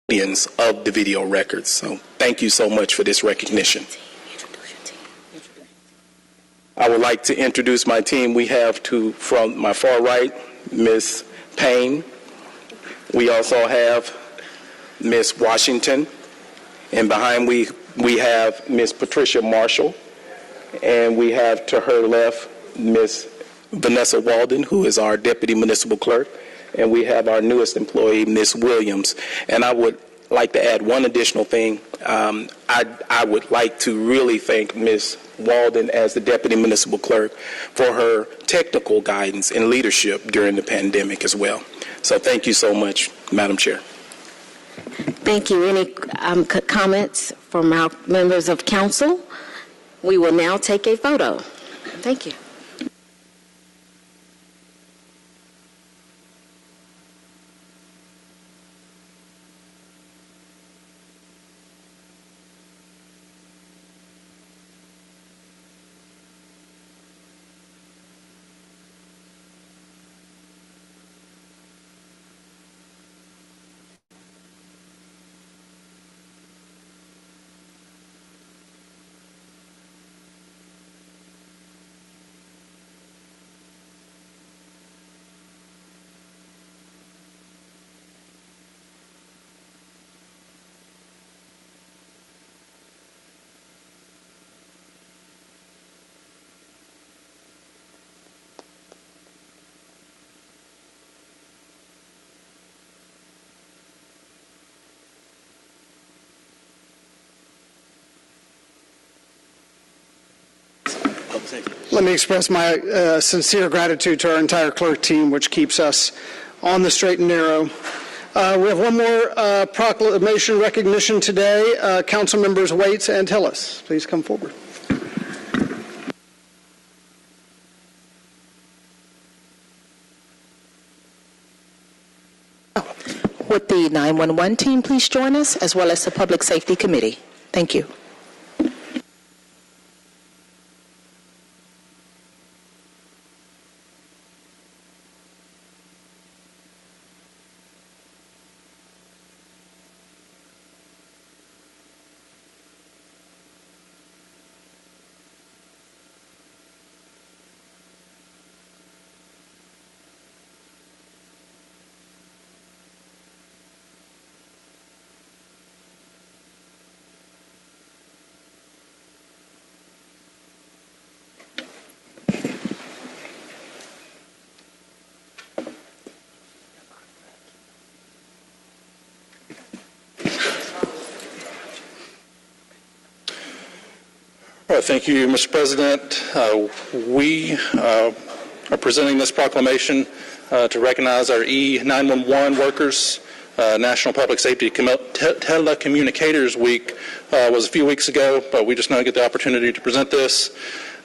of the video records. So thank you so much for this recognition. I would like to introduce my team. We have from my far right, Ms. Payne. We also have Ms. Washington. And behind we have Ms. Patricia Marshall. And we have to her left Ms. Vanessa Walden, who is our Deputy Municipal Clerk. And we have our newest employee, Ms. Williams. And I would like to add one additional thing. I would like to really thank Ms. Walden as the Deputy Municipal Clerk for her technical guidance and leadership during the pandemic as well. So thank you so much, Madam Chair. Thank you. Any comments from our members of council? We will now take a photo. Thank you. Let me express my sincere gratitude to our entire clerk team, which keeps us on the straight and narrow. We have one more proclamation recognition today. Council members Waits and Hillis, please come forward. Would the 911 team please join us, as well as the Public Safety Committee? Thank you. Thank you, Mr. President. We are presenting this proclamation to recognize our E911 workers. National Public Safety Telecommunicators Week was a few weeks ago, but we just now get the opportunity to present this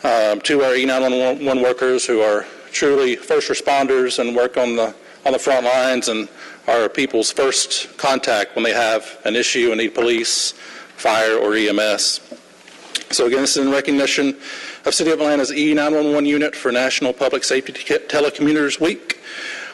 to our E911 workers who are truly first responders and work on the front lines and are people's first contact when they have an issue and need police, fire, or EMS. So again, this is in recognition of City of Atlanta's E911 unit for National Public Safety Telecommunicators Week.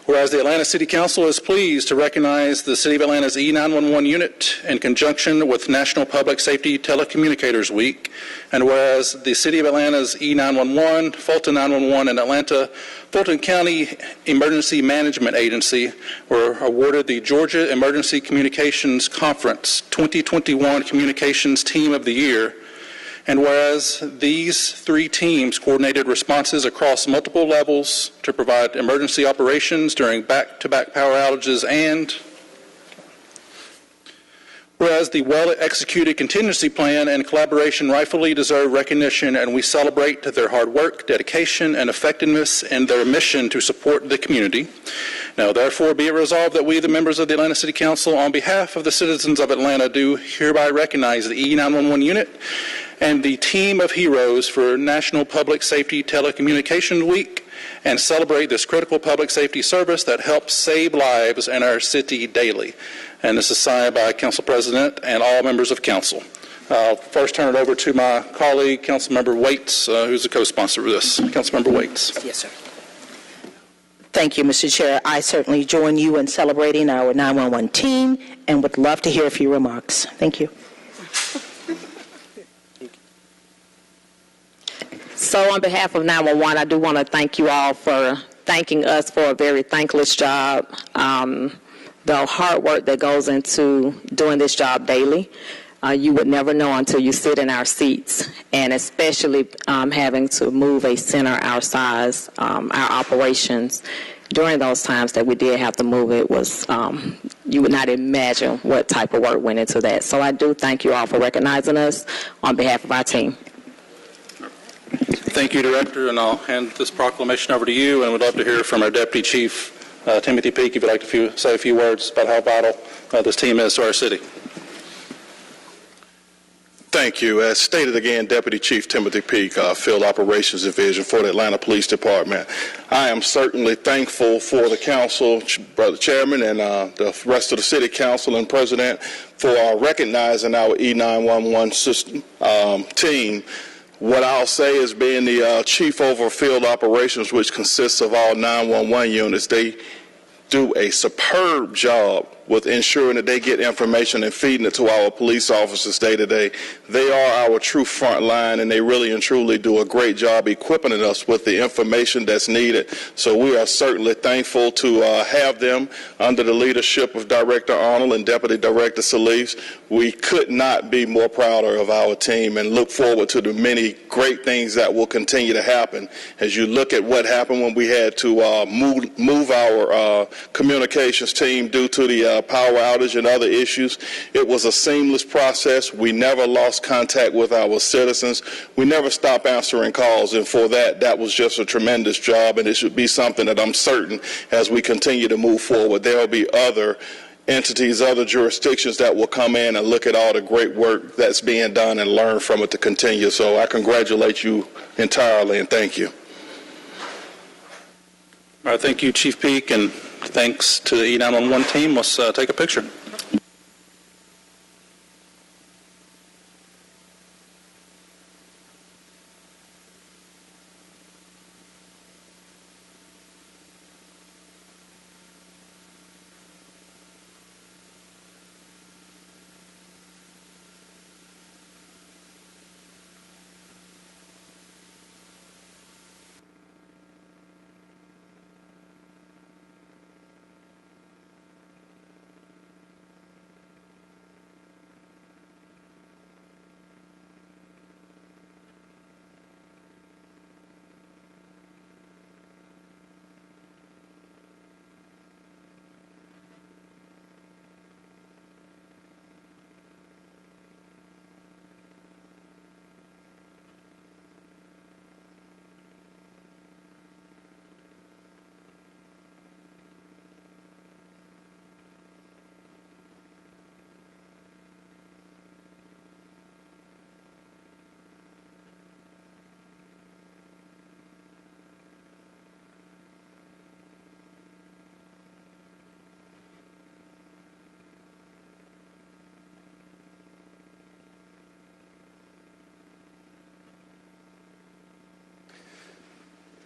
Whereas the Atlanta City Council is pleased to recognize the City of Atlanta's E911 unit in conjunction with National Public Safety Telecommunicators Week, and whereas the City of Atlanta's E911, Fulton 911, and Atlanta Fulton County Emergency Management Agency were awarded the Georgia Emergency Communications Conference 2021 Communications Team of the Year. And whereas these three teams coordinated responses across multiple levels to provide emergency operations during back-to-back power outages, and whereas the well-executed contingency plan and collaboration rightfully deserve recognition, and we celebrate their hard work, dedication, and effectiveness in their mission to support the community. Now, therefore, be it resolved that we, the members of the Atlanta City Council, on behalf of the citizens of Atlanta, do hereby recognize the E911 unit and the team of heroes for National Public Safety Telecommunications Week, and celebrate this critical public safety service that helps save lives in our city daily. And this is signed by Council President and all members of Council. I'll first turn it over to my colleague, Councilmember Waits, who's the co-sponsor of this. Councilmember Waits. Yes, sir. Thank you, Mr. Chair. I certainly join you in celebrating our 911 team and would love to hear a few remarks. Thank you. So on behalf of 911, I do want to thank you all for thanking us for a very thankless job. The hard work that goes into doing this job daily, you would never know until you sit in our seats, and especially having to move a center our size, our operations. During those times that we did have to move it was, you would not imagine what type of work went into that. So I do thank you all for recognizing us on behalf of our team. Thank you, Director, and I'll hand this proclamation over to you, and we'd love to hear from our Deputy Chief, Timothy Peake, if you'd like to say a few words about how vital this team is to our city. Thank you. As stated again, Deputy Chief Timothy Peake, Field Operations Division for the Atlanta Police Department. I am certainly thankful for the council, Brother Chairman, and the rest of the City Council and President for recognizing our E911 system team. What I'll say is being the chief over field operations, which consists of all 911 units, they do a superb job with ensuring that they get information and feeding it to our police officers day to day. They are our true front line, and they really and truly do a great job equipping us with the information that's needed. So we are certainly thankful to have them under the leadership of Director Arnold and Deputy Director Solis. We could not be more prouder of our team and look forward to the many great things that will continue to happen. As you look at what happened when we had to move our communications team due to the power outage and other issues, it was a seamless process. We never lost contact with our citizens. We never stopped answering calls, and for that was just a tremendous job, and it should be something that I'm certain as we continue to move forward, there will be other entities, other jurisdictions that will come in and look at all the great work that's being done and learn from it to continue. So I congratulate you entirely, and thank you. All right, thank you, Chief Peake, and thanks to the E911 team. Let's take a picture.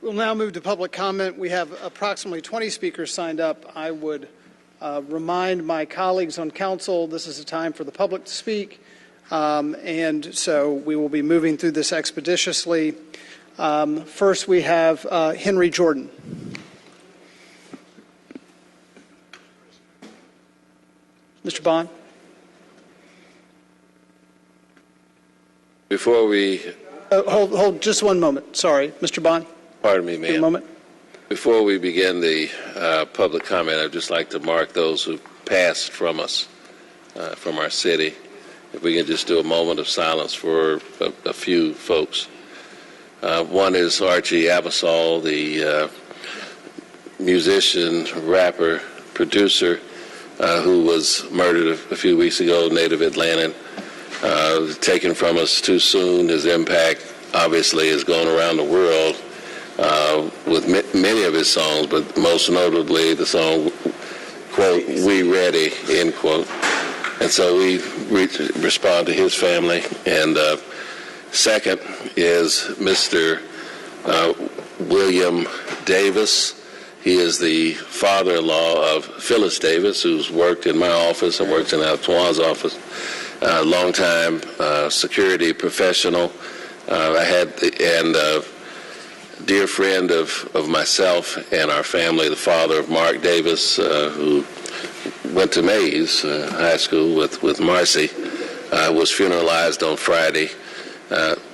We'll now move to public comment. We have approximately 20 speakers signed up. I would remind my colleagues on council this is a time for the public to speak, and so we will be moving through this expeditiously. First, we have Henry Jordan. Mr. Bond. Before we... Hold just one moment. Sorry. Mr. Bond. Pardon me, ma'am. A moment. Before we begin the public comment, I'd just like to mark those who passed from us, from our city. If we can just do a moment of silence for a few folks. One is Archie Abyssal, the musician, rapper, producer, who was murdered a few weeks ago, native Atlantan. Taken from us too soon. His impact obviously has gone around the world with many of his songs, but most notably the song, quote, "We Ready," end quote. And so we respond to his family. And second is Mr. William Davis. He is the father-in-law of Phyllis Davis, who's worked in my office and works in Antoine's office. Longtime security professional. Dear friend of myself and our family, the father of Mark Davis, who went to Mays High School with Marcy, was funeralized on Friday.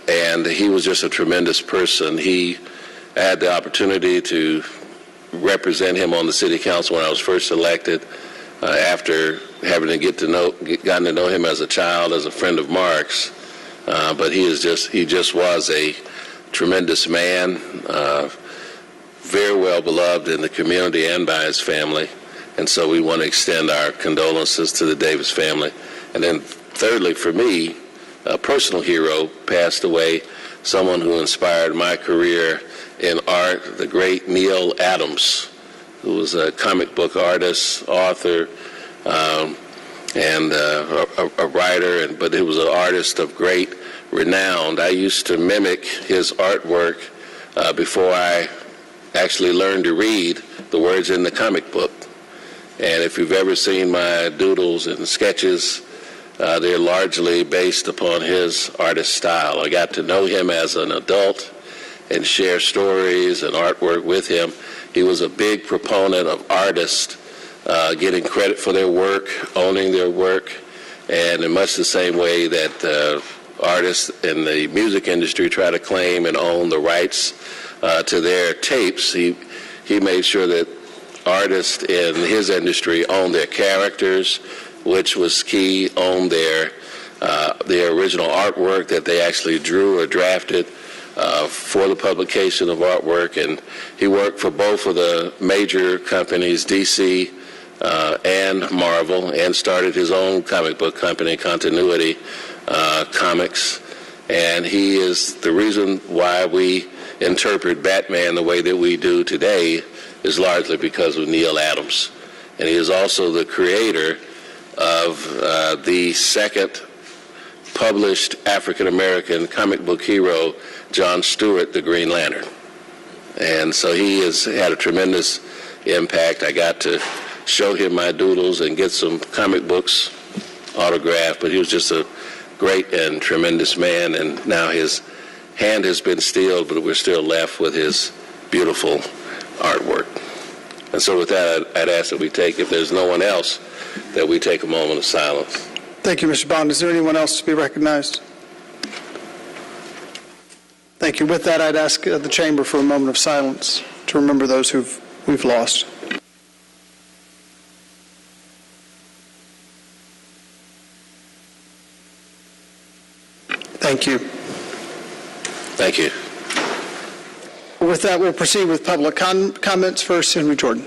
And he was just a tremendous person. I had the opportunity to represent him on the city council when I was first elected, after having gotten to know him as a child, as a friend of Mark's. But he just was a tremendous man, very well beloved in the community and by his family. And so we want to extend our condolences to the Davis family. And then thirdly, for me, a personal hero passed away, someone who inspired my career in art, the great Neil Adams, who was a comic book artist, author, and a writer, but he was an artist of great renown. I used to mimic his artwork before I actually learned to read the words in the comic book. And if you've ever seen my doodles and sketches, they're largely based upon his artist style. I got to know him as an adult and share stories and artwork with him. He was a big proponent of artists getting credit for their work, owning their work, and in much the same way that artists in the music industry try to claim and own the rights to their tapes, he made sure that artists in his industry owned their characters, which was key, owned their original artwork that they actually drew or drafted for the publication of artwork. And he worked for both of the major companies, DC and Marvel, and started his own comic book company, Continuity Comics. And he is the reason why we interpret Batman the way that we do today, is largely because of Neil Adams. And he is also the creator of the second published African-American comic book hero, John Stewart, the Green Lantern. And so he has had a tremendous impact. I got to show him my doodles and get some comic books autographed, but he was just a great and tremendous man, and now his hand has been steeled, but we're still left with his beautiful artwork. And so with that, I'd ask that we take, if there's no one else, that we take a moment of silence. Thank you, Mr. Bond. Is there anyone else to be recognized? Thank you. With that, I'd ask the chamber for a moment of silence to remember those we've lost. Thank you. Thank you. With that, we'll proceed with public comments. First, Henry Jordan.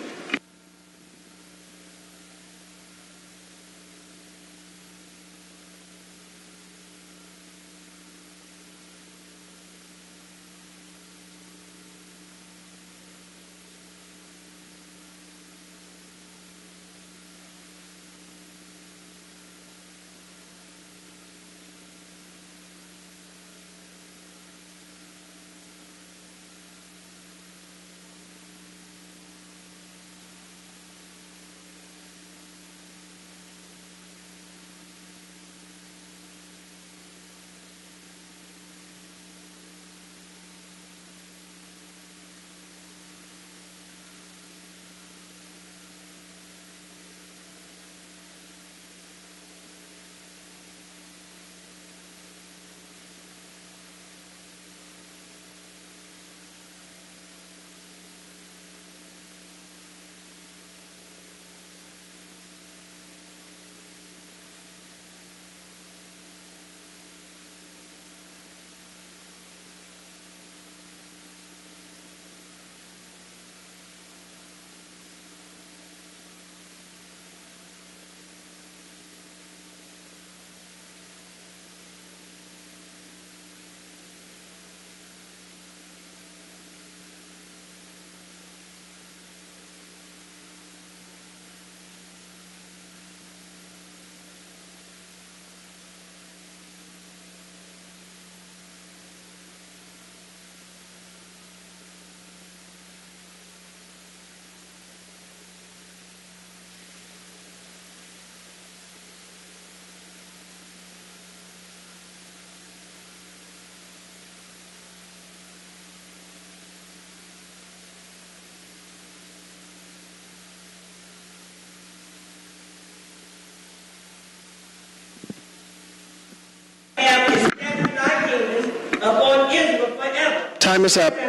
time is up. In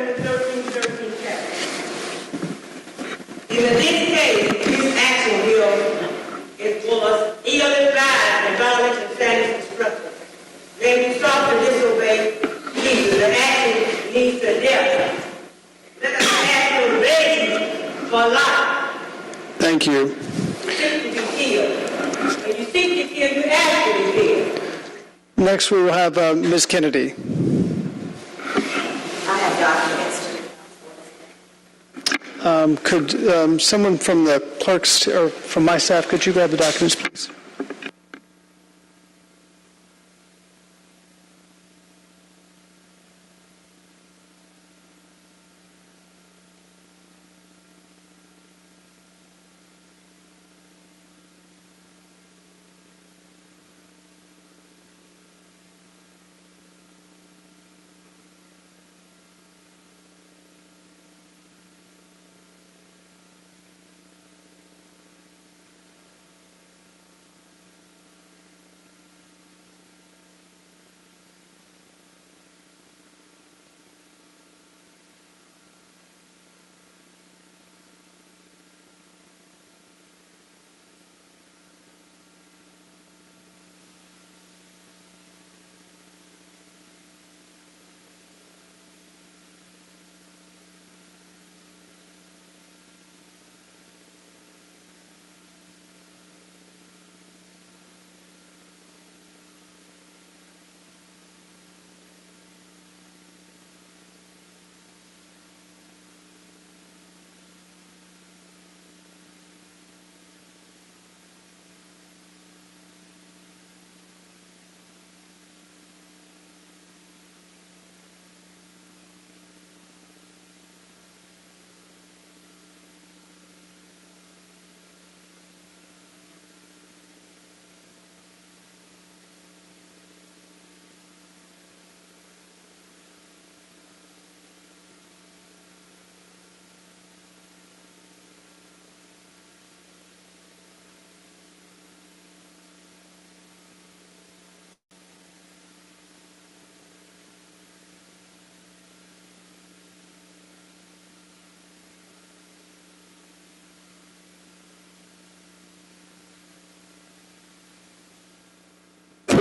this case, this action bill is for ill-advised and violation standards instructors. When we stop and disobey Jesus, the action leads to death. Let us act to raise for life. Thank you. You seek to be killed. When you seek to kill, you ask to be killed. Next, we will have Ms. Kennedy. I have documents. Could someone from the clerks or from my staff, could you grab the documents, please?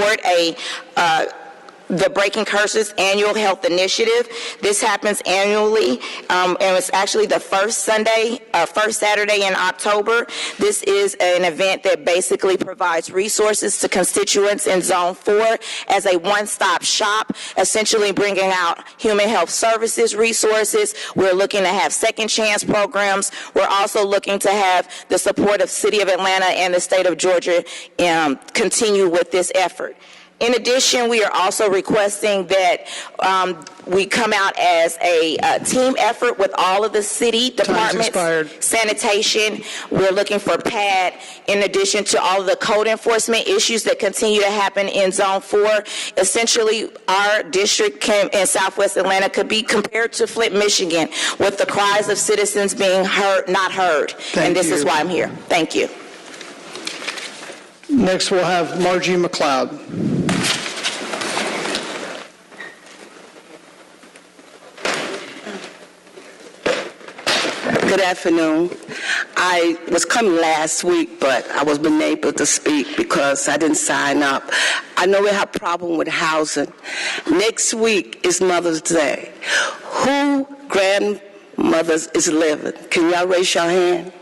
support the Breaking Curses Annual Health Initiative. This happens annually, and it's actually the first Saturday in October. This is an event that basically provides resources to constituents in Zone 4 as a one-stop shop, essentially bringing out human health services resources. We're looking to have second chance programs. We're also looking to have the support of City of Atlanta and the state of Georgia continue with this effort. In addition, we are also requesting that we come out as a team effort with all of the city departments, sanitation. We're looking for PAD, in addition to all of the code enforcement issues that continue to happen in Zone 4. Essentially, our district in Southwest Atlanta could be compared to Flint, Michigan, with the cries of citizens being heard, not heard. And this is why I'm here. Thank you. Next, we'll have Margie McLeod. Good afternoon. I was coming last week, but I was unable to speak because I didn't sign up. I know we have a problem with housing. Next week is Mother's Day. Who grandmothers is living? Can y'all raise your hand?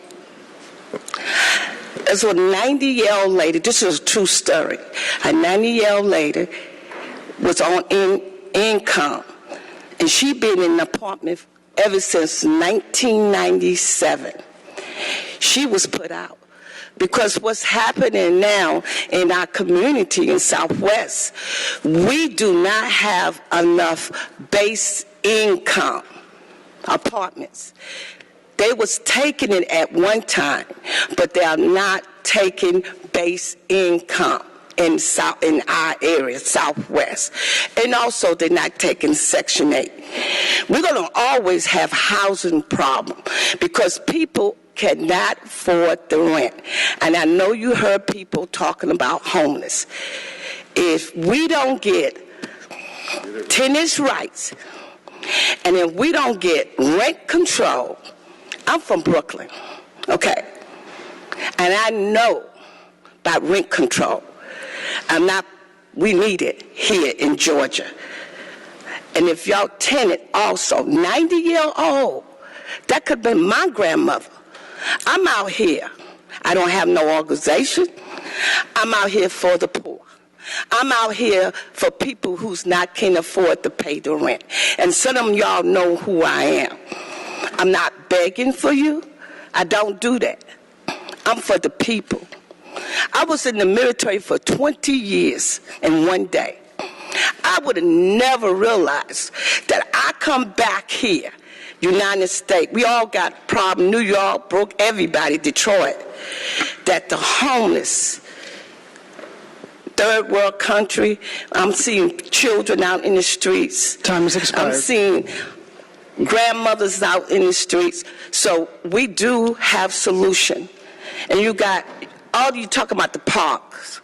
There's a 90-year-old lady, this is a true story. A 90-year-old lady was on income, and she been in an apartment ever since 1997. She was put out because what's happening now in our community in Southwest, we do not have enough base income apartments. They was taking it at one time, but they are not taking base income in our area, Southwest. And also, they're not taking Section 8. We're going to always have housing problem because people cannot afford the rent. And I know you heard people talking about homeless. If we don't get tenants' rights And if we don't get rent control, I'm from Brooklyn, okay? And I know about rent control. We need it here in Georgia. And if y'all tenant also, 90-year-old, that could be my grandmother. I'm out here. I don't have no organization. I'm out here for the poor. I'm out here for people who's not can afford to pay the rent. And some of y'all know who I am. I'm not begging for you. I don't do that. I'm for the people. I was in the military for 20 years in one day. I would have never realized that I come back here, United States. We all got problems. New York, broke everybody, Detroit. That the homeless, third world country, I'm seeing children out in the streets. Time has expired. I'm seeing grandmothers out in the streets. So we do have solution. And you got, all you talk about the parks.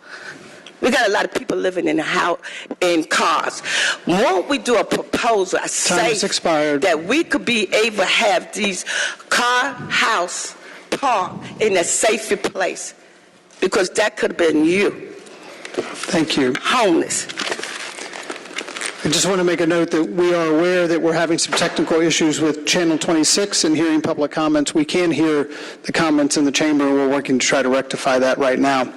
We got a lot of people living in the house, in cars. Won't we do a proposal, a safe, that we could be able to have these car, house, park in a safer place? Because that could have been you. Thank you. Homeless. I just want to make a note that we are aware that we're having some technical issues with Channel 26 and hearing public comments. We can hear the comments in the chamber, and we're working to try to rectify that right now.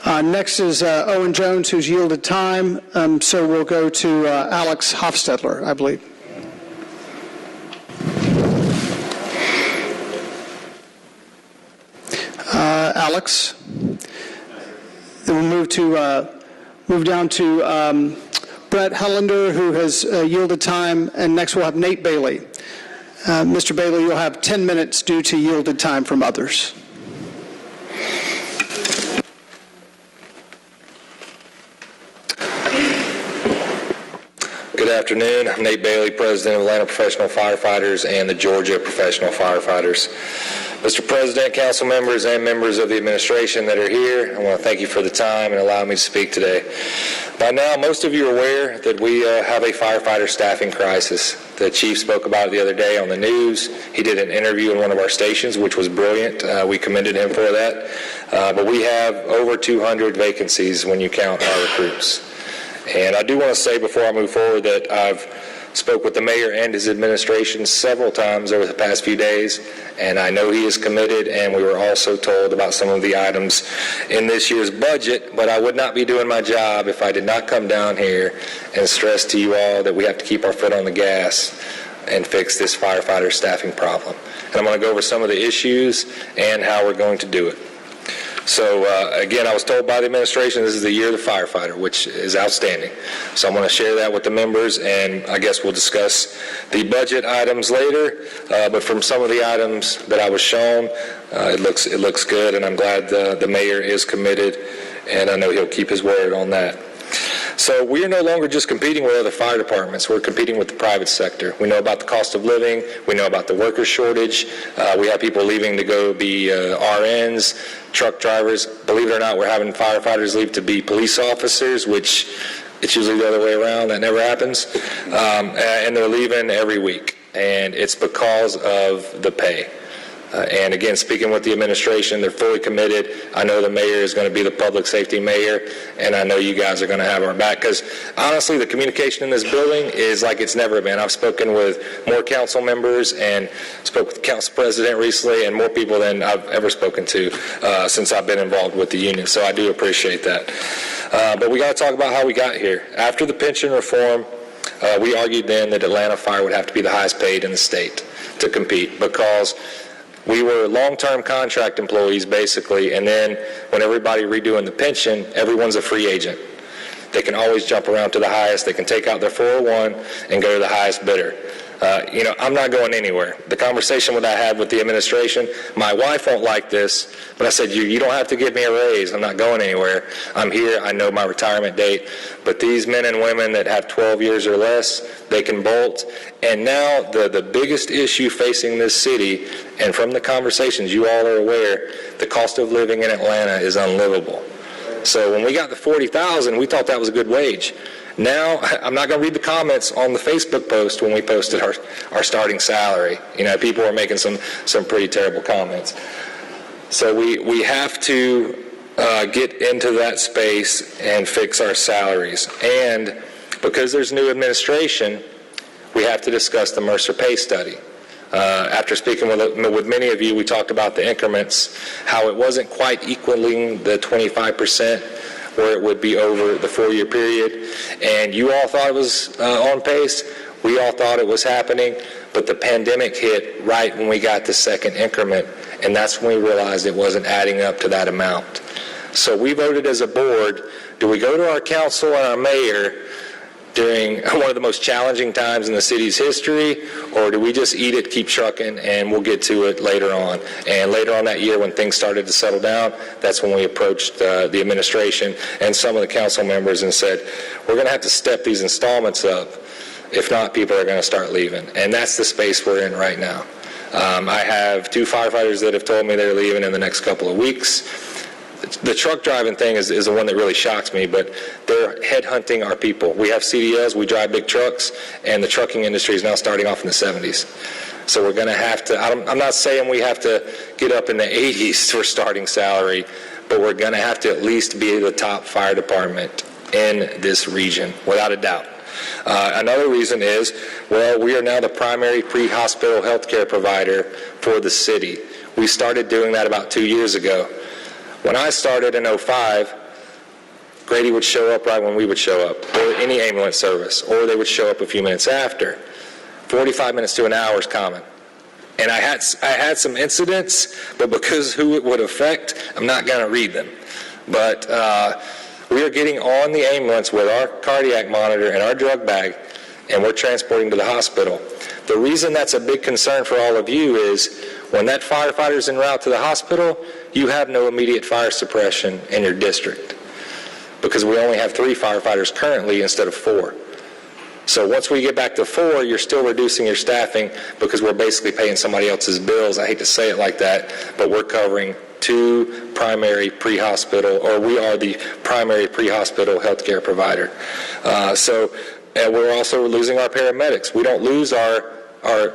Next is Owen Jones, who's yielded time, so we'll go to Alex Hofstadler, I believe. Alex. Then we'll move down to Brett Hollander, who has yielded time, and next we'll have Nate Bailey. Mr. Bailey, you'll have 10 minutes due to yielded time from others. Good afternoon. I'm Nate Bailey, President of Atlanta Professional Firefighters and the Georgia Professional Firefighters. Mr. President, council members, and members of the administration that are here, I want to thank you for the time and allowing me to speak today. By now, most of you are aware that we have a firefighter staffing crisis. The chief spoke about it the other day on the news. He did an interview in one of our stations, which was brilliant. We commended him for that. But we have over 200 vacancies when you count our recruits. And I do want to say before I move forward that I've spoke with the mayor and his administration several times over the past few days, and I know he is committed, and we were also told about some of the items in this year's budget, but I would not be doing my job if I did not come down here and stress to you all that we have to keep our foot on the gas and fix this firefighter staffing problem. And I'm going to go over some of the issues and how we're going to do it. So again, I was told by the administration this is the year of the firefighter, which is outstanding. So I'm going to share that with the members, and I guess we'll discuss the budget items later. But from some of the items that I was shown, it looks good, and I'm glad the mayor is committed, and I know he'll keep his word on that. So we are no longer just competing with other fire departments. We're competing with the private sector. We know about the cost of living. We know about the worker shortage. We have people leaving to go be RNs, truck drivers. Believe it or not, we're having firefighters leave to be police officers, which it's usually the other way around. That never happens. And they're leaving every week. And it's because of the pay. And again, speaking with the administration, they're fully committed. I know the mayor is going to be the public safety mayor, and I know you guys are going to have our back, because honestly, the communication in this building is like it's never been. I've spoken with more council members and spoke with the council president recently, and more people than I've ever spoken to since I've been involved with the union, so I do appreciate that. But we got to talk about how we got here. After the pension reform, we argued then that Atlanta Fire would have to be the highest paid in the state to compete, because we were long-term contract employees, basically, and then when everybody redoing the pension, everyone's a free agent. They can always jump around to the highest. They can take out their 401 and go to the highest bidder. I'm not going anywhere. The conversation that I had with the administration, my wife won't like this, but I said, you don't have to give me a raise. I'm not going anywhere. I'm here. I know my retirement date. But these men and women that have 12 years or less, they can bolt. And now the biggest issue facing this city, and from the conversations you all are aware, the cost of living in Atlanta is unlivable. So when we got the $40,000, we thought that was a good wage. Now, I'm not going to read the comments on the Facebook post when we posted our starting salary. You know, people were making some pretty terrible comments. So we have to get into that space and fix our salaries. And because there's new administration, we have to discuss the Mercer pay study. After speaking with many of you, we talked about the increments, how it wasn't quite equaling the 25% where it would be over the 4-year period. And you all thought it was on pace. We all thought it was happening. But the pandemic hit right when we got the second increment, and that's when we realized it wasn't adding up to that amount. So we voted as a board, do we go to our council and our mayor during one of the most challenging times in the city's history, or do we just eat it, keep trucking, and we'll get to it later on? And later on that year when things started to settle down, that's when we approached the administration and some of the council members and said, we're going to have to step these installments up. If not, people are going to start leaving. And that's the space we're in right now. I have 2 firefighters that have told me they're leaving in the next couple of weeks. The truck driving thing is the one that really shocks me, but they're headhunting our people. We have CDLs, we drive big trucks, and the trucking industry is now starting off in the 70s. So we're going to have to, I'm not saying we have to get up in the 80s for starting salary, but we're going to have to at least be the top fire department in this region, without a doubt. Another reason is, well, we are now the primary pre-hospital health care provider for the city. We started doing that about 2 years ago. When I started in 2005, Grady would show up right when we would show up, or any ambulance service, or they would show up a few minutes after. 45 minutes to an hour is common. And I had some incidents, but because who it would affect, I'm not going to read them. But we are getting on the ambulance with our cardiac monitor and our drug bag, and we're transporting to the hospital. The reason that's a big concern for all of you is when that firefighter's en route to the hospital, you have no immediate fire suppression in your district because we only have 3 firefighters currently instead of 4. So once we get back to 4, you're still reducing your staffing because we're basically paying somebody else's bills. I hate to say it like that, but we're covering 2 primary pre-hospital, or we are the primary pre-hospital healthcare provider. And we're also losing our paramedics. We don't lose our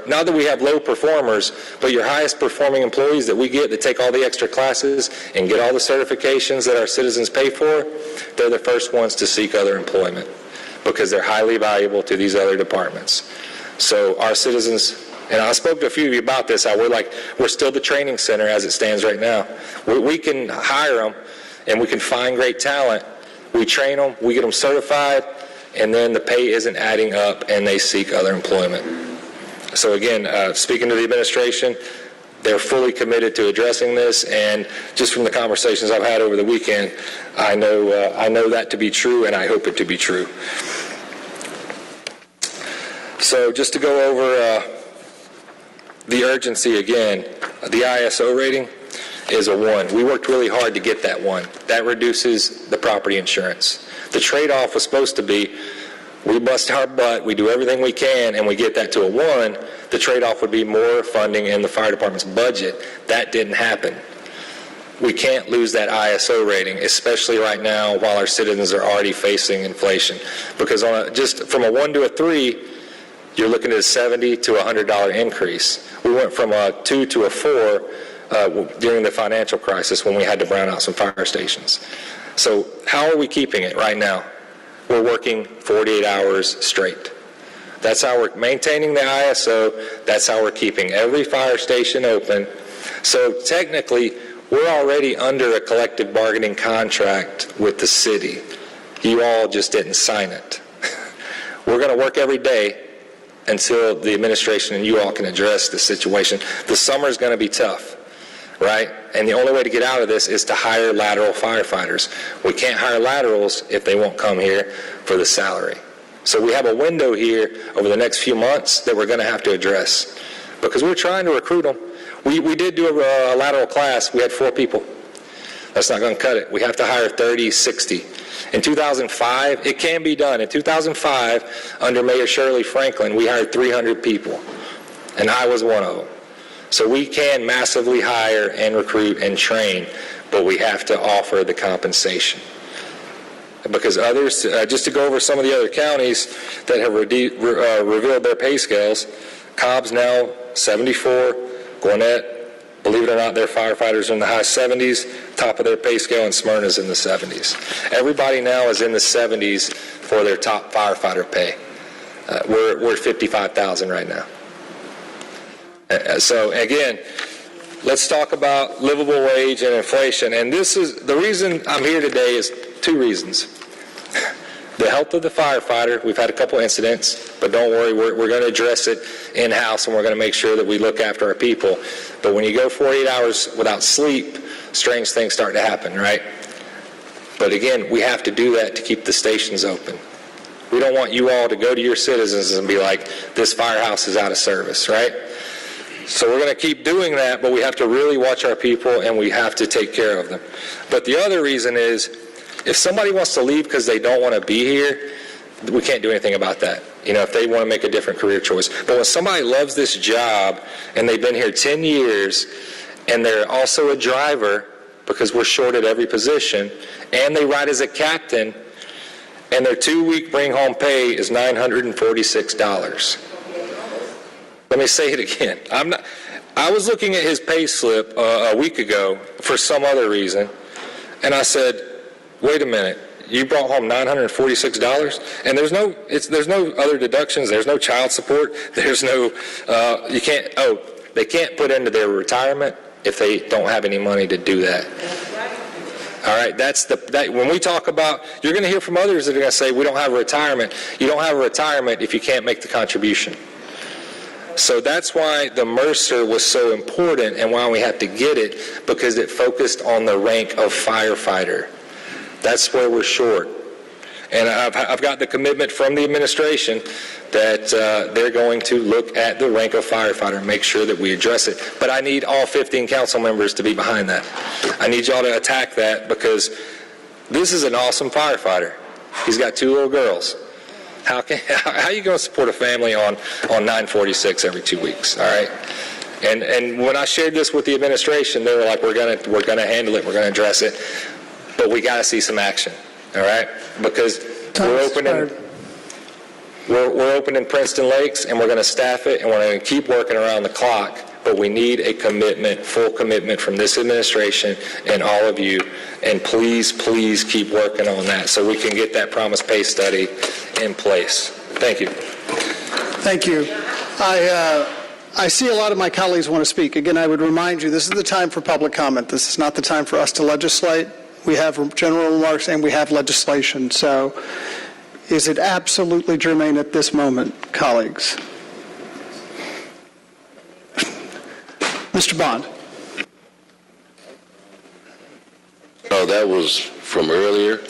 not that we have low performers, but your highest performing employees that we get that take all the extra classes and get all the certifications that our citizens pay for, they're the first ones to seek other employment because they're highly valuable to these other departments. So our citizens, and I spoke to a few of you about this, how we're still the training center as it stands right now. We can hire them and we can find great talent. We train them, we get them certified, and then the pay isn't adding up and they seek other employment. So again, speaking to the administration, they're fully committed to addressing this, and just from the conversations I've had over the weekend, I know that to be true, and I hope it to be true. So just to go over the urgency again, the ISO rating is a 1. We worked really hard to get that 1. That reduces the property insurance. The trade-off was supposed to be we bust our butt, we do everything we can, and we get that to a 1. The trade-off would be more funding in the fire department's budget. That didn't happen. We can't lose that ISO rating, especially right now while our citizens are already facing inflation. Because just from a 1 to a 3, you're looking at a $70 to $100 increase. We went from a 2 to a 4 during the financial crisis when we had to brown out some fire stations. So how are we keeping it right now? We're working 48 hours straight. That's how we're maintaining the ISO. That's how we're keeping every fire station open. So technically, we're already under a collective bargaining contract with the city. You all just didn't sign it. We're going to work every day until the administration and you all can address the situation. The summer is going to be tough, right? And the only way to get out of this is to hire lateral firefighters. We can't hire laterals if they won't come here for the salary. So we have a window here over the next few months that we're going to have to address because we're trying to recruit them. We did do a lateral class. We had 4 people. That's not going to cut it. We have to hire 30, 60. In 2005, it can be done. In 2005, under Mayor Shirley Franklin, we hired 300 people, and I was one of them. So we can massively hire and recruit and train, but we have to offer the compensation. because others, just to go over some of the other counties that have revealed their pay scales, Cobb's now 74, Gwinnett, believe it or not, their firefighters are in the high 70s, top of their pay scale, and Smyrna's in the 70s. Everybody now is in the 70s for their top firefighter pay. We're at 55,000 right now. So again, let's talk about livable wage and inflation. And this is the reason I'm here today is two reasons. The health of the firefighter, we've had a couple incidents, but don't worry, we're going to address it in-house, and we're going to make sure that we look after our people. But when you go 48 hours without sleep, strange things start to happen, right? But again, we have to do that to keep the stations open. We don't want you all to go to your citizens and be like, this firehouse is out of service, right? So we're going to keep doing that, but we have to really watch our people, and we have to take care of them. But the other reason is, if somebody wants to leave because they don't want to be here, we can't do anything about that. You know, if they want to make a different career choice. But when somebody loves this job and they've been here 10 years and they're also a driver because we're short at every position, and they ride as a captain, and their 2-week bring home pay is $946. Let me say it again. I was looking at his pay slip a week ago for some other reason, and I said, wait a minute, you brought home $946, and there's no other deductions, there's no child support, there's no, they can't put into their retirement if they don't have any money to do that. All right, when we talk about, you're going to hear from others that are going to say, we don't have a retirement. You don't have a retirement if you can't make the contribution. So that's why the Mercer was so important and why we have to get it, because it focused on the rank of firefighter. That's where we're short. And I've got the commitment from the administration that they're going to look at the rank of firefighter and make sure that we address it. But I need all 15 council members to be behind that. I need y'all to attack that, because this is an awesome firefighter. He's got 2 little girls. How are you going to support a family on $946 every 2 weeks? All right. And when I shared this with the administration, they were like, we're gonna handle it, we're gonna address it, but we got to see some action. All right, because we're open in Princeton Lakes, and we're going to staff it, and we're going to keep working around the clock. But we need a commitment, full commitment from this administration and all of you. And please, please keep working on that so we can get that promise pay study in place. Thank you. Thank you. I see a lot of my colleagues want to speak. Again, I would remind you, this is the time for public comment. This is not the time for us to legislate. We have general remarks and we have legislation. So is it absolutely germane at this moment, colleagues? Mr. Bond. Oh, that was from earlier,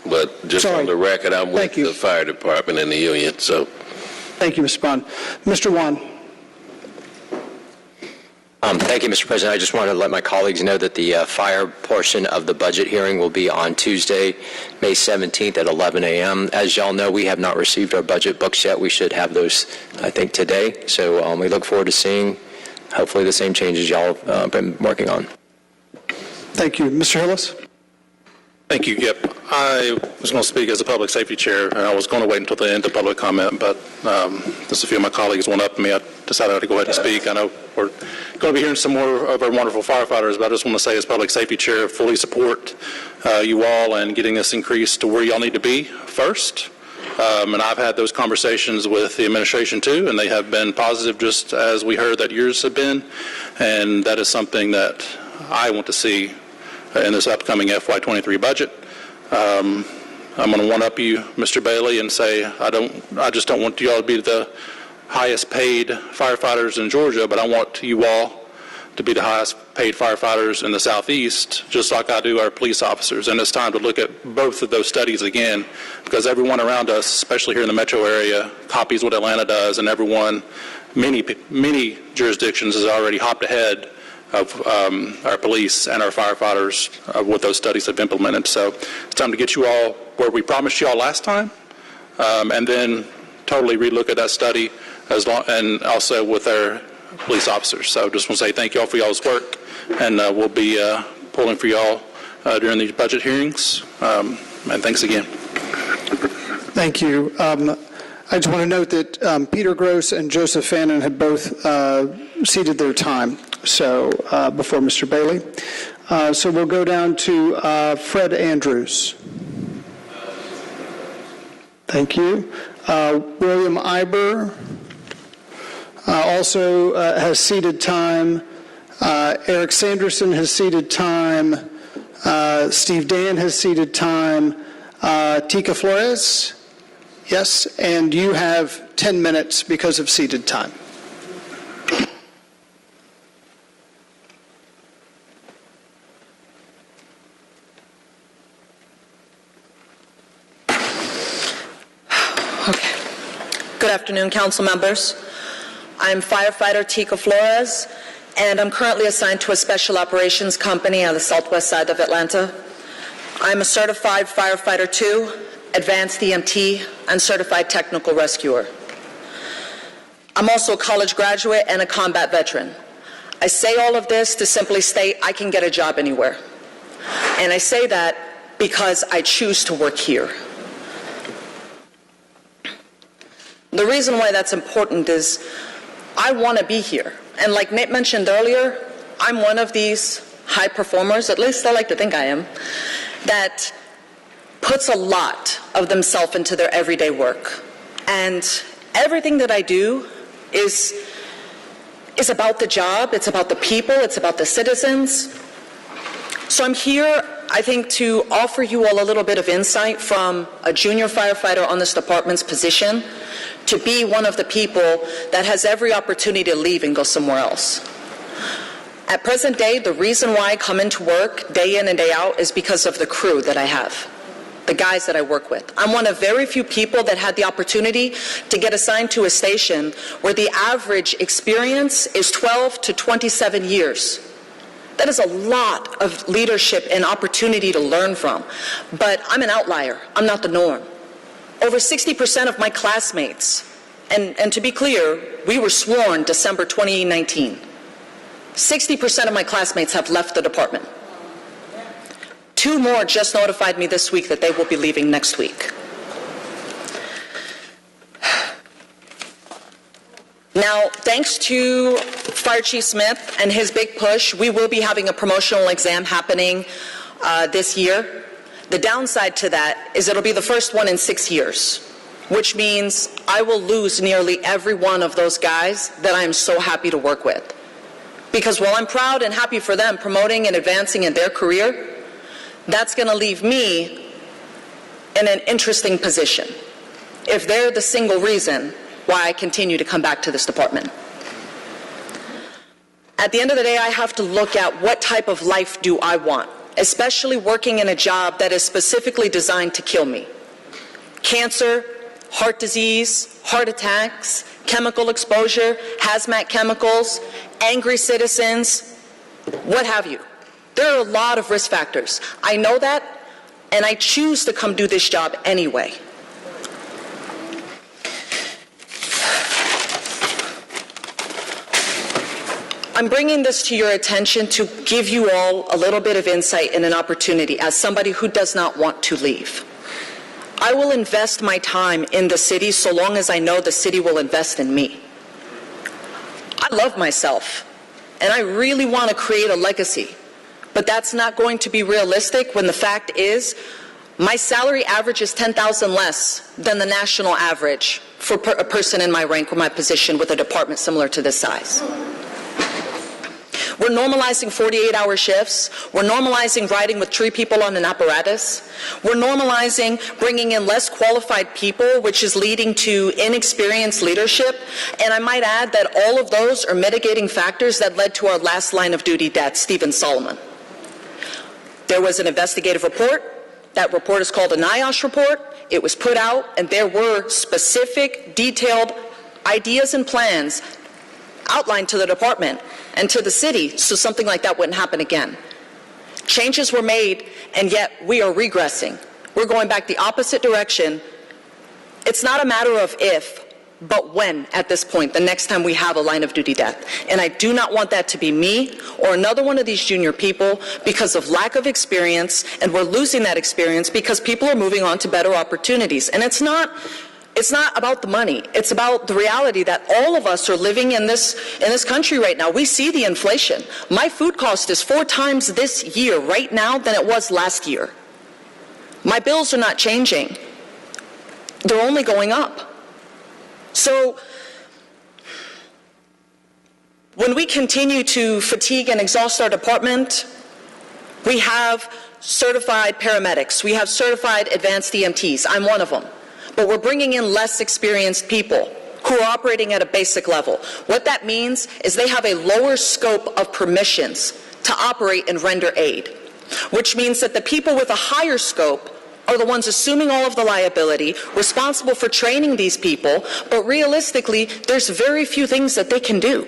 but just on the record, I'm with the fire department and the union, so. Thank you, Mr. Bond. Mr. Wan. Thank you, Mr. President. I just want to let my colleagues know that the fire portion of the budget hearing will be on Tuesday, May 17th at 11 a.m. As y'all know, we have not received our budget books yet. We should have those, I think, today. So we look forward to seeing, hopefully, the same changes y'all have been working on. Thank you. Mr. Hillis? Thank you. Yep. I was going to speak as a public safety chair, and I was going to wait until the end of public comment, but just a few of my colleagues went up to me. I decided to go ahead and speak. I know we're going to be hearing some more of our wonderful firefighters, but I just want to say as public safety chair, fully support you all and getting this increase to where y'all need to be first. And I've had those conversations with the administration too, and they have been positive, just as we heard that yours have been, and that is something that I want to see in this upcoming FY23 budget. I'm going to one-up you, Mr. Bailey, and say I just don't want you all to be the highest paid firefighters in Georgia, but I want you all to be the highest paid firefighters in the Southeast, just like I do our police officers. And it's time to look at both of those studies again, because everyone around us, especially here in the metro area, copies what Atlanta does, and everyone, many jurisdictions has already hopped ahead of our police and our firefighters of what those studies have implemented. So it's time to get you all where we promised you all last time, and then totally relook at that study and also with our police officers. So just want to say thank you all for y'all's work, and we'll be pulling for y'all during these budget hearings. And thanks again. Thank you. I just want to note that Peter Gross and Joseph Fannin had both ceded their time before Mr. Bailey. So we'll go down to Fred Andrews. Thank you. William Iber also has ceded time. Eric Sanderson has ceded time. Steve Dan has ceded time. Tika Flores, yes, and you have 10 minutes because of ceded time. Okay. Good afternoon, council members. I'm firefighter Tika Flores, and I'm currently assigned to a special operations company on the southwest side of Atlanta. I'm a certified firefighter 2, advanced EMT, and certified technical rescuer. I'm also a college graduate and a combat veteran. I say all of this to simply state I can get a job anywhere. And I say that because I choose to work here. The reason why that's important is I want to be here. And like Nate mentioned earlier, I'm one of these high performers, at least I like to think I am, that puts a lot of themselves into their everyday work. And everything that I do is about the job, it's about the people, it's about the citizens. So I'm here, I think, to offer you all a little bit of insight from a junior firefighter on this department's position to be one of the people that has every opportunity to leave and go somewhere else. At present day, the reason why I come into work day in and day out is because of the crew that I have, the guys that I work with. I'm one of very few people that had the opportunity to get assigned to a station where the average experience is 12 to 27 years. That is a lot of leadership and opportunity to learn from. But I'm an outlier. I'm not the norm. Over 60% of my classmates, and to be clear, we were sworn December 2019. 60% of my classmates have left the department. 2 more just notified me this week that they will be leaving next week. Now, thanks to Fire Chief Smith and his big push, we will be having a promotional exam happening this year. The downside to that is it'll be the first one in 6 years, which means I will lose nearly every one of those guys that I am so happy to work with. Because while I'm proud and happy for them promoting and advancing in their career, that's going to leave me in an interesting position if they're the single reason why I continue to come back to this department. At the end of the day, I have to look at what type of life do I want, especially working in a job that is specifically designed to kill me. Cancer, heart disease, heart attacks, chemical exposure, hazmat chemicals, angry citizens, what have you. There are a lot of risk factors. I know that, and I choose to come do this job anyway. I'm bringing this to your attention to give you all a little bit of insight and an opportunity as somebody who does not want to leave. I will invest my time in the city so long as I know the city will invest in me. I love myself, and I really want to create a legacy, but that's not going to be realistic when the fact is my salary average is $10,000 less than the national average for a person in my rank or my position with a department similar to this size. We're normalizing 48-hour shifts. We're normalizing riding with 3 people on an apparatus. We're normalizing bringing in less qualified people, which is leading to inexperienced leadership. And I might add that all of those are mitigating factors that led to our last line of duty death, Stephen Solomon. There was an investigative report. That report is called a NIOSH report. It was put out, and there were specific, detailed ideas and plans outlined to the department and to the city so something like that wouldn't happen again. Changes were made, and yet we are regressing. We're going back the opposite direction. It's not a matter of if, but when, at this point, the next time we have a line of duty death. And I do not want that to be me or another one of these junior people because of lack of experience, and we're losing that experience because people are moving on to better opportunities. And it's not about the money. It's about the reality that all of us are living in this country right now. We see the inflation. My food cost is 4 times this year right now than it was last year. My bills are not changing. They're only going up. So when we continue to fatigue and exhaust our department, we have certified paramedics. We have certified advanced EMTs. I'm one of them. But we're bringing in less experienced people who are operating at a basic level. What that means is they have a lower scope of permissions to operate and render aid, which means that the people with a higher scope are the ones assuming all of the liability, responsible for training these people, but realistically, there's very few things that they can do.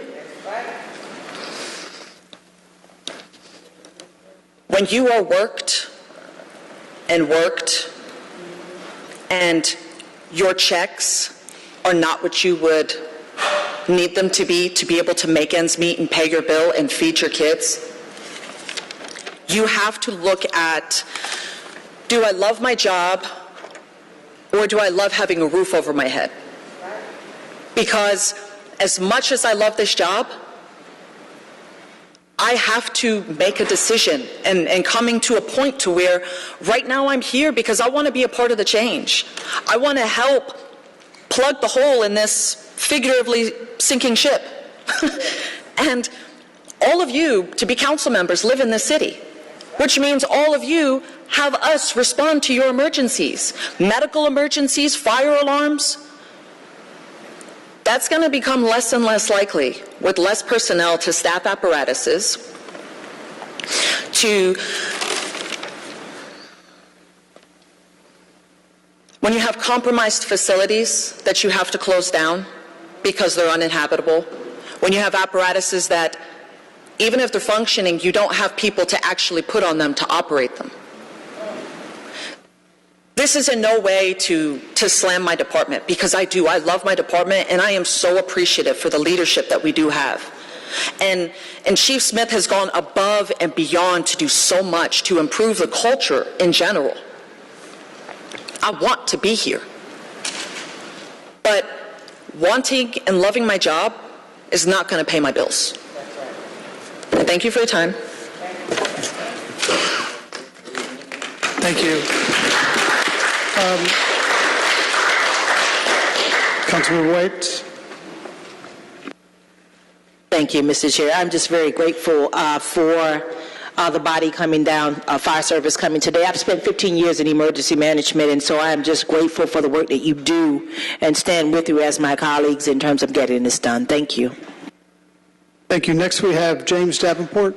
When you are worked, and your checks are not what you would need them to be able to make ends meet and pay your bill and feed your kids, you have to look at, do I love my job or do I love having a roof over my head? Because as much as I love this job, I have to make a decision and coming to a point to where right now I'm here because I want to be a part of the change. I want to help plug the hole in this figuratively sinking ship. And all of you, to be council members, live in this city, which means all of you have us respond to your emergencies, medical emergencies, fire alarms. That's going to become less and less likely with less personnel to staff apparatuses, when you have compromised facilities that you have to close down because they're uninhabitable, when you have apparatuses that even if they're functioning, you don't have people to actually put on them to operate them. This is in no way to slam my department, because I love my department, and I am so appreciative for the leadership that we do have. And Chief Smith has gone above and beyond to do so much to improve the culture in general. I want to be here. But wanting and loving my job is not going to pay my bills. And thank you for your time. Thank you. Councilman White. Thank you, Mr. Chair. I'm just very grateful for the body coming down, fire service coming today. I've spent 15 years in emergency management, and so I'm just grateful for the work that you do and stand with you as my colleagues in terms of getting this done. Thank you. Thank you. Next we have James Davenport.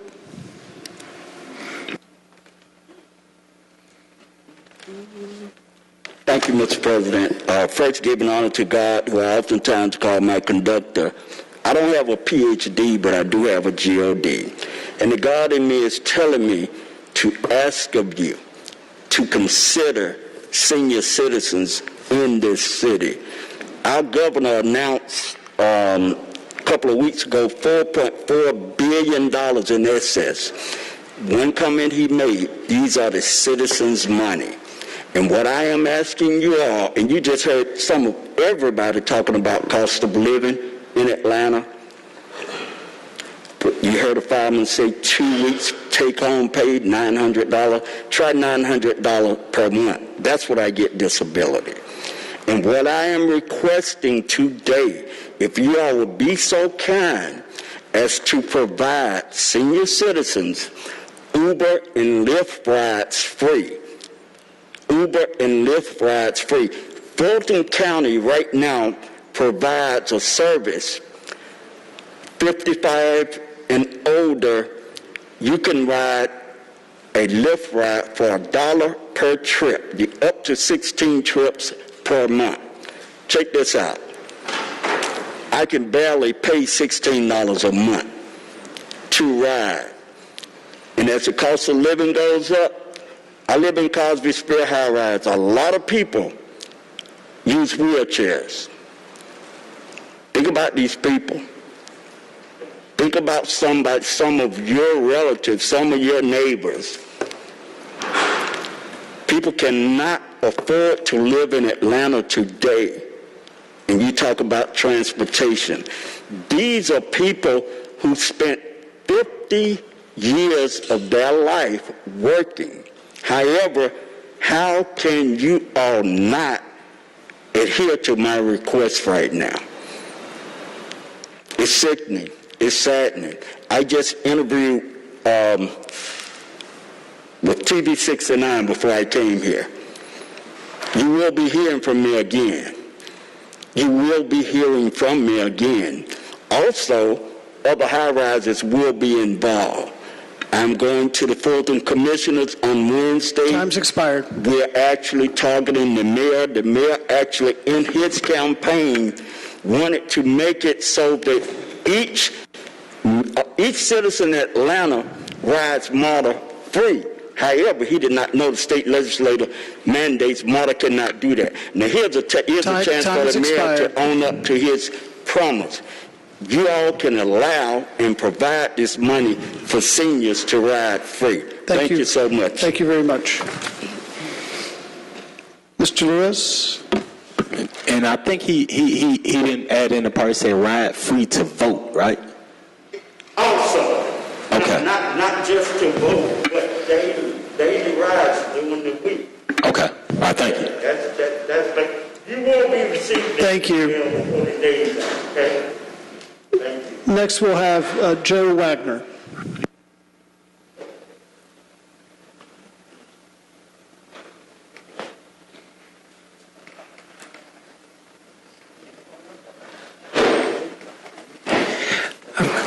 Thank you, Mr. President. First, giving honor to God, who I oftentimes call my conductor. I don't have a PhD, but I do have a GOD. And the God in me is telling me to ask of you to consider senior citizens in this city. Our governor announced a couple of weeks ago $4.4 billion in excess. One comment he made, these are the citizens' money. And what I am asking you all, and you just heard everybody talking about cost of living in Atlanta. You heard a fireman say 2 weeks take-home paid, $900. Try $900 per month. That's what I get disability. And what I am requesting today, if you all would be so kind as to provide senior citizens Uber and Lyft rides free. Uber and Lyft rides free. Fulton County right now provides a service, 55 and older, you can ride a Lyft ride for $1 per trip, up to 16 trips per month. Check this out. I can barely pay $16 a month to ride. And as the cost of living goes up, I live in Cosby Square high rise. A lot of people use wheelchairs. Think about these people. Think about some of your relatives, some of your neighbors. People cannot afford to live in Atlanta today. And you talk about transportation. These are people who spent 50 years of their life working. However, how can you all not adhere to my request right now? It's sickening. It's saddening. I just interviewed with TV 69 before I came here. You will be hearing from me again. You will be hearing from me again. Also, other high-rises will be involved. I'm going to the Fulton Commissioners on Wednesday. Time's expired. We're actually targeting the mayor. The mayor actually, in his campaign, wanted to make it so that each citizen in Atlanta rides MARTA free. However, he did not know the state legislature mandates MARTA cannot do that. Now, here's a chance for the mayor to own up to his promise. You all can allow and provide this money for seniors to ride free. Thank you so much. Thank you very much. Mr. Lewis? And I think he didn't add in the part saying ride free to vote, right? Also, okay. Not just to vote, but daily rides during the week. Okay. All right, thank you. That's you will be receiving. Thank you. Before the days out, okay? Thank you. Next, we'll have Joe Wagner.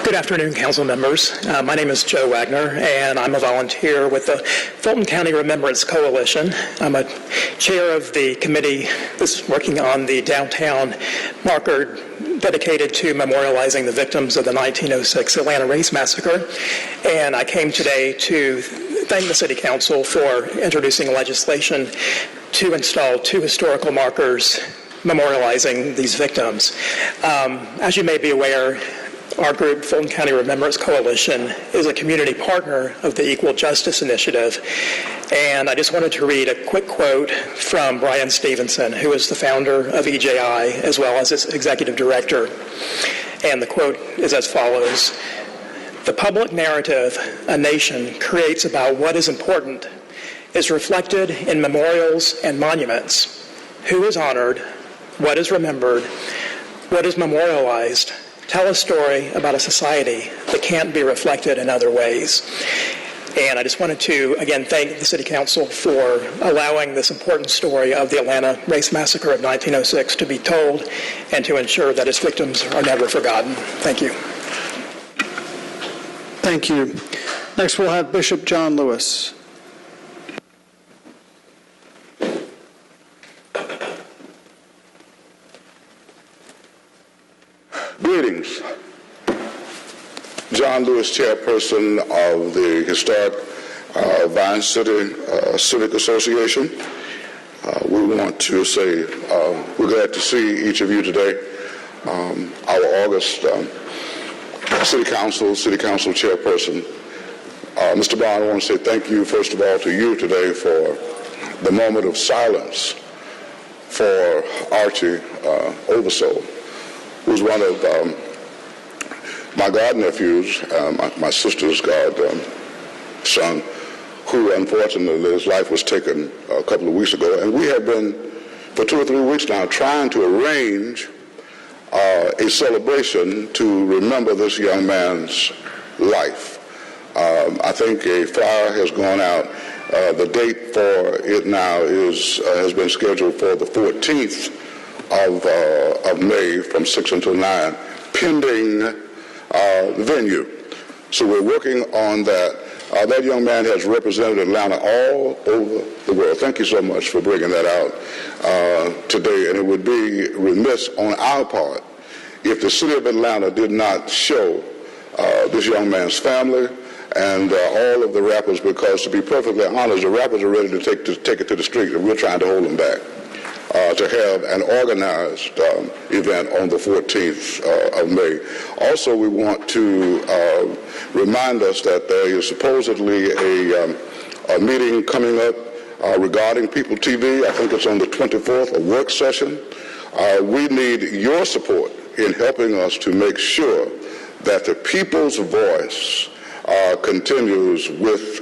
Good afternoon, council members. My name is Joe Wagner, and I'm a volunteer with the Fulton County Remembrance Coalition. I'm a chair of the committee that's working on the downtown marker dedicated to memorializing the victims of the 1906 Atlanta Race Massacre. And I came today to thank the City Council for introducing legislation to install 2 historical markers memorializing these victims. As you may be aware, our group, Fulton County Remembrance Coalition, is a community partner of the Equal Justice Initiative. And I just wanted to read a quick quote from Brian Stevenson, who is the founder of EJI, as well as its executive director. And the quote is as follows: "The public narrative a nation creates about what is important is reflected in memorials and monuments. Who is honored, what is remembered, what is memorialized, tell a story about a society that can't be reflected in other ways." And I just wanted to, again, thank the City Council for allowing this important story of the Atlanta Race Massacre of 1906 to be told and to ensure that its victims are never forgotten. Thank you. Thank you. Next, we'll have Bishop John Lewis. Greetings. John Lewis, chairperson of the historic Vine City Civic Association. We want to say we're glad to see each of you today. Our August City Council chairperson, Mr. Brown, I want to say thank you, first of all, to you today for the moment of silence for Archie Oversoul, who's one of my godnephews, my sister's godson, who unfortunately his life was taken a couple of weeks ago. And we have been, for 2 or 3 weeks now, trying to arrange a celebration to remember this young man's life. I think a flyer has gone out. The date for it now has been scheduled for the 14th of May from 6 until 9, pending venue. So we're working on that. That young man has represented Atlanta all over the world. Thank you so much for bringing that out today. And it would be remiss on our part if the city of Atlanta did not show this young man's family and all of the rappers, because to be perfectly honest, the rappers are ready to take it to the street, and we're trying to hold them back. to have an organized event on the 14th of May. Also, we want to remind us that there is supposedly a meeting coming up regarding People TV. I think it's on the 24th, a work session. We need your support in helping us to make sure that the people's voice continues with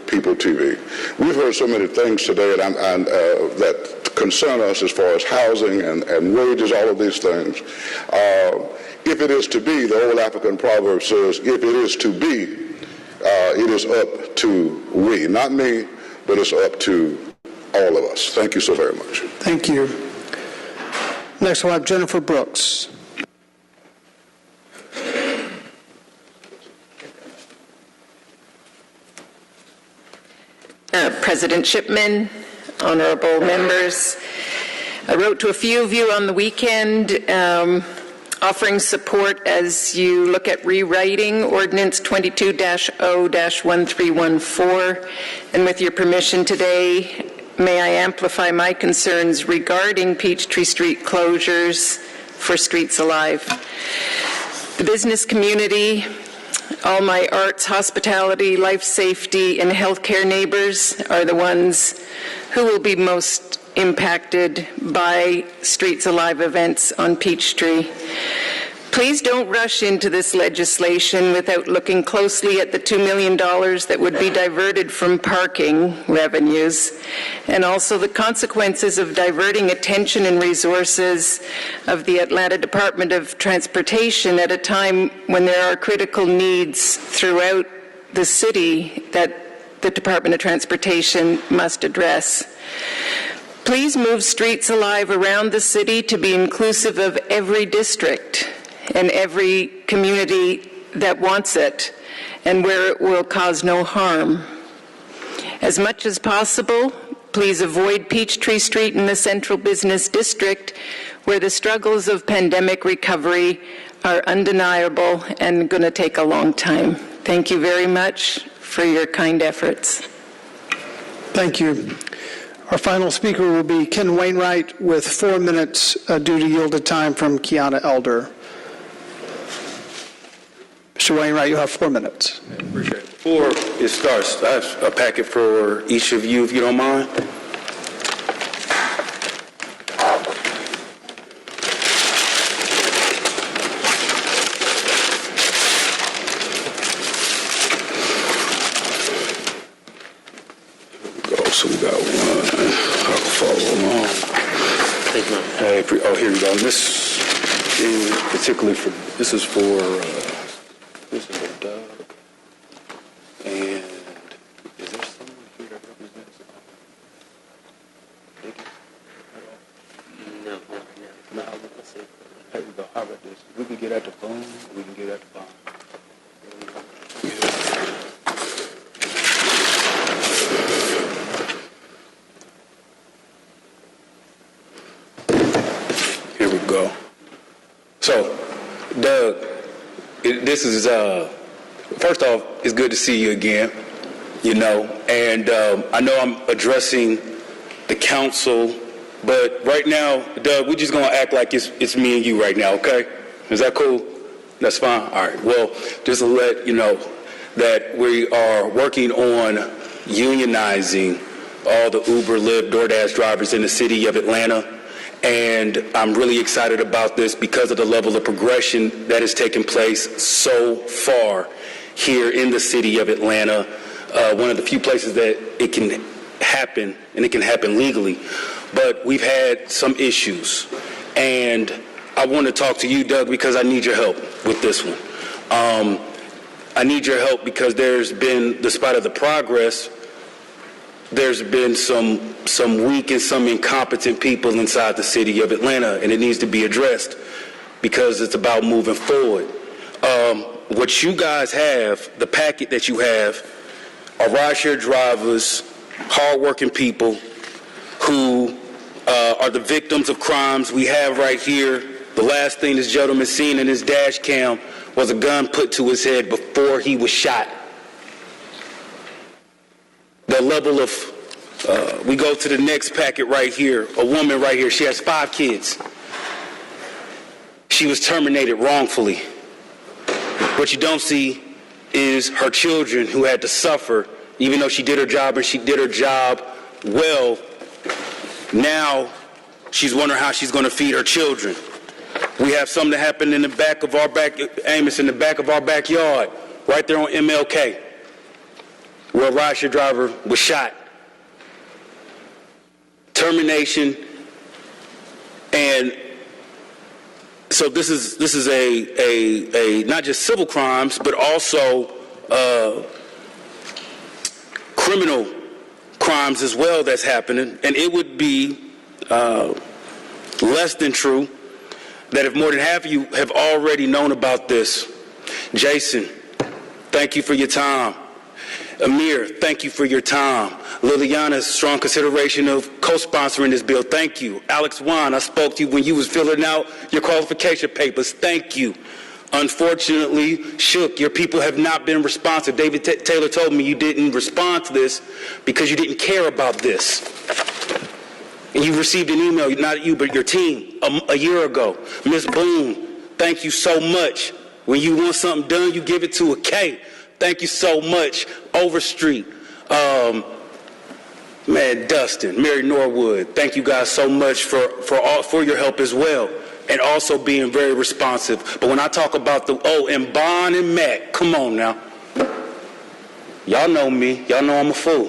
People TV. We've heard so many things today and that concern us as far as housing and wages, all of these things. If it is to be, the old African proverb says, if it is to be, it is up to we. Not me, but it's up to all of us. Thank you so very much. Thank you. Next, we'll have Jennifer Brooks. President Shipman, honorable members, I wrote to a few of you on the weekend offering support as you look at rewriting Ordinance 22-0-1314. And with your permission today, may I amplify my concerns regarding Peachtree Street closures for Streets Alive. The business community, all my arts, hospitality, life safety, and healthcare neighbors are the ones who will be most impacted by Streets Alive events on Peachtree. Please don't rush into this legislation without looking closely at the $2 million that would be diverted from parking revenues, and also the consequences of diverting attention and resources of the Atlanta Department of Transportation at a time when there are critical needs throughout the city that the Department of Transportation must address. Please move Streets Alive around the city to be inclusive of every district and every community that wants it, and where it will cause no harm. As much as possible, please avoid Peachtree Street in the Central Business District, where the struggles of pandemic recovery are undeniable and going to take a long time. Thank you very much for your kind efforts. Thank you. Our final speaker will be Ken Wainwright with 4 minutes due to yielded time from Kiana Elder. Mr. Wainwright, you have 4 minutes. Appreciate it. Before it starts, I have a packet for each of you, if you don't mind. So we got one. I'll follow along. Oh, here we go. This is particularly for, this is for Doug. And is there someone here that represents? No. Let's see. Here we go. How about this? We can get at the phone. We can get at the phone. Here we go. So, Doug, this is, first off, it's good to see you again, and I know I'm addressing the council, but right now, Doug, we're just going to act like it's me and you right now, okay? Is that cool? That's fine? All right. Well, just to let you know that we are working on unionizing all the Uber, Lyft, DoorDash drivers in the city of Atlanta. And I'm really excited about this because of the level of progression that has taken place so far here in the city of Atlanta. One of the few places that it can happen, and it can happen legally. But we've had some issues. And I want to talk to you, Doug, because I need your help with this one. I need your help because there's been, despite of the progress, there's been some weak and some incompetent people inside the city of Atlanta, and it needs to be addressed because it's about moving forward. What you guys have, the packet that you have, are rideshare drivers, hardworking people who are the victims of crimes we have right here. The last thing this gentleman seen in his dash cam was a gun put to his head before he was shot. The level of We go to the next packet right here. A woman right here. She has 5 kids. She was terminated wrongfully. What you don't see is her children who had to suffer, even though she did her job and she did her job well. Now she's wondering how she's going to feed her children. We have something that happened in the back of our Amos, in the back of our backyard, right there on MLK, where a rideshare driver was shot. Termination, and so this is a not just civil crimes, but also criminal crimes as well that's happening. And it would be less than true that if more than half of you have already known about this. Jason, thank you for your time. Amir, thank you for your time. Liliana's strong consideration of co-sponsoring this bill. Thank you. Alex Wan, I spoke to you when you was filling out your qualification papers. Thank you. Unfortunately, Shook, your people have not been responsive. David Taylor told me you didn't respond to this because you didn't care about this. And you received an email, not you, but your team, a year ago. Ms. Boone, thank you so much. When you want something done, you give it to a K. Thank you so much. Overstreet, Dustin, Mary Norwood, thank you guys so much for your help as well, and also being very responsive. But when I talk about and Bon and Matt, come on now. Y'all know me. Y'all know I'm a fool.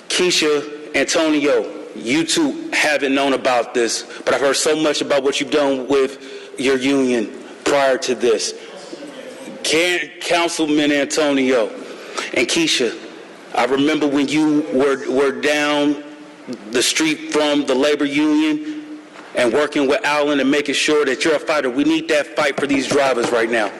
Keisha, Antonio, you two haven't known about this, but I've heard so much about what you've done with your union prior to this. Councilman Antonio and Keisha, I remember when you were down the street from the labor union and working with Alan and making sure that you're a fighter. We need that fight for these drivers right now.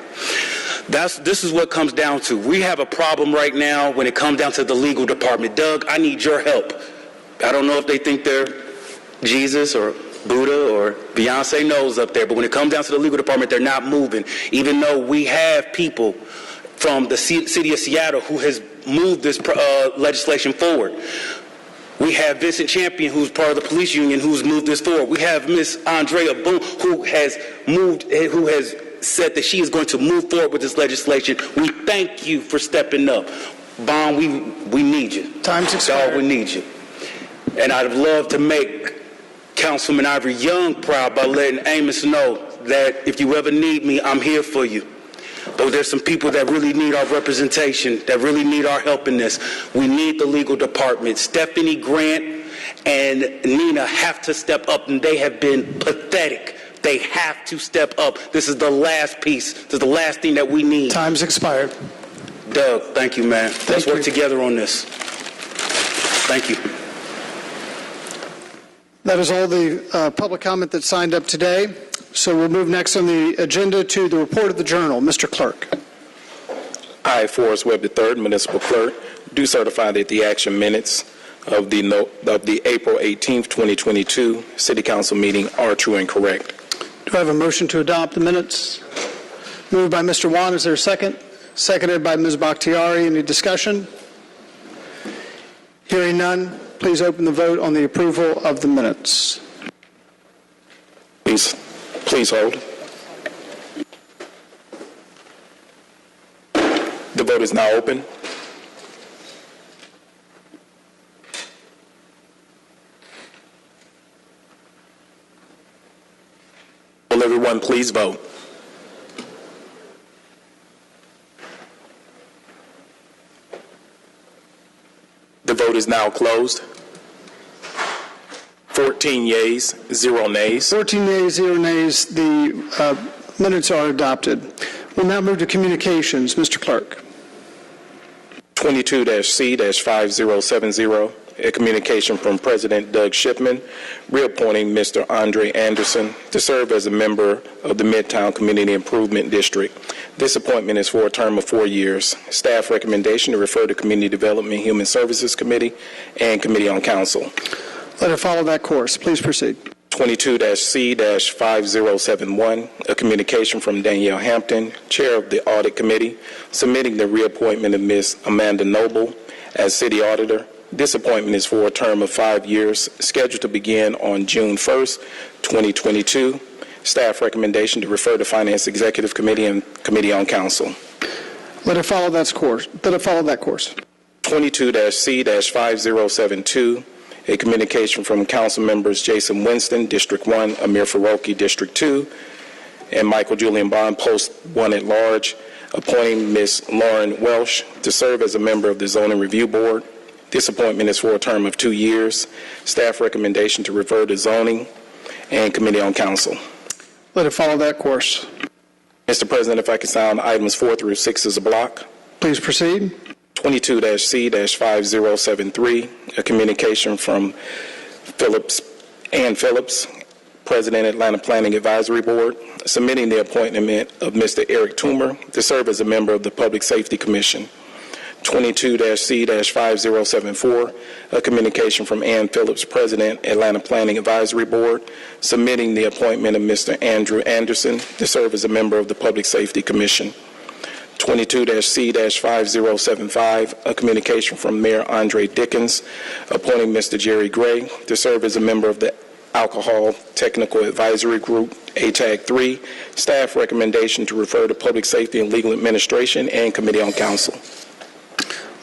This is what comes down to. We have a problem right now when it comes down to the legal department. Doug, I need your help. I don't know if they think they're Jesus or Buddha or Beyonce knows up there, but when it comes down to the legal department, they're not moving. Even though we have people from the city of Seattle who has moved this legislation forward. We have Vincent Champion, who's part of the police union, who's moved this forward. We have Miss Andrea Boone, who has said that she is going to move forward with this legislation. We thank you for stepping up. Bon, we need you. Time's expired. Dog, we need you. And I'd love to make Councilman Ivory Young proud by letting Amos know that if you ever need me, I'm here for you. But there's some people that really need our representation, that really need our help in this. We need the legal department. Stephanie Grant and Nina have to step up, and they have been pathetic. They have to step up. This is the last piece. This is the last thing that we need. Time's expired. Doug, thank you, man. Let's work together on this. Thank you. That is all the public comment that signed up today. So we'll move next on the agenda to the report of the Journal. Mr. Clerk. I, Forrest Webb III, Municipal Clerk, do certify that the action minutes of the April 18th, 2022 City Council meeting are true and correct. Do I have a motion to adopt the minutes? Moved by Mr. Wan. Is there a second? Seconded by Ms. Bakhtiari. Any discussion? Hearing none, please open the vote on the approval of the minutes. Please hold. The vote is now open. Will everyone please vote? The vote is now closed. 14 yeas, 0 nays. 14 yeas, 0 nays. The minutes are adopted. We'll now move to communications. Mr. Clerk. 22-C-5070, a communication from President Doug Shipman, reappointing Mr. Andre Anderson to serve as a member of the Midtown Community Improvement District. This appointment is for a term of 4 years. Staff recommendation to refer to Community Development Human Services Committee and Committee on Council. Let it follow that course. Please proceed. 22-C-5071, a communication from Danielle Hampton, Chair of the Audit Committee, submitting the reappointment of Ms. Amanda Noble as City Auditor This appointment is for a term of 5 years, scheduled to begin on June 1st, 2022. Staff recommendation to refer to Finance Executive Committee and Committee on Council. Let it follow that course. 22-C-5072, a communication from Council members Jason Winston, District 1, Amir Faroki, District 2, and Michael Julian Bond, Post 1 at Large, appointing Ms. Lauren Welsh to serve as a member of the Zoning Review Board. This appointment is for a term of 2 years. Staff recommendation to refer to Zoning and Committee on Council. Let it follow that course. Mr. President, if I could sound items 4 through 6 as a block. Please proceed. 22-C-5073, a communication from Ann Phillips, President, Atlanta Planning Advisory Board, submitting the appointment of Mr. Eric Toomer to serve as a member of the Public Safety Commission. 22-C-5074, a communication from Ann Phillips, President, Atlanta Planning Advisory Board, submitting the appointment of Mr. Andrew Anderson to serve as a member of the Public Safety Commission. 22-C-5075, a communication from Mayor Andre Dickens, appointing Mr. Jerry Gray to serve as a member of the Alcohol Technical Advisory Group, ATAG 3. Staff recommendation to refer to Public Safety and Legal Administration and Committee on Council.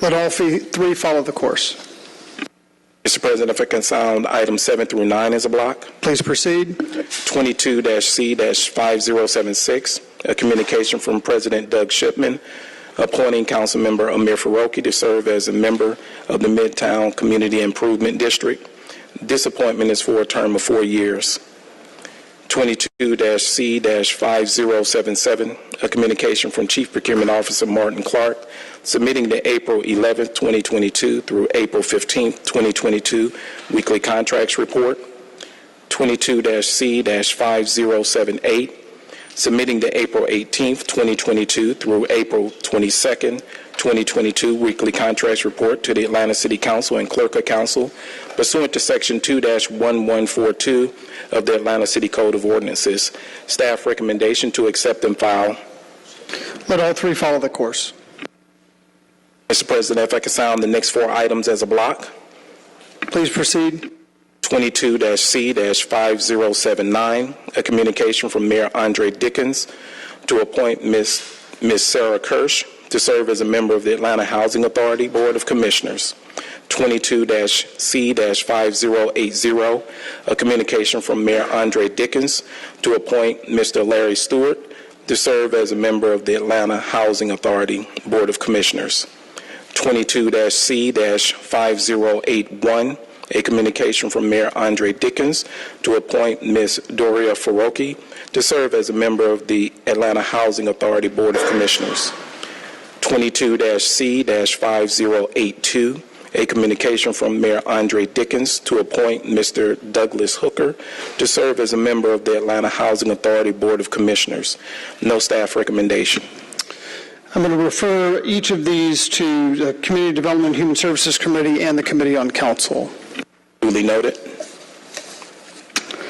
Let all three follow the course. Mr. President, if I can sound items 7 through 9 as a block. Please proceed. 22-C-5076, a communication from President Doug Shipman, appointing Councilmember Amir Faroki to serve as a member of the Midtown Community Improvement District. This appointment is for a term of 4 years. 22-C-5077, a communication from Chief Procurement Officer Martin Clark, submitting the April 11, 2022 through April 15, 2022 weekly contracts report. 22-C-5078, submitting the April 18, 2022 through April 22, 2022 weekly contracts report to the Atlanta City Council and Clerk of Council pursuant to Section 2-1142 of the Atlanta City Code of Ordinances. Staff recommendation to accept and file. Let all three follow the course. Mr. President, if I could sound the next 4 items as a block. Please proceed. 22-C-5079, a communication from Mayor Andre Dickens to appoint Ms. Sarah Kirsch to serve as a member of the Atlanta Housing Authority Board of Commissioners. 22-C-5080, a communication from Mayor Andre Dickens to appoint Mr. Larry Stewart to serve as a member of the Atlanta Housing Authority Board of Commissioners. 22-C-5081, a communication from Mayor Andre Dickens to appoint Ms. Doria Faroki to serve as a member of the Atlanta Housing Authority Board of Commissioners. 22-C-5082, a communication from Mayor Andre Dickens to appoint Mr. Douglas Hooker to serve as a member of the Atlanta Housing Authority Board of Commissioners. No staff recommendation. I'm going to refer each of these to the Community Development and Human Services Committee and the Committee on Council. Duly noted.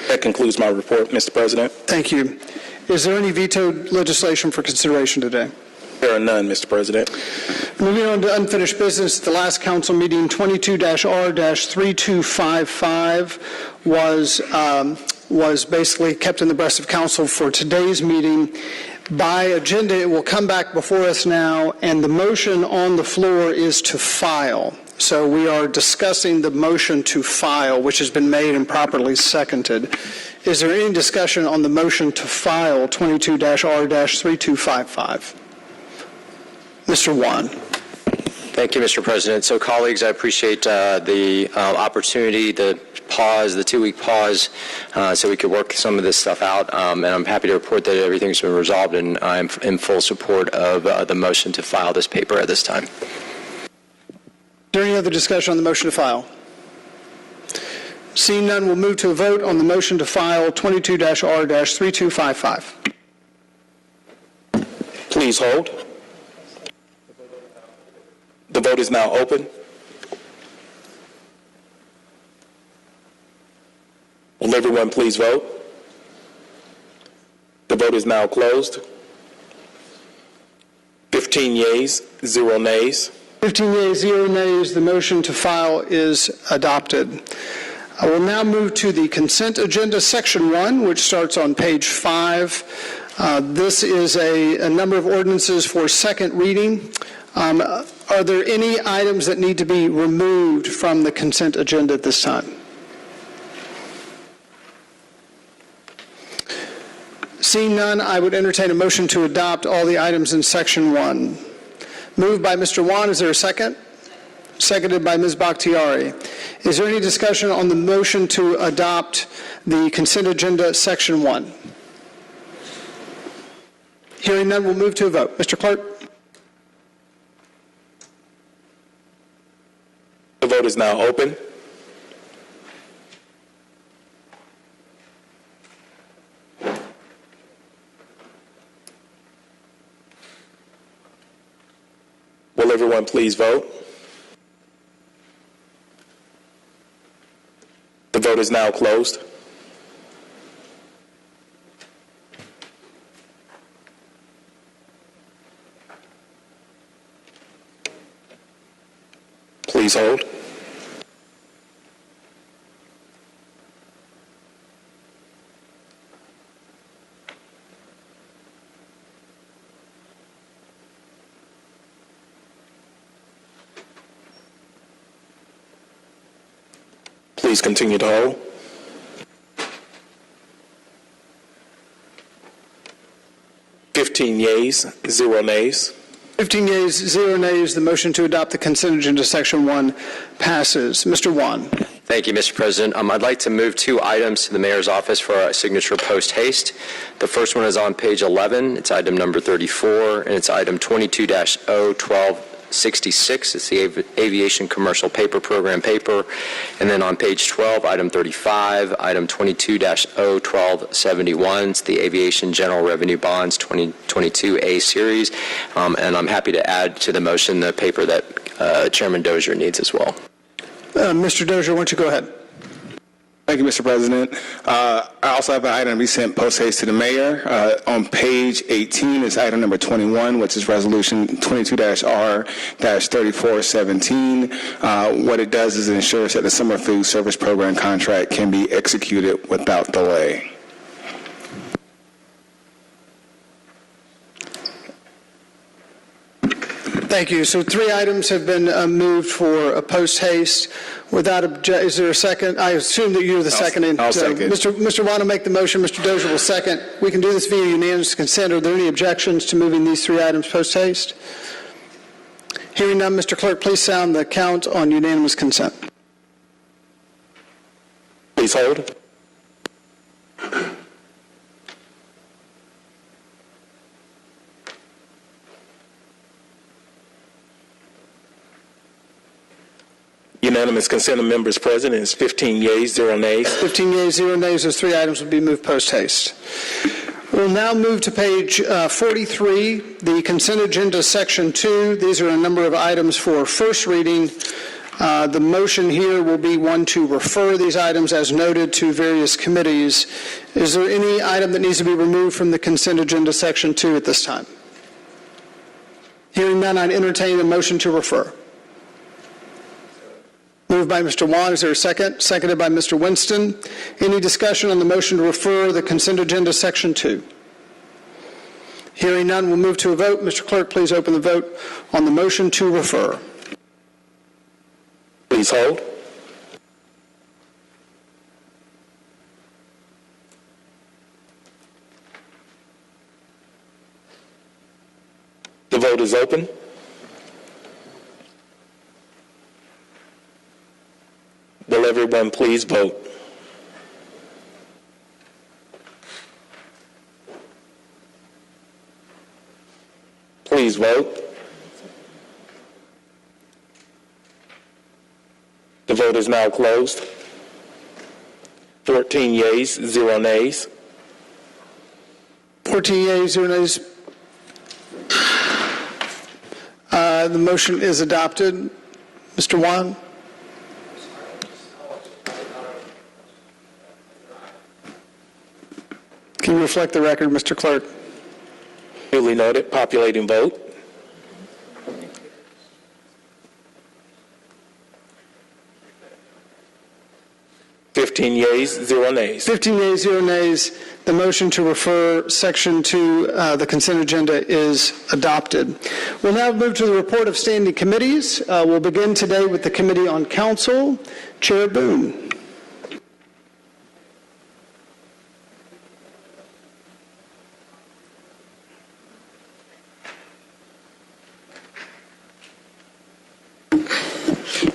That concludes my report, Mr. President. Thank you. Is there any vetoed legislation for consideration today? There are none, Mr. President. Moving on to unfinished business, the last council meeting, 22-R-3255, was basically kept in the breast of council for today's meeting. By agenda, it will come back before us now, and the motion on the floor is to file. So we are discussing the motion to file, which has been made and properly seconded. Is there any discussion on the motion to file 22-R-3255? Mr. Wan. Thank you, Mr. President. So, colleagues, I appreciate the opportunity, the pause, the 2-week pause, so we could work some of this stuff out. And I'm happy to report that everything's been resolved, and I'm in full support of the motion to file this paper at this time. Is there any other discussion on the motion to file? Seeing none, we'll move to a vote on the motion to file 22-R-3255. Please hold. The vote is now open. Will everyone please vote? The vote is now closed. 15 yeas, 0 nays. 15 yeas, 0 nays. The motion to file is adopted. I will now move to the consent agenda, Section 1, which starts on page 5. This is a number of ordinances for second reading. Are there any items that need to be removed from the consent agenda at this time? Seeing none, I would entertain a motion to adopt all the items in Section 1. Moved by Mr. Wan. Is there a second? Seconded by Ms. Bakhtiari. Is there any discussion on the motion to adopt the consent agenda, Section 1? Hearing none, we'll move to a vote. Mr. Clerk? The vote is now open. Will everyone please vote? The vote is now closed. Please hold. Please continue to hold. Fifteen yeas, 0 nays. 15 yeas, 0 nays. The motion to adopt the consent agenda, Section 1, passes. Mr. Wan. Thank you, Mr. President. I'd like to move 2 items to the mayor's office for a signature post haste. The first one is on page 11. It's item number 34, and it's item 22-01266. It's the Aviation Commercial Paper Program paper. And then on page 12, item 35, item 22-01271. It's the Aviation General Revenue Bonds 2022A series. And I'm happy to add to the motion the paper that Chairman Dozier needs as well. Mr. Dozier, why don't you go ahead? Thank you, Mr. President. I also have an item to be sent post haste to the mayor. On page 18 is item number 21, which is resolution 22-R-3417. What it does is it ensures that the summer food service program contract can be executed without delay. Thank you. So 3 items have been moved for a post haste. Without is there a second? I assume that you're the second. I'll second. Mr. Wan will make the motion. Mr. Dozier will second. We can do this via unanimous consent. Are there any objections to moving these 3 items post haste? Hearing none, Mr. Clerk, please sound the count on unanimous consent. Please hold. Unanimous consent of members present is 15 yeas, 0 nays. 15 yeas, 0 nays. Those 3 items will be moved post haste. We'll now move to page 43, the consent agenda, Section 2. These are a number of items for first reading. The motion here will be one to refer these items as noted to various committees. Is there any item that needs to be removed from the consent agenda, Section 2 at this time? Hearing none, I'd entertain a motion to refer. Moved by Mr. Wan. Is there a second? Seconded by Mr. Winston. Any discussion on the motion to refer the consent agenda, Section 2? Hearing none, we'll move to a vote. Mr. Clerk, please open the vote on the motion to refer. Please hold. The vote is open. Will everyone please vote? Please vote. The vote is now closed. 14 yeas, 0 nays. 14 yeas, 0 nays. The motion is adopted. Mr. Wan? Can you reflect the record, Mr. Clerk? Duly noted. Populating vote. 15 yeas, 0 nays. 15 yeas, 0 nays. The motion to refer section to the consent agenda is adopted. We'll now move to the report of standing committees. We'll begin today with the Committee on Council. Chair Boone.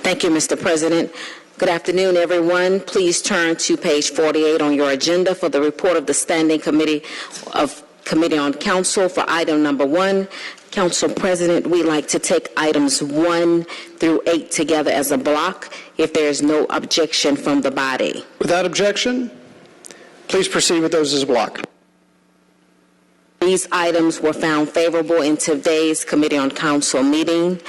Thank you, Mr. President. Good afternoon, everyone. Please turn to page 48 on your agenda for the report of the Standing Committee on Council for item number 1. Council President, we like to take items 1 through 8 together as a block if there is no objection from the body. Without objection, please proceed with those as a block. These items were found favorable in today's Committee on Council meeting.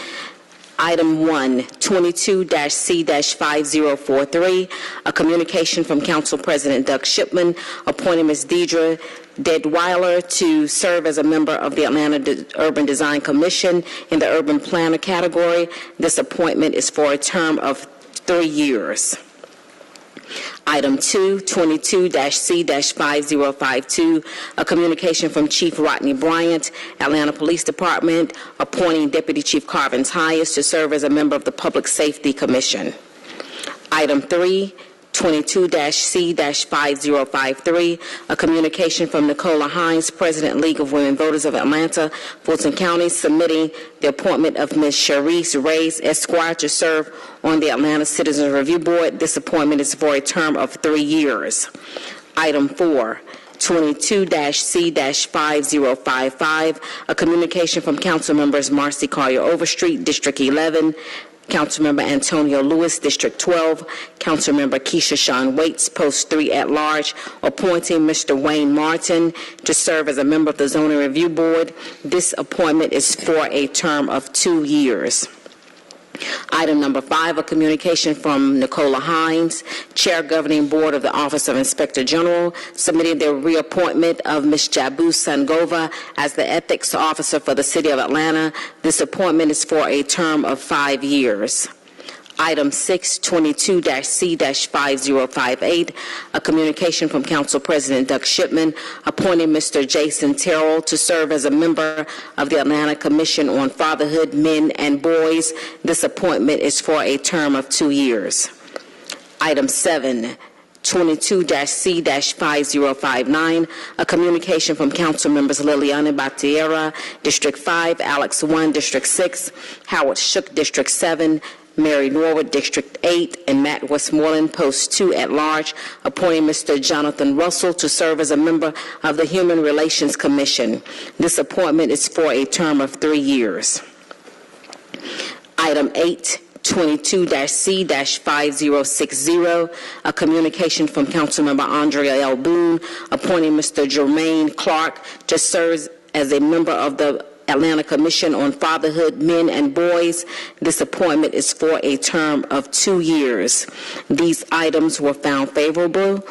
Item 1, 22-C-5043, a communication from Council President Doug Shipman appointing Ms. Deidre Deadweiler to serve as a member of the Atlanta Urban Design Commission in the Urban Planner category. This appointment is for a term of 3 years. Item 2, 22-C-5052, a communication from Chief Rodney Bryant, Atlanta Police Department, appointing Deputy Chief Carvin Tyus to serve as a member of the Public Safety Commission. Item 3, 22-C-5053, a communication from Nicola Hines, President, League of Women Voters of Atlanta, Fulton County, submitting the appointment of Ms. Sharice Reyes, Esquire, to serve on the Atlanta Citizens Review Board. This appointment is for a term of 3 years. Item 4, 22-C-5055, a communication from Council Members Marcy Collier Overstreet, District 11, Councilmember Antonio Lewis, District 12, Councilmember Keisha Shawn Waits, Post 3 at Large, appointing Mr. Wayne Martin to serve as a member of the Zoning Review Board. This appointment is for a term of 2 years. Item number 5, a communication from Nicola Hines, Chair Governing Board of the Office of Inspector General, submitting the reappointment of Ms. Jabu Sangova as the Ethics Officer for the City of Atlanta. This appointment is for a term of 5 years. Item 6, 22-C-5058, a communication from Council President Doug Shipman appointing Mr. Jason Terrell to serve as a member of the Atlanta Commission on Fatherhood, Men, and Boys. This appointment is for a term of 2 years. Item 7, 22-C-5059, a communication from Council Members Liliana Batiera, District 5, Alex 1, District 6, Howard Shook, District 7, Mary Norwood, District 8, and Matt Westmoreland, Post 2 at Large, appointing Mr. Jonathan Russell to serve as a member of the Human Relations Commission. This appointment is for a term of 3 years. Item 8, 22-C-5060, a communication from Councilmember Andrea L. Boone, appointing Mr. Jermaine Clark to serve as a member of the Atlanta Commission on Fatherhood, Men, and Boys. This appointment is for a term of 2 years. These items were found favorable.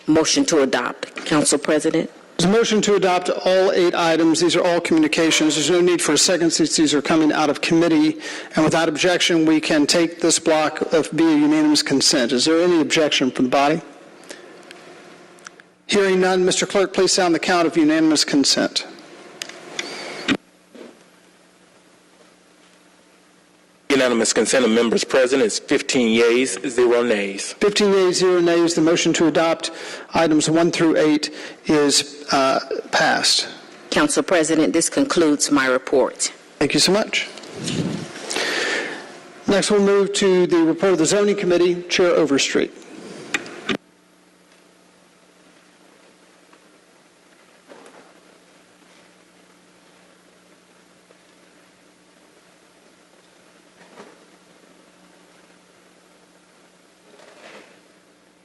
Motion to adopt. Council President. There's a motion to adopt all 8 items. These are all communications. There's no need for a second since these are coming out of committee. And without objection, we can take this block via unanimous consent. Is there any objection from the body? Hearing none, Mr. Clerk, please sound the count of unanimous consent. Unanimous consent of members present is 15 yeas, 0 nays. 15 yeas, 0 nays. The motion to adopt items 1 through 8 is passed. Council President, this concludes my report. Thank you so much. Next, we'll move to the report of the Zoning Committee. Chair Overstreet.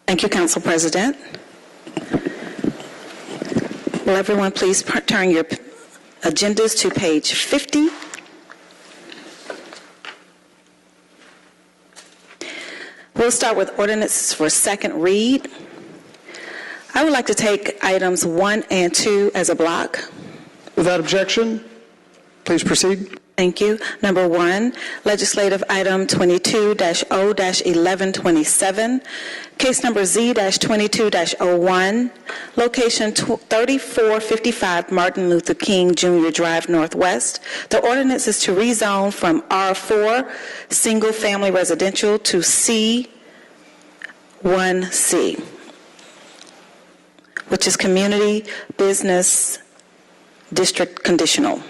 Thank you, Council President. Will everyone please turn your agendas to page 50? We'll start with ordinances for second read. I would like to take items 1 and 2 as a block. Without objection, please proceed. Thank you. Number 1, legislative item 22-0-1127, case number Z-22-01, location 3455 Martin Luther King Jr. Drive Northwest. The ordinance is to rezone from R4 single family residential to C1C, which is community business district conditional.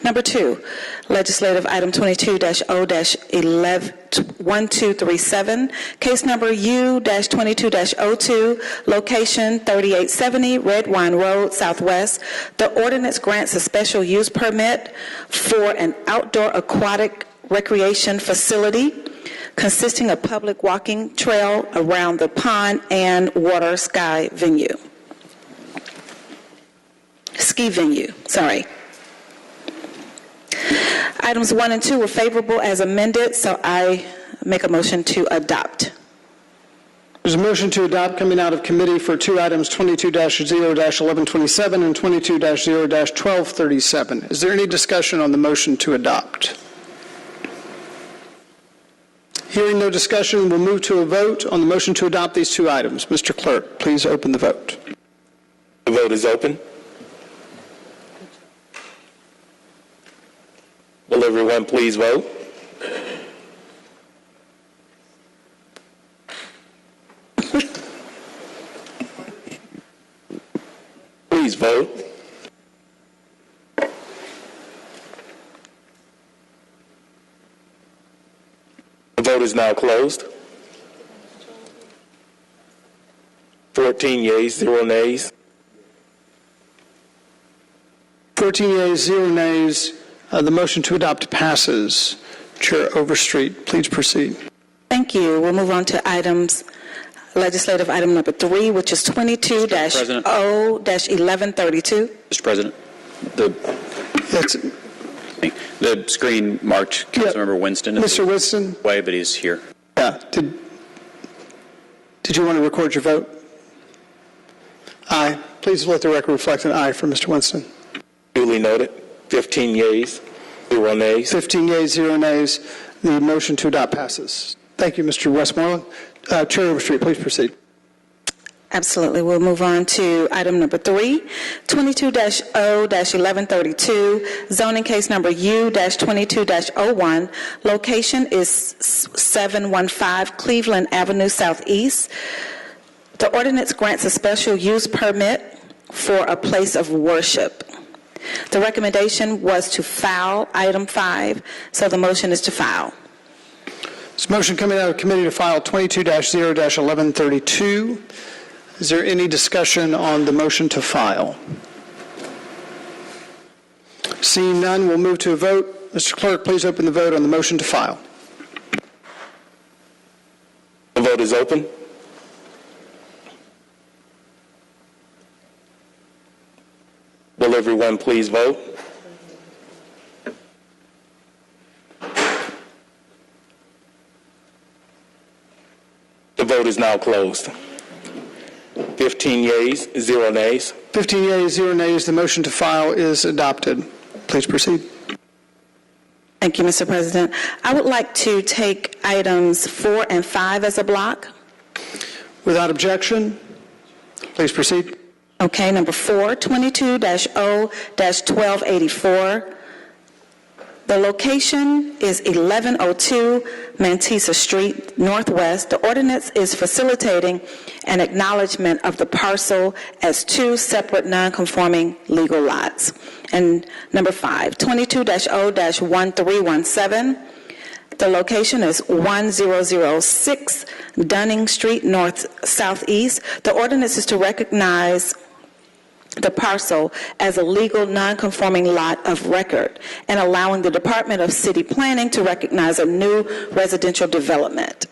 Number 2, legislative item 22-0-1237, case number U-22-02, location 3870 Red Wine Road, Southwest. The ordinance grants a special use permit for an outdoor aquatic recreation facility consisting of public walking trail around the pond and water ski venue. Ski venue, sorry. Items 1 and 2 were favorable as amended, so I make a motion to adopt. There's a motion to adopt coming out of committee for two items, 22-0-1127 and 22-0-1237. Is there any discussion on the motion to adopt? Hearing no discussion, we'll move to a vote on the motion to adopt these two items. Mr. Clerk, please open the vote. The vote is open. Will everyone please vote? Please vote. The vote is now closed. 14 yeas, 0 nays. 14 yeas, 0 nays. The motion to adopt passes. Chair Overstreet, please proceed. Thank you. We'll move on to legislative item number 3, which is 22-0-1132. Mr. President, the screen marked Councilmember Winston. Mr. Winston? Way, but he's here. Yeah. Did you want to record your vote? Aye. Please let the record reflect an aye from Mr. Winston. Duly noted. 15 yeas, 0 nays. 15 yeas, 0 nays. The motion to adopt passes. Thank you, Mr. Westmoreland. Chair Overstreet, please proceed. Absolutely. We'll move on to item number 3, 22-0-1132, zoning case number U-22-01. Location is 715 Cleveland Avenue Southeast. The ordinance grants a special use permit for a place of worship. The recommendation was to file item 5, so the motion is to file. This motion coming out of committee to file 22-0-1132. Is there any discussion on the motion to file? Seeing none, we'll move to a vote. Mr. Clerk, please open the vote on the motion to file. The vote is open. Will everyone please vote? The vote is now closed. 15 yeas, 0 nays. 15 yeas, 0 nays. The motion to file is adopted. Please proceed. Thank you, Mr. President. I would like to take items 4 and 5 as a block. Without objection, please proceed. Okay, number 4, 22-0-1284. The location is 1102 Mantisa Street, Northwest. The ordinance is facilitating an acknowledgement of the parcel as 2 separate non-conforming legal lots. And number 5, 22-0-1317. The location is 1006 Dunning Street, North-Southeast. The ordinance is to recognize the parcel as a legal non-conforming lot of record and allowing the Department of City Planning to recognize a new residential development.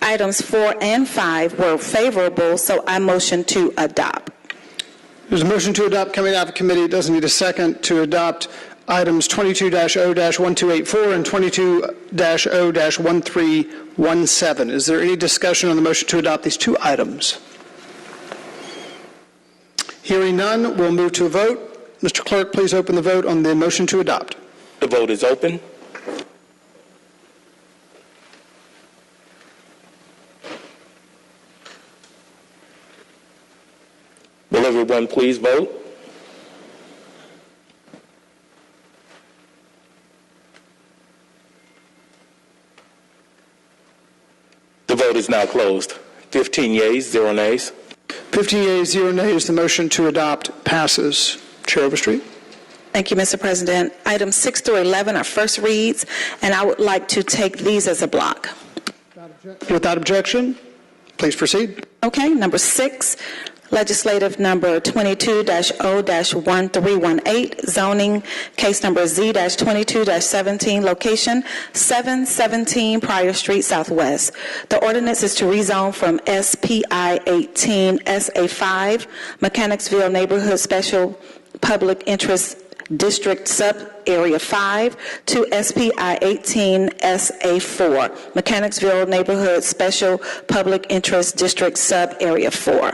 Items 4 and 5 were favorable, so I motion to adopt. There's a motion to adopt coming out of committee. It doesn't need a second to adopt items 22-0-1284 and 22-0-1317. Is there any discussion on the motion to adopt these two items? Hearing none, we'll move to a vote. Mr. Clerk, please open the vote on the motion to adopt. The vote is open. Will everyone please vote? The vote is now closed. 15 yeas, 0 nays. 15 yeas, 0 nays. The motion to adopt passes. Chair Overstreet. Thank you, Mr. President. Items 6 through 11 are first reads, and I would like to take these as a block. Without objection, please proceed. Okay, number 6, legislative number 22-0-1318, zoning case number Z-22-17, location 717 Pryor Street Southwest. The ordinance is to rezone from SPI 18 SA5, Mechanicsville Neighborhood Special Public Interest District Sub Area 5 to SPI 18 SA4, Mechanicsville Neighborhood Special Public Interest District Sub Area 4.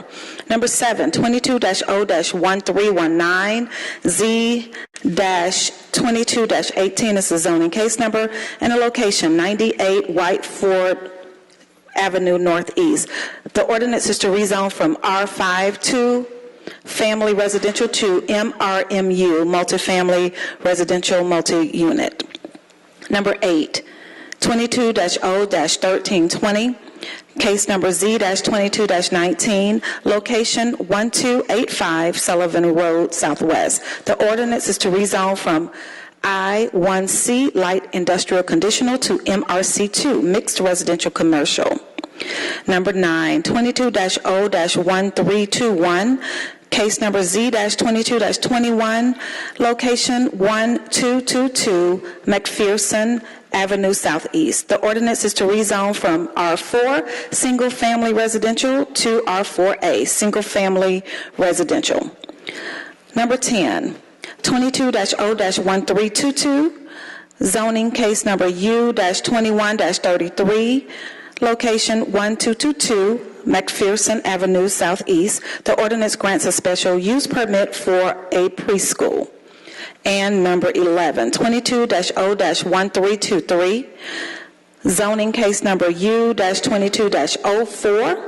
Number 7, 22-0-1319, Z-22-18 is the zoning case number, and a location 98 Whiteford Avenue Northeast. The ordinance is to rezone from R5 to family residential to MRMU, multifamily residential multi-unit. Number 8, 22-0-1320, case number Z-22-19, location 1285 Sullivan Road Southwest. The ordinance is to rezone from I-1C light industrial conditional to MRC2 mixed residential commercial. Number 9, 22-0-1321, case number Z-22-21, location 1222 McPherson Avenue Southeast. The ordinance is to rezone from R4 single family residential to R4A single family residential. Number 10, 22-0-1322, zoning case number U-21-33, location 1222 McPherson Avenue Southeast. The ordinance grants a special use permit for a preschool. And number 11, 22-0-1323, zoning case number U-22-04,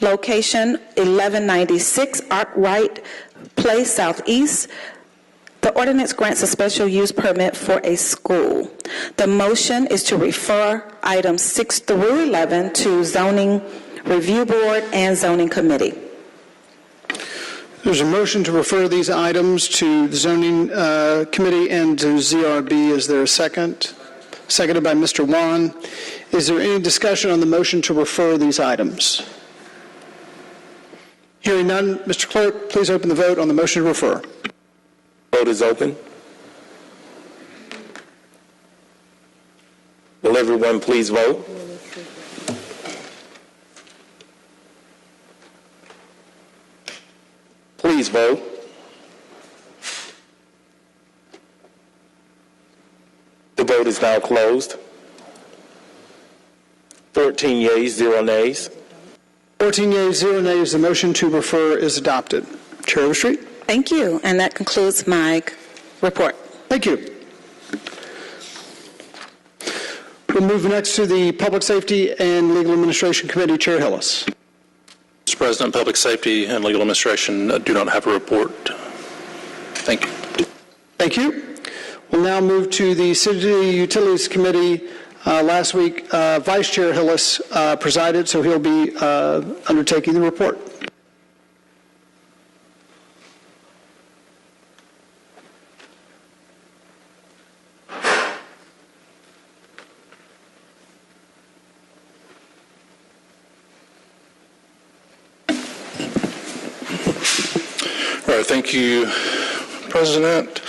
location 1196 Arkwright Place Southeast. The ordinance grants a special use permit for a school. The motion is to refer items 6 through 11 to Zoning Review Board and Zoning Committee. There's a motion to refer these items to the Zoning Committee and to ZRB. Is there a second? Seconded by Mr. Wan. Is there any discussion on the motion to refer these items? Hearing none, Mr. Clerk, please open the vote on the motion to refer. Vote is open. Will everyone please vote? Please vote. The vote is now closed. 13 yeas, 0 nays. 14 yeas, 0 nays. The motion to refer is adopted. Chair Overstreet. Thank you, and that concludes my report. Thank you. We'll move next to the Public Safety and Legal Administration Committee. Chair Hillis. Mr. President, Public Safety and Legal Administration do not have a report. Thank you. Thank you. We'll now move to the City Utilities Committee. Last week, Vice Chair Hillis presided, so he'll be undertaking the report. All right, thank you, President.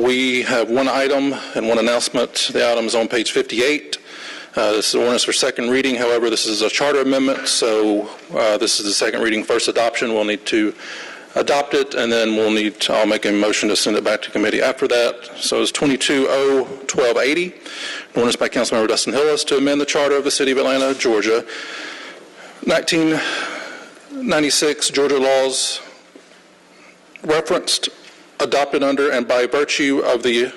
We have one item and one announcement. The item is on page 58. This is ordinance for second reading. However, this is a charter amendment, so this is the second reading, first adoption. We'll need to adopt it, and then I'll make a motion to send it back to committee after that. So it's 22-0-1280, an ordinance by Councilmember Dustin Hillis to amend the charter of the City of Atlanta, Georgia. 1996 Georgia laws referenced, adopted under, and by virtue of the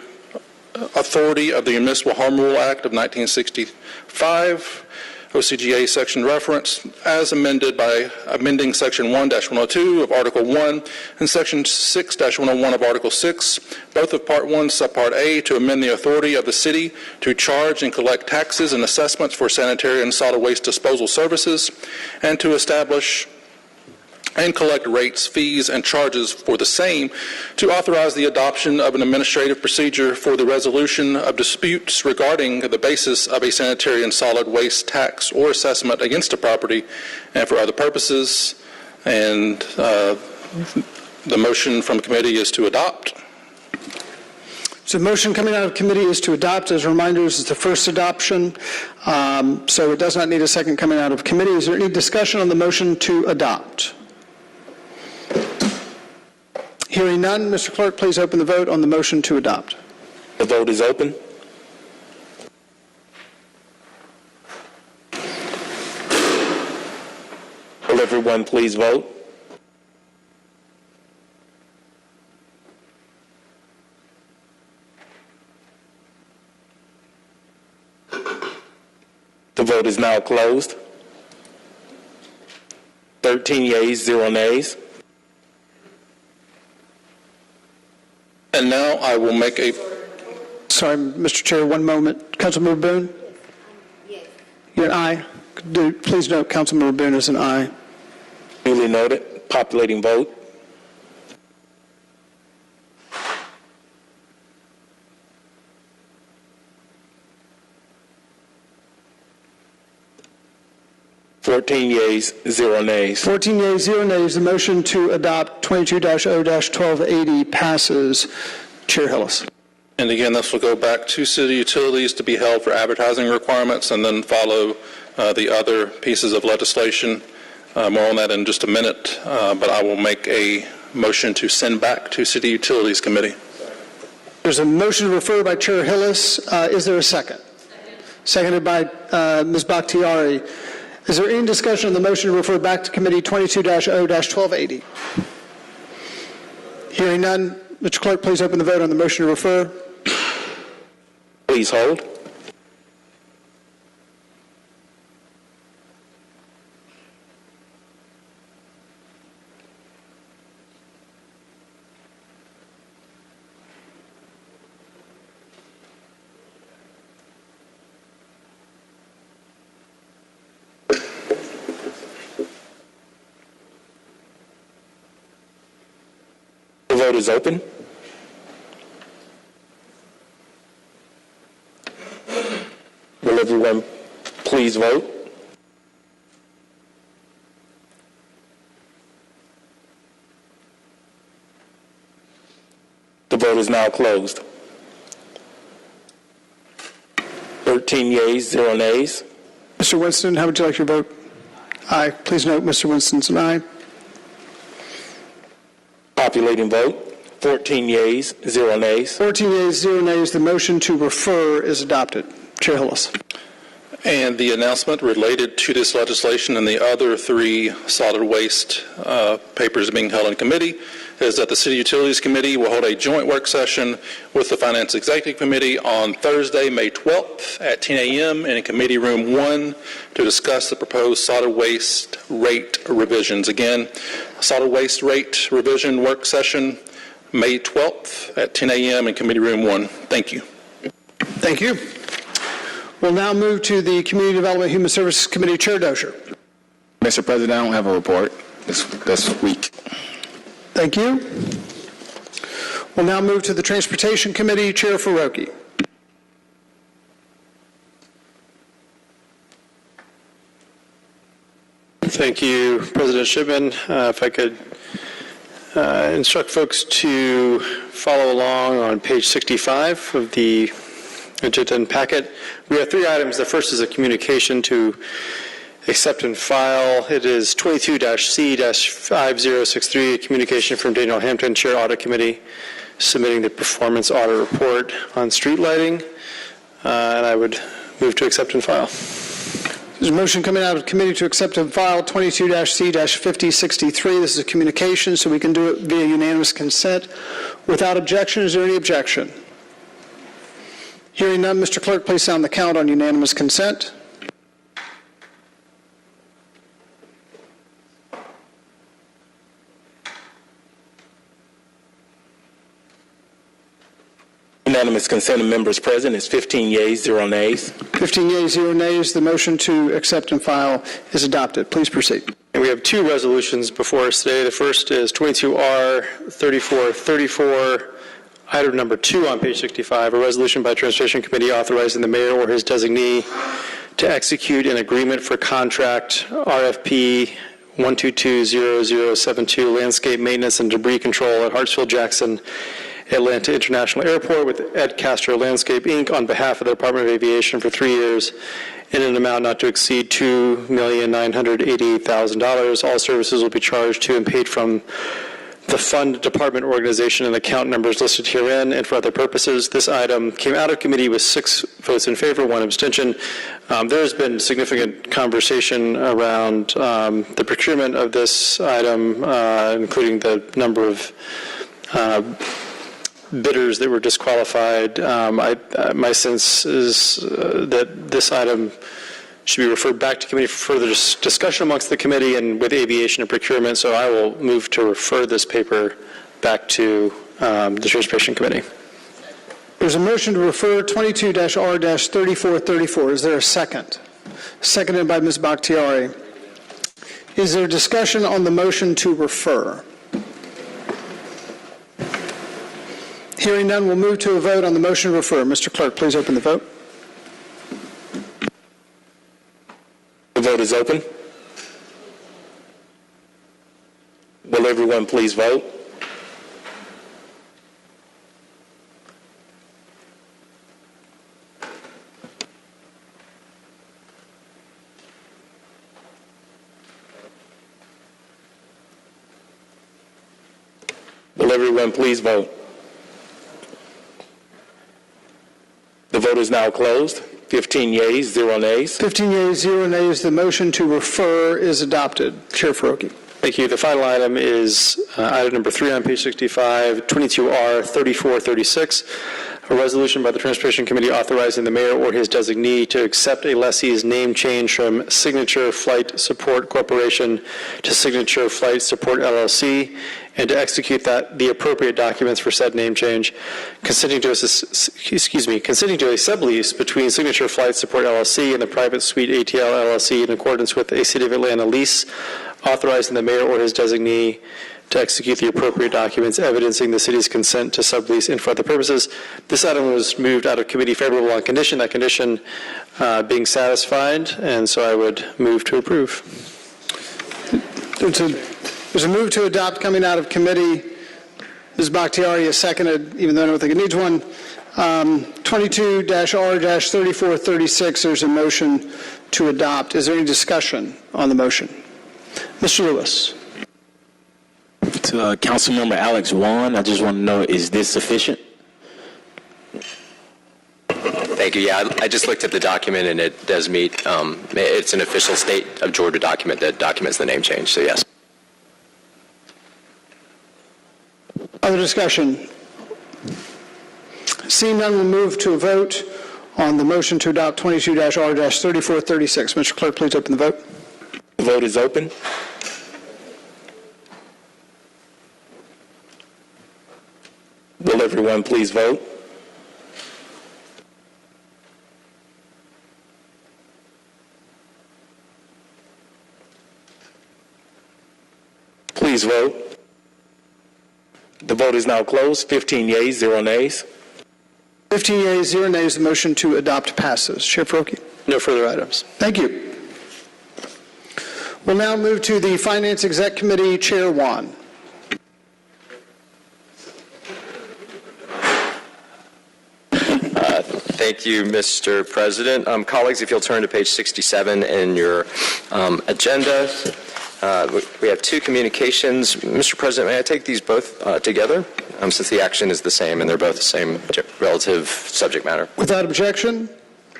authority of the Municipal Home Rule Act of 1965, OCGA section reference, as amended by amending Section 1-102 of Article 1 and Section 6-101 of Article 6, both of Part 1, Subpart A, to amend the authority of the city to charge and collect taxes and assessments for sanitary and solid waste disposal services, and to establish and collect rates, fees, and charges for the same, to authorize the adoption of an administrative procedure for the resolution of disputes regarding the basis of a sanitary and solid waste tax or assessment against a property, and for other purposes. And the motion from committee is to adopt. So the motion coming out of committee is to adopt. As a reminder, this is the first adoption, so it does not need a second coming out of committee. Is there any discussion on the motion to adopt? Hearing none, Mr. Clerk, please open the vote on the motion to adopt. The vote is open. Will everyone please vote? The vote is now closed. 13 yeas, 0 nays. And now I will make a... Sorry, Mr. Chair, one moment. Councilmember Boone? Yes. You're an aye. Please note Councilmember Boone is an aye. Duly noted. Populating vote. (14 yeas, 0 nays). 14 yeas, 0 nays. The motion to adopt 22-0-1280 passes. Chair Hillis. And again, this will go back to city utilities to be held for advertising requirements, and then follow the other pieces of legislation. More on that in just a minute, but I will make a motion to send back to City Utilities Committee. There's a motion to refer by Chair Hillis. Is there a second? Seconded by Ms. Bakhtiari. Is there any discussion on the motion to refer back to committee 22-0-1280? Hearing none, Mr. Clerk, please open the vote on the motion to refer. Please hold. The vote is open. Will everyone please vote? The vote is now closed. 13 yeas, 0 nays. Mr. Winston, how would you like your vote? Aye. Please note Mr. Winston's an aye. Populating vote. 14 yeas, 0 nays. 14 yeas, 0 nays. The motion to refer is adopted. Chair Hillis. And the announcement related to this legislation and the other 3 solid waste papers being held in committee is that the City Utilities Committee will hold a joint work session with the Finance Executive Committee on Thursday, May 12th at 10 a.m. in Committee Room 1 to discuss the proposed solid waste rate revisions. Again, solid waste rate revision work session, May 12th at 10 a.m. in Committee Room 1. Thank you. Thank you. We'll now move to the Community Development Human Services Committee. Chair Dozier. Mr. President, I don't have a report this week. Thank you. We'll now move to the Transportation Committee. Chair Farokhi. Thank you, President Shipman. If I could instruct folks to follow along on page 65 of the agenda and packet. We have 3 items. The first is a communication to accept and file. It is 22-C-5063, a communication from Daniel Hampton, Chair Audit Committee, submitting the performance audit report on street lighting. And I would move to accept and file. There's a motion coming out of committee to accept and file 22-C-5063. This is a communication, so we can do it via unanimous consent. Without objection, is there any objection? Hearing none, Mr. Clerk, please sound the count on unanimous consent. Unanimous consent of members present is 15 yeas, 0 nays. 15 yeas, 0 nays. The motion to accept and file is adopted. Please proceed. And we have two resolutions before us today. The first is 22R 3434, item number 2 on page 65, a resolution by Transportation Committee authorizing the mayor or his designee to execute an agreement for contract RFP 1220072 landscape maintenance and debris control at Hartsfield-Jackson Atlanta International Airport with Ed Castro Landscape, Inc. on behalf of the Department of Aviation for 3 years in an amount not to exceed $2,988,000. All services will be charged to and paid from the fund, department, organization, and account numbers listed herein and for other purposes. This item came out of committee with 6 votes in favor, 1 abstention. There has been significant conversation around the procurement of this item, including the number of bidders that were disqualified. My sense is that this item should be referred back to committee for further discussion amongst the committee and with aviation and procurement, so I will move to refer this paper back to the Transportation Committee. There's a motion to refer 22-R-3434. Is there a second? Seconded by Ms. Bakhtiari. Is there discussion on the motion to refer? Hearing none, we'll move to a vote on the motion to refer. Mr. Clerk, please open the vote. The vote is open. Will everyone please vote? Will everyone please vote? The vote is now closed. 15 yeas, 0 nays. 15 yeas, 0 nays. The motion to refer is adopted. Chair Farokhi. Thank you. The final item is item number 3 on page 65, 22R 3436, a resolution by the Transportation Committee authorizing the mayor or his designee to accept a lessee's name change from Signature Flight Support Corporation to Signature Flight Support LLC and to execute the appropriate documents for said name change, consenting to a sublease between Signature Flight Support LLC and the Private Suite ATL LLC in accordance with a City of Atlanta lease, authorizing the mayor or his designee to execute the appropriate documents evidencing the city's consent to sublease and for other purposes. This item was moved out of committee favorable on condition, that condition being satisfied, and so I would move to approve. There's a move to adopt coming out of committee. Ms. Bakhtiari is seconded, even though I don't think it needs one. 22-R-3436, there's a motion to adopt. Is there any discussion on the motion? Mr. Lewis. To Councilmember Alex Vaughn, I just want to know, is this sufficient? Thank you. Yeah, I just looked at the document, and it does meet. It's an official state of Georgia document that documents the name change, so yes. Other discussion? Seeing none, we'll move to a vote on the motion to adopt 22-R-3436. Mr. Clerk, please open the vote. The vote is open. Will everyone please vote? Please vote. The vote is now closed. 15 yeas, 0 nays. 15 yeas, 0 nays. The motion to adopt passes. Chair Farokhi. No further items. Thank you. We'll now move to the Finance Exec Committee. Chair Wan. Thank you, Mr. President. Colleagues, if you'll turn to page 67 in your agenda, we have 2 communications. Mr. President, may I take these both together, since the action is the same and they're both the same relative subject matter? Without objection,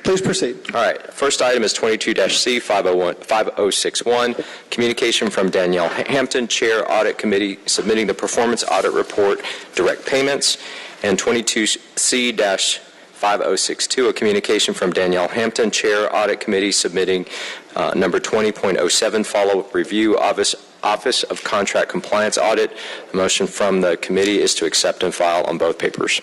please proceed. All right. First item is 22-C 5061, communication from Danielle Hampton, Chair, Audit Committee, submitting the performance audit report, direct payments, and 22C-5062, 5062, a communication from Danielle Hampton, Chair, Audit Committee, submitting number 20.07, follow-up review, Office of Contract Compliance Audit. The motion from the committee is to accept and file on both papers.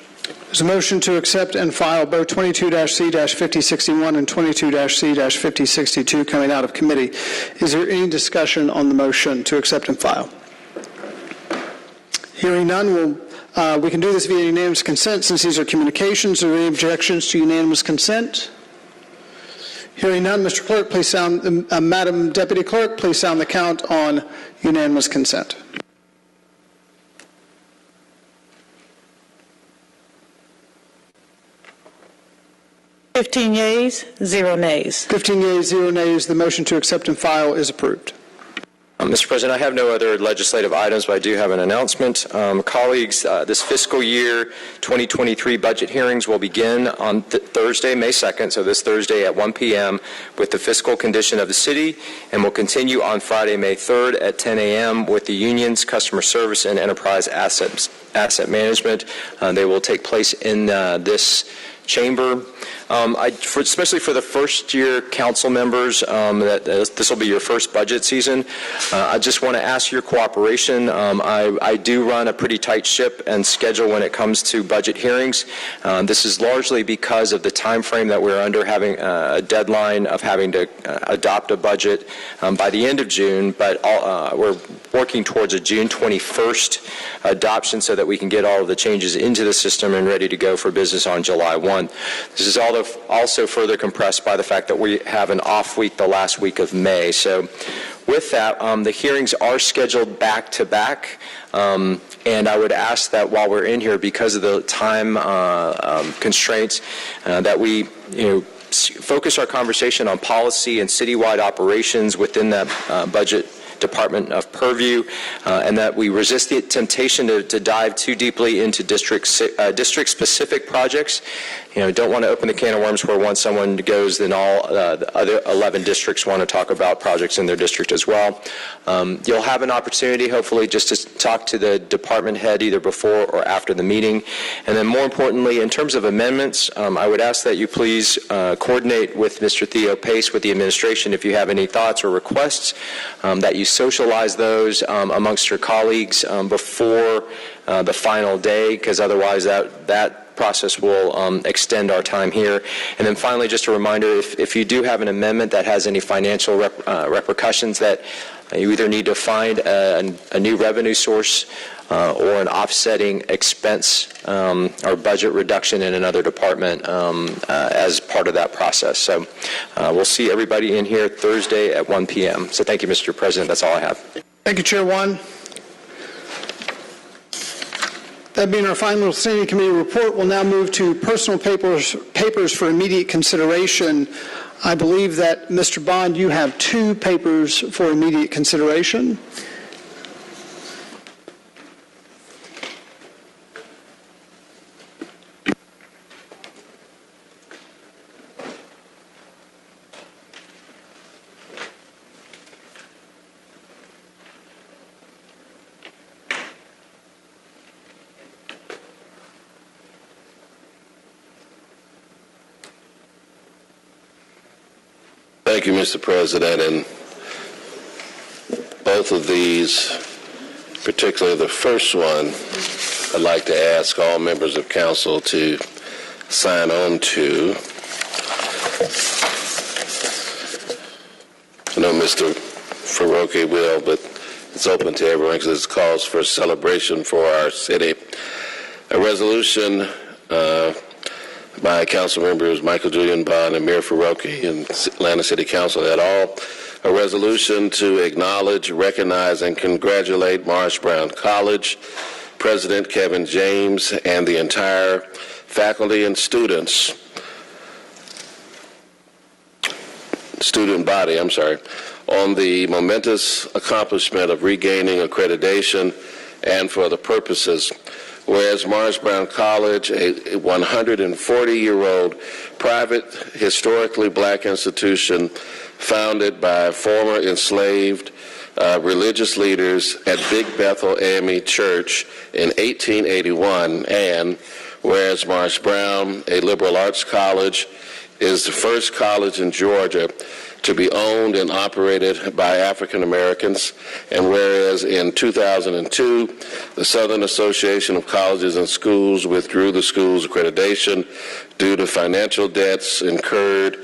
There's a motion to accept and file both 22-C-5061 and 22-C-5062 coming out of committee. Is there any discussion on the motion to accept and file? Hearing none, we can do this via unanimous consent since these are communications. Are there any objections to unanimous consent? Hearing none, Mr. Clerk, please sound, Madam Deputy Clerk, please sound the count on unanimous consent. Fifteen yeas, 0 nays. 15 yeas, 0 nays. The motion to accept and file is approved. Mr. President, I have no other legislative items, but I do have an announcement. Colleagues, this fiscal year 2023 budget hearings will begin on Thursday, May 2nd, so this Thursday at 1 p.m. with the fiscal condition of the city, and will continue on Friday, May 3rd at 10 a.m. with the unions, customer service, and enterprise asset management. They will take place in this chamber. Especially for the first-year council members, this will be your first budget season. I just want to ask your cooperation. I do run a pretty tight ship and schedule when it comes to budget hearings. This is largely because of the time frame that we're under, having a deadline of having to adopt a budget by the end of June, but we're working towards a June 21st adoption so that we can get all of the changes into the system and ready to go for business on July 1. This is also further compressed by the fact that we have an off week the last week of May. So with that, the hearings are scheduled back to back, and I would ask that while we're in here, because of the time constraints, that we focus our conversation on policy and citywide operations within that budget department of purview, and that we resist the temptation to dive too deeply into district-specific projects. Don't want to open the can of worms where once someone goes, then all the other 11 districts want to talk about projects in their district as well. You'll have an opportunity, hopefully, just to talk to the department head either before or after the meeting. And then more importantly, in terms of amendments, I would ask that you please coordinate with Mr. Theo Pace with the administration if you have any thoughts or requests, that you socialize those amongst your colleagues before the final day, because otherwise that process will extend our time here. And then finally, just a reminder, if you do have an amendment that has any financial repercussions, that you either need to find a new revenue source or an offsetting expense or budget reduction in another department as part of that process. So we'll see everybody in here Thursday at 1 p.m. So thank you, Mr. President. That's all I have. Thank you, Chair One. That being our final standing committee report, we'll now move to personal papers for immediate consideration. I believe that, Mr. Bond, you have 2 papers for immediate consideration. Thank you, Mr. President. And both of these, particularly the first one, I'd like to ask all members of council to sign on to. I know Mr. Faroki will, but it's open to everyone because it calls for a celebration for our city. A resolution by Council members Michael Julian Bond and Mayor Faroki and Atlanta City Council et al. A resolution to acknowledge, recognize, and congratulate Morris Brown College, President Kevin James, and the entire faculty and student body, on the momentous accomplishment of regaining accreditation and for the purposes. Whereas Morris Brown College, a 140-year-old private, historically black institution founded by former enslaved religious leaders at Big Bethel AME Church in 1881, and whereas Marsh Brown, a liberal arts college, is the first college in Georgia to be owned and operated by African Americans, and whereas in 2002, the Southern Association of Colleges and Schools withdrew the school's accreditation due to financial debts incurred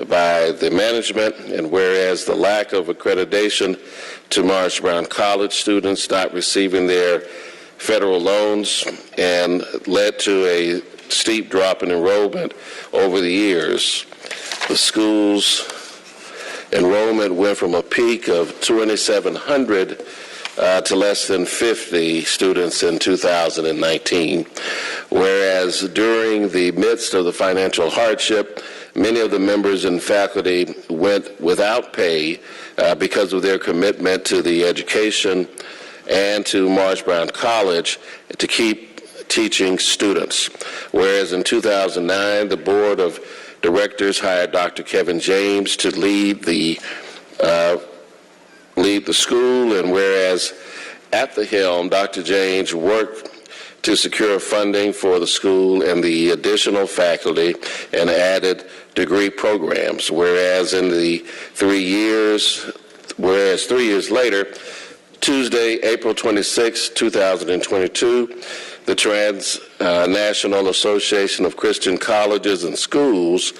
by the management, and whereas the lack of accreditation to Marsh Brown College students not receiving their federal loans and led to a steep drop in enrollment over the years. The school's enrollment went from a peak of 2,700 to less than 50 students in 2019. Whereas during the midst of the financial hardship, many of the members and faculty went without pay because of their commitment to the education and to Marsh Brown College to keep teaching students. Whereas in 2009, the Board of Directors hired Dr. Kevin James to lead the school, and whereas at the helm, Dr. James worked to secure funding for the school and the additional faculty and added degree programs. Whereas 3 years later, Tuesday, April 26, 2022, the Transnational Association of Christian Colleges and Schools,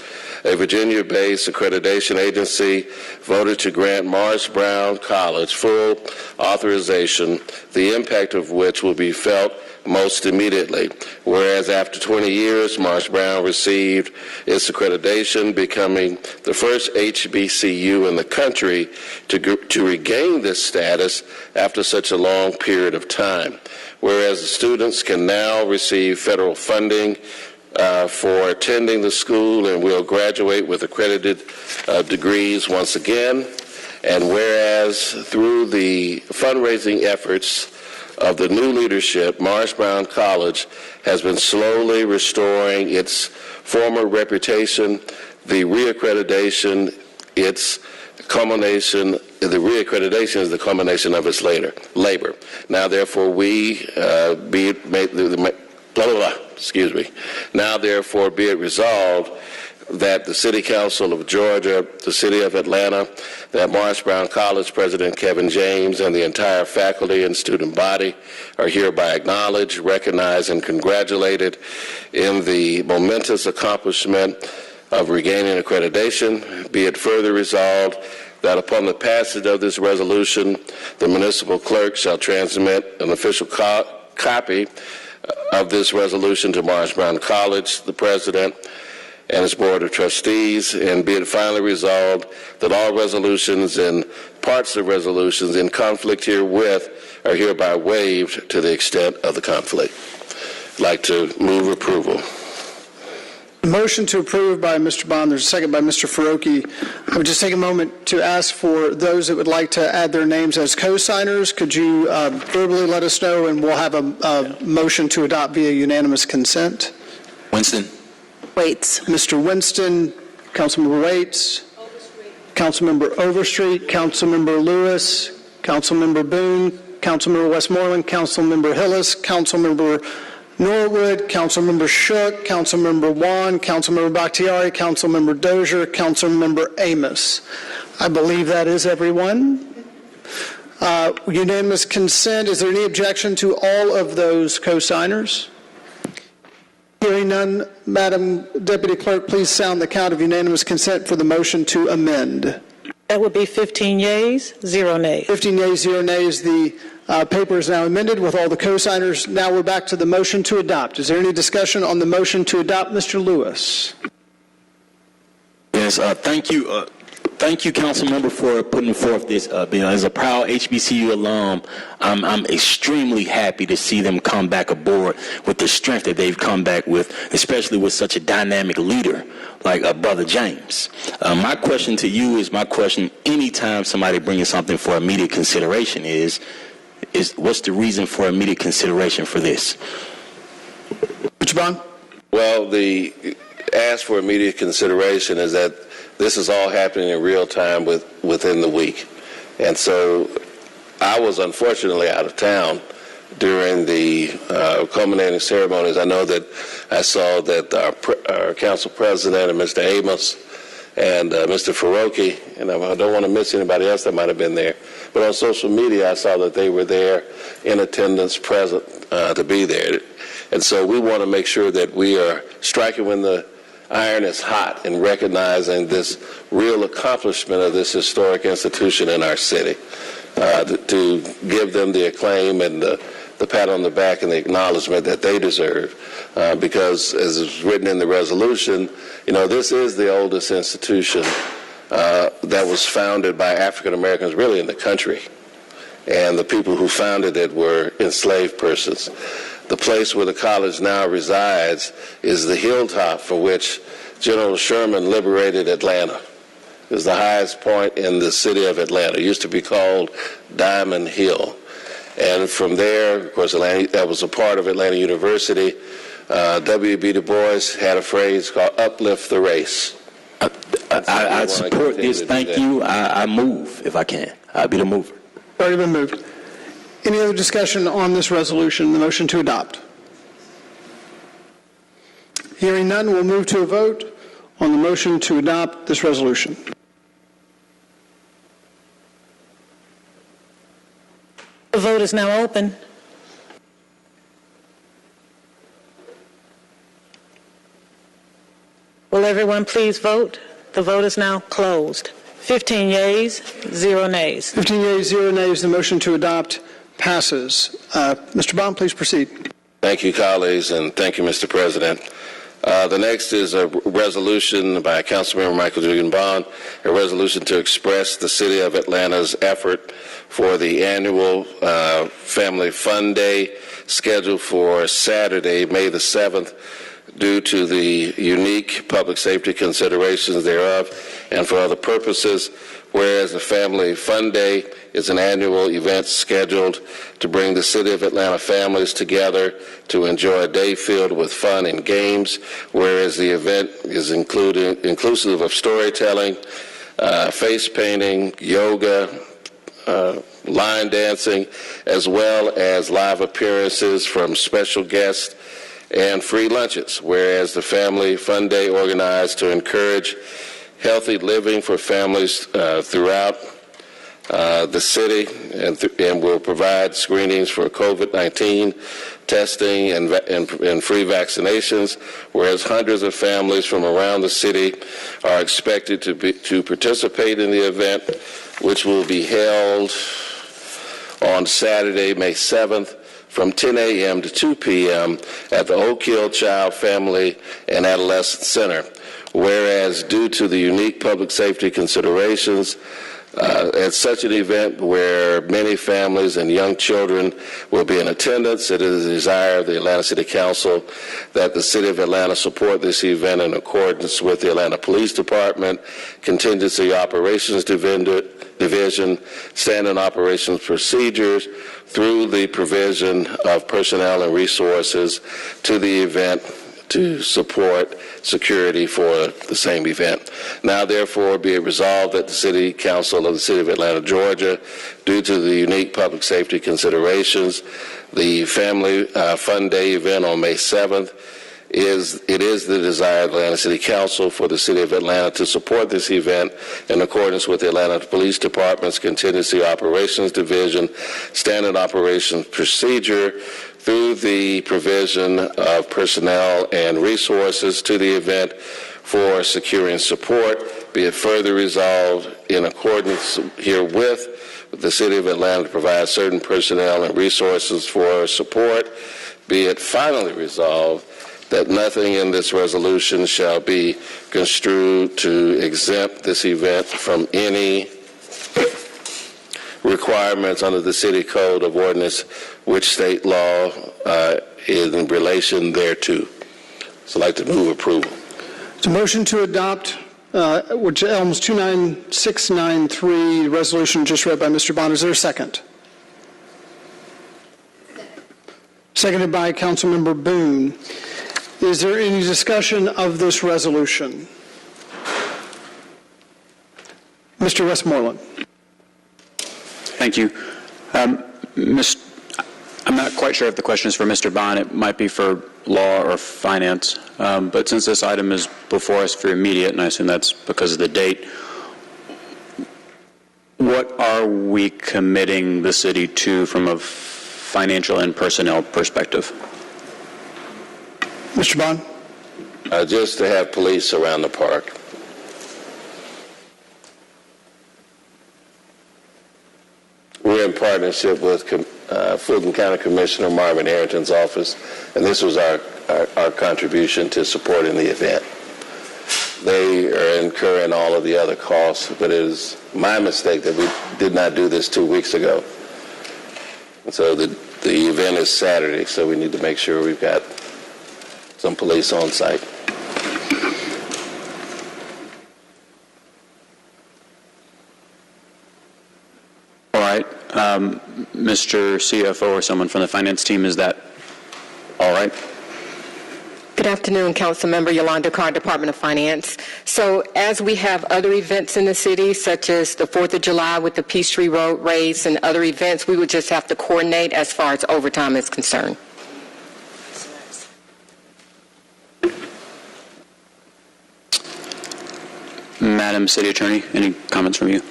a Virginia-based accreditation agency, voted to grant Marsh Brown College full authorization, the impact of which will be felt most immediately. Whereas after 20 years, Marsh Brown received its accreditation, becoming the first HBCU in the country to regain this status after such a long period of time. Whereas the students can now receive federal funding for attending the school and will graduate with accredited degrees once again. And whereas through the fundraising efforts of the new leadership, Marsh Brown College has been slowly restoring its former reputation, the reaccreditation, its culmination, the reaccreditation is the culmination of its labor. Now, therefore, Now, therefore, be it resolved that the City Council of Georgia, the City of Atlanta, that Marsh Brown College President Kevin James and the entire faculty and student body are hereby acknowledged, recognized, and congratulated in the momentous accomplishment of regaining accreditation. Be it further resolved that upon the passage of this resolution, the municipal clerk shall transmit an official copy of this resolution to Marsh Brown College, the president, and its board of trustees, and be it finally resolved that all resolutions and parts of resolutions in conflict herewith are hereby waived to the extent of the conflict. I'd like to move approval. A motion to approve by Mr. Bond. There's a second by Mr. Farokhi. I would just take a moment to ask for those that would like to add their names as co-signers. Could you verbally let us know, and we'll have a motion to adopt via unanimous consent. Winston. Waits. Mr. Winston, Councilmember Waits, Councilmember Overstreet, Councilmember Lewis, Councilmember Boone, Councilmember Westmoreland, Councilmember Hillis, Councilmember Norwood, Councilmember Shook, Councilmember Wan, Councilmember Bakhtiari, Councilmember Dozier, Councilmember Amos. I believe that is everyone. Unanimous consent. Is there any objection to all of those co-signers? Hearing none, Madam Deputy Clerk, please sound the count of unanimous consent for the motion to amend. That would be 15 yeas, 0 nays. 15 yeas, 0 nays. The paper is now amended with all the co-signers. Now we're back to the motion to adopt. Is there any discussion on the motion to adopt? Mr. Lewis. Yes, thank you. Thank you, Councilmember, for putting forth this bill. As a proud HBCU alum, I'm extremely happy to see them come back aboard with the strength that they've come back with, especially with such a dynamic leader like Brother James. My question to you is my question anytime somebody brings something for immediate consideration is what's the reason for immediate consideration for this? Mr. Bond? Well, the ask for immediate consideration is that this is all happening in real time within the week. And so I was unfortunately out of town during the culminating ceremonies. I know that I saw that our council president and Mr. Amos and Mr. Faroki, and I don't want to miss anybody else that might have been there, but on social media I saw that they were there in attendance, present to be there. And so we want to make sure that we are striking when the iron is hot and recognizing this real accomplishment of this historic institution in our city, to give them the acclaim and the pat on the back and the acknowledgement that they deserve, because as is written in the resolution, this is the oldest institution that was founded by African Americans really in the country, and the people who founded it were enslaved persons. The place where the college now resides is the hilltop for which General Sherman liberated Atlanta. It was the highest point in the city of Atlanta. It used to be called Diamond Hill. And from there, of course, that was a part of Atlanta University. W.B. Du Bois had a phrase called uplift the race. I support this. Thank you. I move if I can. I'll be the mover. Already been moved. Any other discussion on this resolution, the motion to adopt? Hearing none, we'll move to a vote on the motion to adopt this resolution. The vote is now open. Will everyone please vote? The vote is now closed. 15 yeas, 0 nays. 15 yeas, 0 nays. The motion to adopt passes. Mr. Bond, please proceed. Thank you, colleagues, and thank you, Mr. President. The next is a resolution by Councilmember Michael Julian Bond, a resolution to express the City of Atlanta's effort for the annual Family Fun Day scheduled for Saturday, May the 7th, due to the unique public safety considerations thereof and for other purposes, whereas the Family Fun Day is an annual event scheduled to bring the City of Atlanta families together to enjoy a day filled with fun and games, whereas the event is inclusive of storytelling, face painting, yoga, line dancing, as well as live appearances from special guests and free lunches, whereas the Family Fun Day organized to encourage healthy living for families throughout the city and will provide screenings for COVID-19 testing and free vaccinations, whereas hundreds of families from around the city are expected to participate in the event, which will be held on Saturday, May 7th, from 10 a.m. to 2 p.m. at the Oak Hill Child, Family, and Adolescent Center. Whereas due to the unique public safety considerations, at such an event where many families and young children will be in attendance, it is the desire of the Atlanta City Council that the City of Atlanta support this event in accordance with the Atlanta Police Department, Contingency Operations Division, Standard Operations Procedures, through the provision of personnel and resources to the event to support security for the same event. Now, therefore, be it resolved that the City Council of the City of Atlanta, Georgia, due to the unique public safety considerations, the Family Fun Day event on May 7th, it is the desire of the Atlanta City Council for the City of Atlanta to support this event in accordance with the Atlanta Police Department's Contingency Operations Division, Standard Operations Procedure, through the provision of personnel and resources to the event for securing support. Be it further resolved in accordance herewith, the City of Atlanta to provide certain personnel and resources for support. Be it finally resolved that nothing in this resolution shall be construed to exempt this event from any requirements under the City Code of Ordinance which state law is in relation thereto. So I'd like to move approval. It's a motion to adopt, which Elms 29693, resolution just read by Mr. Bond. Is there a second? Seconded by Councilmember Boone. Is there any discussion of this resolution? Mr. Westmoreland. Thank you. I'm not quite sure if the question is for Mr. Bond. It might be for law or finance. But since this item is before us for immediate, and I assume that's because of the date, what are we committing the city to from a financial and personnel perspective? Mr. Bond? Just to have police around the park. We're in partnership with Fulton County Commissioner Marvin Arrington's office, and this was our contribution to supporting the event. They are incurring all of the other costs, but it is my mistake that we did not do this 2 weeks ago. And so the event is Saturday, so we need to make sure we've got some police on site. All right. Mr. CFO or someone from the finance team, is that all right? Good afternoon, Councilmember Yolanda Carr, Department of Finance. So as we have other events in the city, such as the 4th of July with the Peachtree Road race and other events, we would just have to coordinate as far as overtime is concerned. Madam City Attorney, any comments from you?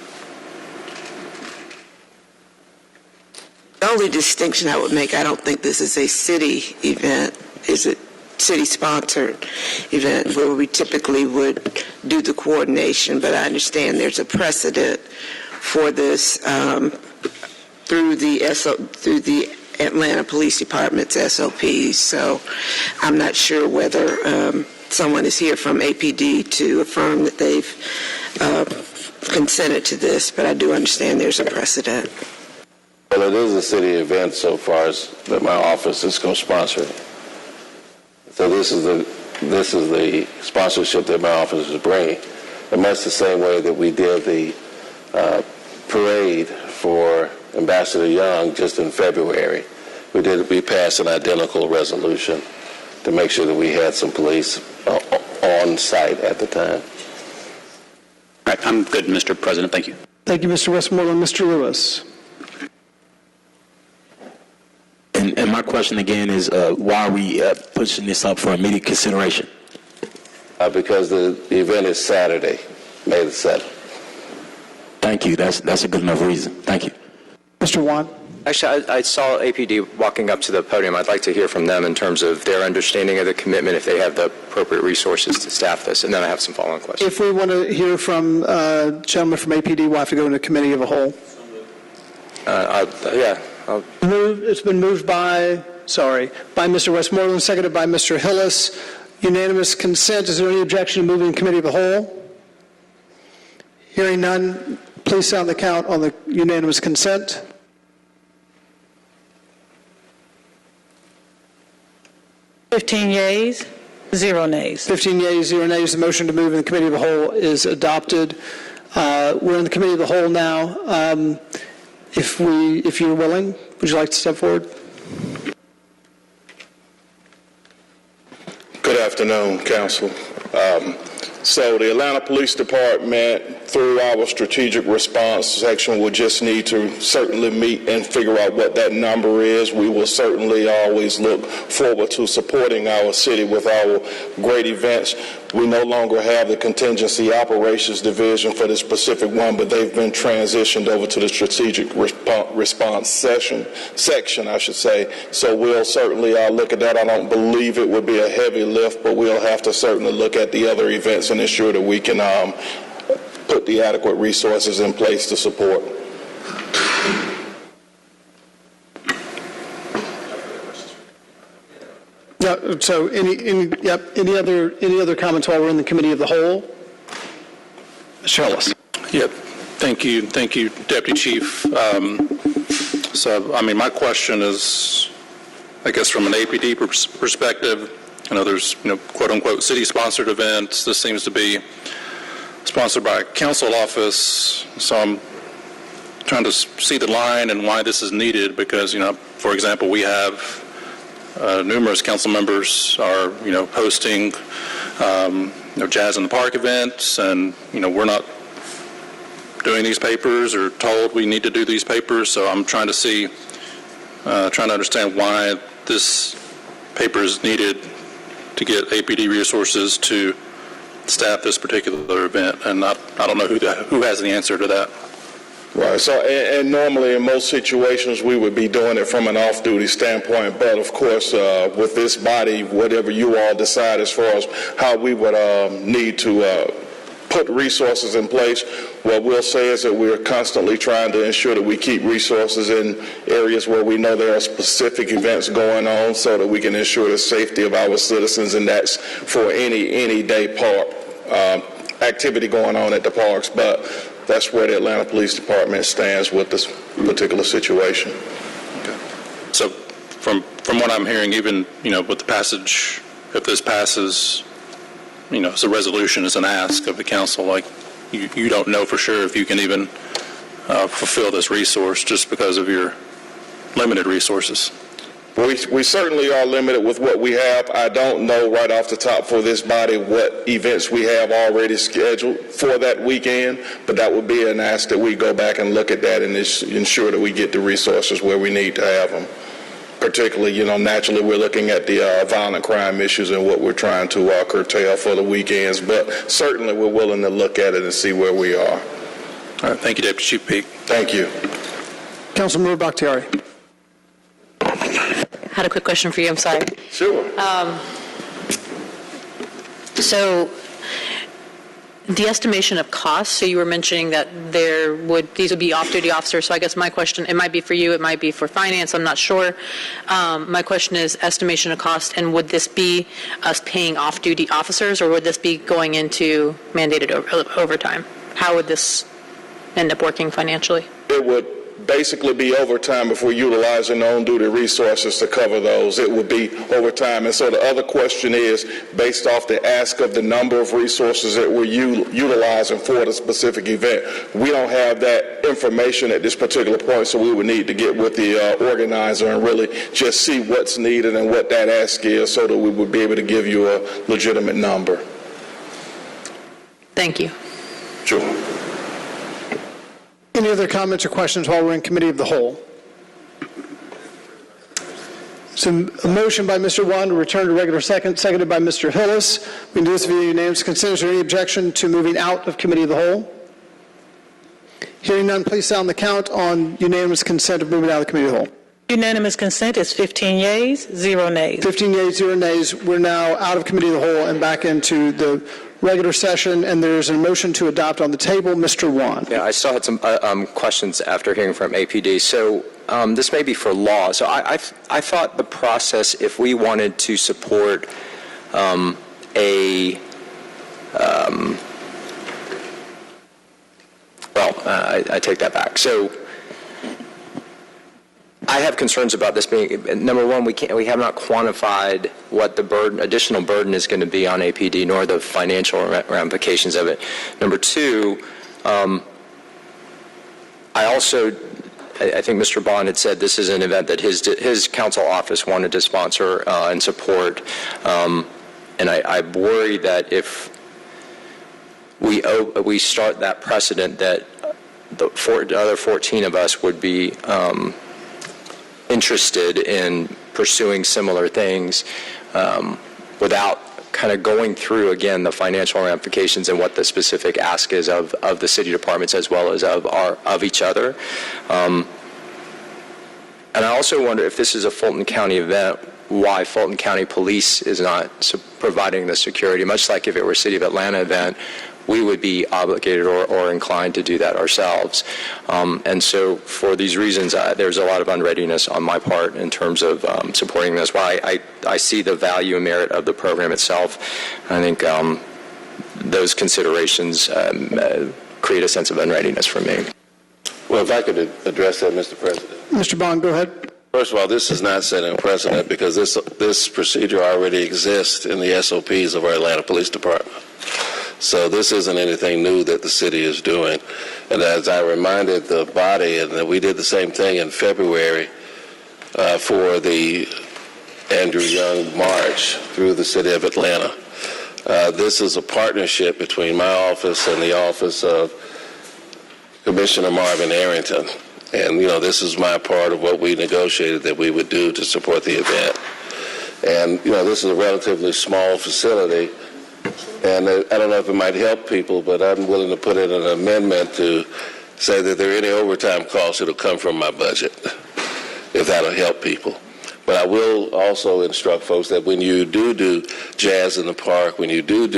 The only distinction I would make, I don't think this is a city event. Is it city-sponsored event where we typically would do the coordination, but I understand there's a precedent for this through the Atlanta Police Department's SOPs. So I'm not sure whether someone is here from APD to affirm that they've consented to this, but I do understand there's a precedent. Well, it is a city event so far as that my office is co-sponsoring it. So this is the sponsorship that my office is bringing. In much the same way that we did the parade for Ambassador Young just in February. We passed an identical resolution to make sure that we had some police on site at the time. All right, I'm good, Mr. President. Thank you. Thank you, Mr. Westmoreland. Mr. Lewis? And my question again is, why are we pushing this up for immediate consideration? Because the event is Saturday, May the 7th. Thank you. That's a good enough reason. Thank you. Mr. Wan? Actually, I saw APD walking up to the podium. I'd like to hear from them in terms of their understanding of the commitment, if they have the appropriate resources to staff this. And then I have some following questions. If we want to hear from gentlemen from APD, we'll have to go into committee of a whole. It's been moved by Mr. Westmoreland, seconded by Mr. Hillis. Unanimous consent. Is there any objection to moving committee of the whole? Hearing none, please sound the count on the unanimous consent. $15 yeas, 0 nays. 15 yeas, 0 nays. The motion to move in the committee of the whole is adopted. We're in the committee of the whole now. If you're willing, would you like to step forward? Good afternoon, Council. So the Atlanta Police Department, through our strategic response section, will just need to certainly meet and figure out what that number is. We will certainly always look forward to supporting our city with our great events. We no longer have the contingency operations division for this specific one, but they've been transitioned over to the strategic response section, I should say. So we'll certainly look at that. I don't believe it would be a heavy lift, but we'll have to certainly look at the other events and ensure that we can put the adequate resources in place to support. Yeah, so any other comments while we're in the committee of the whole? Mr. Hillis. Yep. Thank you, Deputy Chief. My question is, I guess from an APD perspective, I know there's, quote-unquote city-sponsored events. This seems to be sponsored by a council office, so I'm trying to see the line and why this is needed because, for example, we have numerous council members are, hosting, Jazz in the Park events, and, we're not doing these papers or told we need to do these papers, so I'm trying to see trying to understand why this paper is needed to get APD resources to staff this particular event, and I don't know who has the answer to that. Right. So, and normally in most situations we would be doing it from an off-duty standpoint, but of course, with this body, whatever you all decide as far as how we would need to put resources in place, what we'll say is that we're constantly trying to ensure that we keep resources in areas where we know there are specific events going on, so that we can ensure the safety of our citizens, and that's for any day park activity going on at the parks. But that's where the Atlanta Police Department stands with this particular situation. Okay. So from what I'm hearing, even, with the passage, if this passes, as a resolution, as an ask of the council, like you don't know for sure if you can even fulfill this resource just because of your limited resources. We certainly are limited with what we have. I don't know right off the top for this body what events we have already scheduled for that weekend, but that would be an ask that we go back and look at that and ensure that we get the resources where we need to have them. Particularly, naturally we're looking at the violent crime issues and what we're trying to curtail for the weekends, but certainly we're willing to look at it and see where we are. All right, thank you, Deputy Chief Peak. Thank you. Councilmember Bakhtiari. I had a quick question for you. I'm sorry. Sure. So the estimation of costs, so you were mentioning that these would be off-duty officers. So I guess my question, it might be for you, it might be for finance, I'm not sure. My question is estimation of cost, and would this be us paying off-duty officers, or would this be going into mandated overtime? How would this end up working financially? It would basically be overtime if we're utilizing on-duty resources to cover those. It would be overtime. And so the other question is, based off the ask of the number of resources that we're utilizing for the specific event, we don't have that information at this particular point, so we would need to get with the organizer and really just see what's needed and what that ask is, so that we would be able to give you a legitimate number. Thank you. Sure. Any other comments or questions while we're in committee of the whole? So a motion by Mr. Wan to return to regular seconded by Mr. Hillis. We can do this via unanimous consent. Is there any objection to moving out of committee of the whole? Hearing none, please sound the count on unanimous consent of moving out of the committee of the whole. Unanimous consent is 15 yeas, 0 nays. 15 yeas, 0 nays. We're now out of committee of the whole and back into the regular session, and there's a motion to adopt on the table. Mr. Wan. Yeah, I still had some questions after hearing from APD. So this may be for law. So I thought the process, if we wanted to support I take that back. So I have concerns about this being, number one, we have not quantified what the additional burden is going to be on APD, nor the financial ramifications of it. Number two, I think Mr. Bond had said this is an event that his council office wanted to sponsor and support, and I worry that if we start that precedent, that the other 14 of us would be interested in pursuing similar things without kind of going through, again, the financial ramifications and what the specific ask is of the city departments as well as of each other. And I also wonder if this is a Fulton County event, why Fulton County Police is not providing the security, much like if it were a City of Atlanta event, we would be obligated or inclined to do that ourselves. And so for these reasons, there's a lot of unreadiness on my part in terms of supporting this. While I see the value and merit of the program itself, I think those considerations create a sense of unreadiness for me. Well, if I could address that, Mr. President. Mr. Bond, go ahead. First of all, this is not setting a precedent because this procedure already exists in the SOPs of our Atlanta Police Department. So this isn't anything new that the city is doing. And as I reminded the body, and we did the same thing in February for the Andrew Young March through the city of Atlanta. This is a partnership between my office and the office of Commissioner Marvin Arrington. And, this is my part of what we negotiated that we would do to support the event. And, this is a relatively small facility, and I don't know if it might help people, but I'm willing to put in an amendment to say that if there are any overtime costs, it'll come from my budget, if that'll help people. But I will also instruct folks that when you do Jazz in the Park, when you do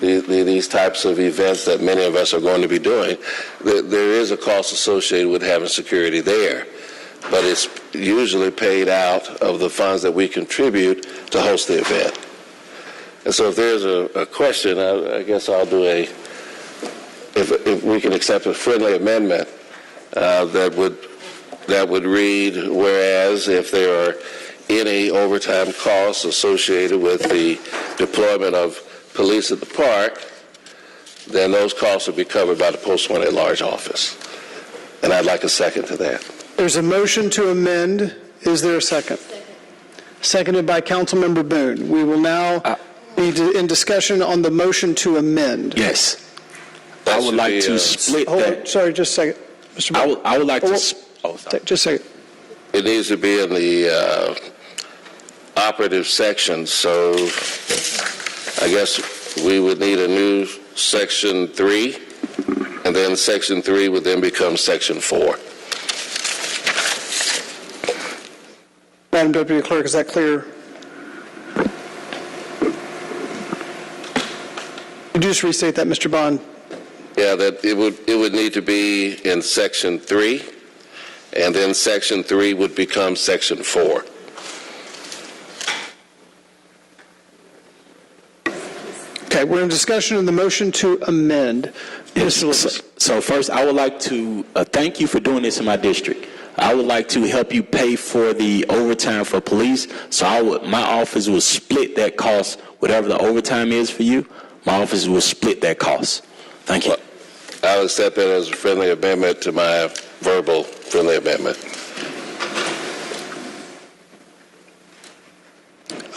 these types of events that many of us are going to be doing, there is a cost associated with having security there. But it's usually paid out of the funds that we contribute to host the event. And so if there's a question, I guess I'll do if we can accept a friendly amendment that would read, whereas if there are any overtime costs associated with the deployment of police at the park, then those costs will be covered by the Postman at Large office. And I'd like a second to that. There's a motion to amend. Is there a second? Seconded by Councilmember Boone. We will now be in discussion on the motion to amend. Yes. I would like to split Hold that. on, sorry, just a second. Mr. Boone. I would like to. Just a second. It needs to be in the operative section, so I guess we would need a new section 3, and then section 3 would then become section 4. Madam Deputy Clerk, is that clear? Could you just restate that, Mr. Bond? Yeah, that it would need to be in section 3, and then section 3 would become section 4. Okay, we're in discussion on the motion to amend. So first, I would like to thank you for doing this in my district. I would like to help you pay for the overtime for police. So my office will split that cost, whatever the overtime is for you. My office will split that cost. Thank you. Well, I'll accept that as a friendly amendment to my verbal friendly amendment.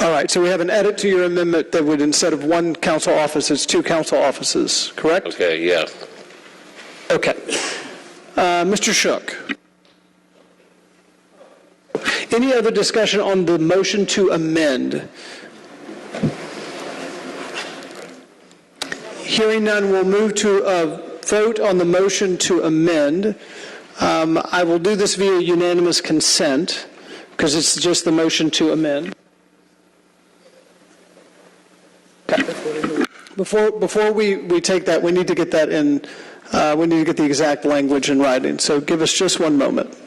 All right, so we have an edit to your amendment that would, instead of one council office, it's 2 council offices, correct? Okay, yeah. Okay. Mr. Shook. Any other discussion on the motion to amend? Hearing none, we'll move to a vote on the motion to amend. I will do this via unanimous consent because it's just the motion to amend. Okay. Before we take that, we need to get that in. We need to get the exact language in writing. So give us just one moment.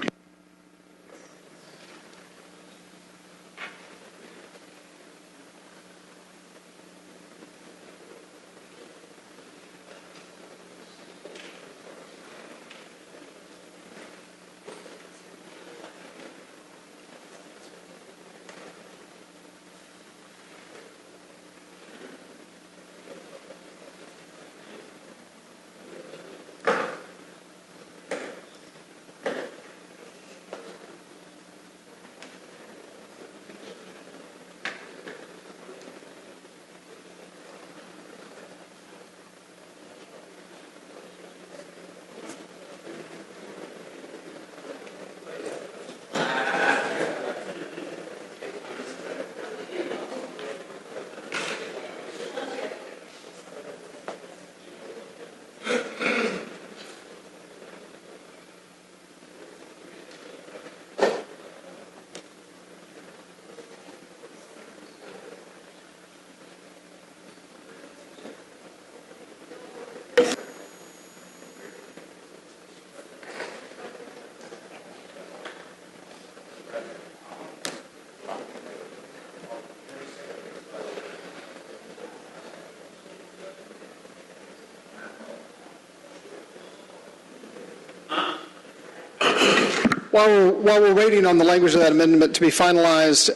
While we're waiting on the language of that amendment to be finalized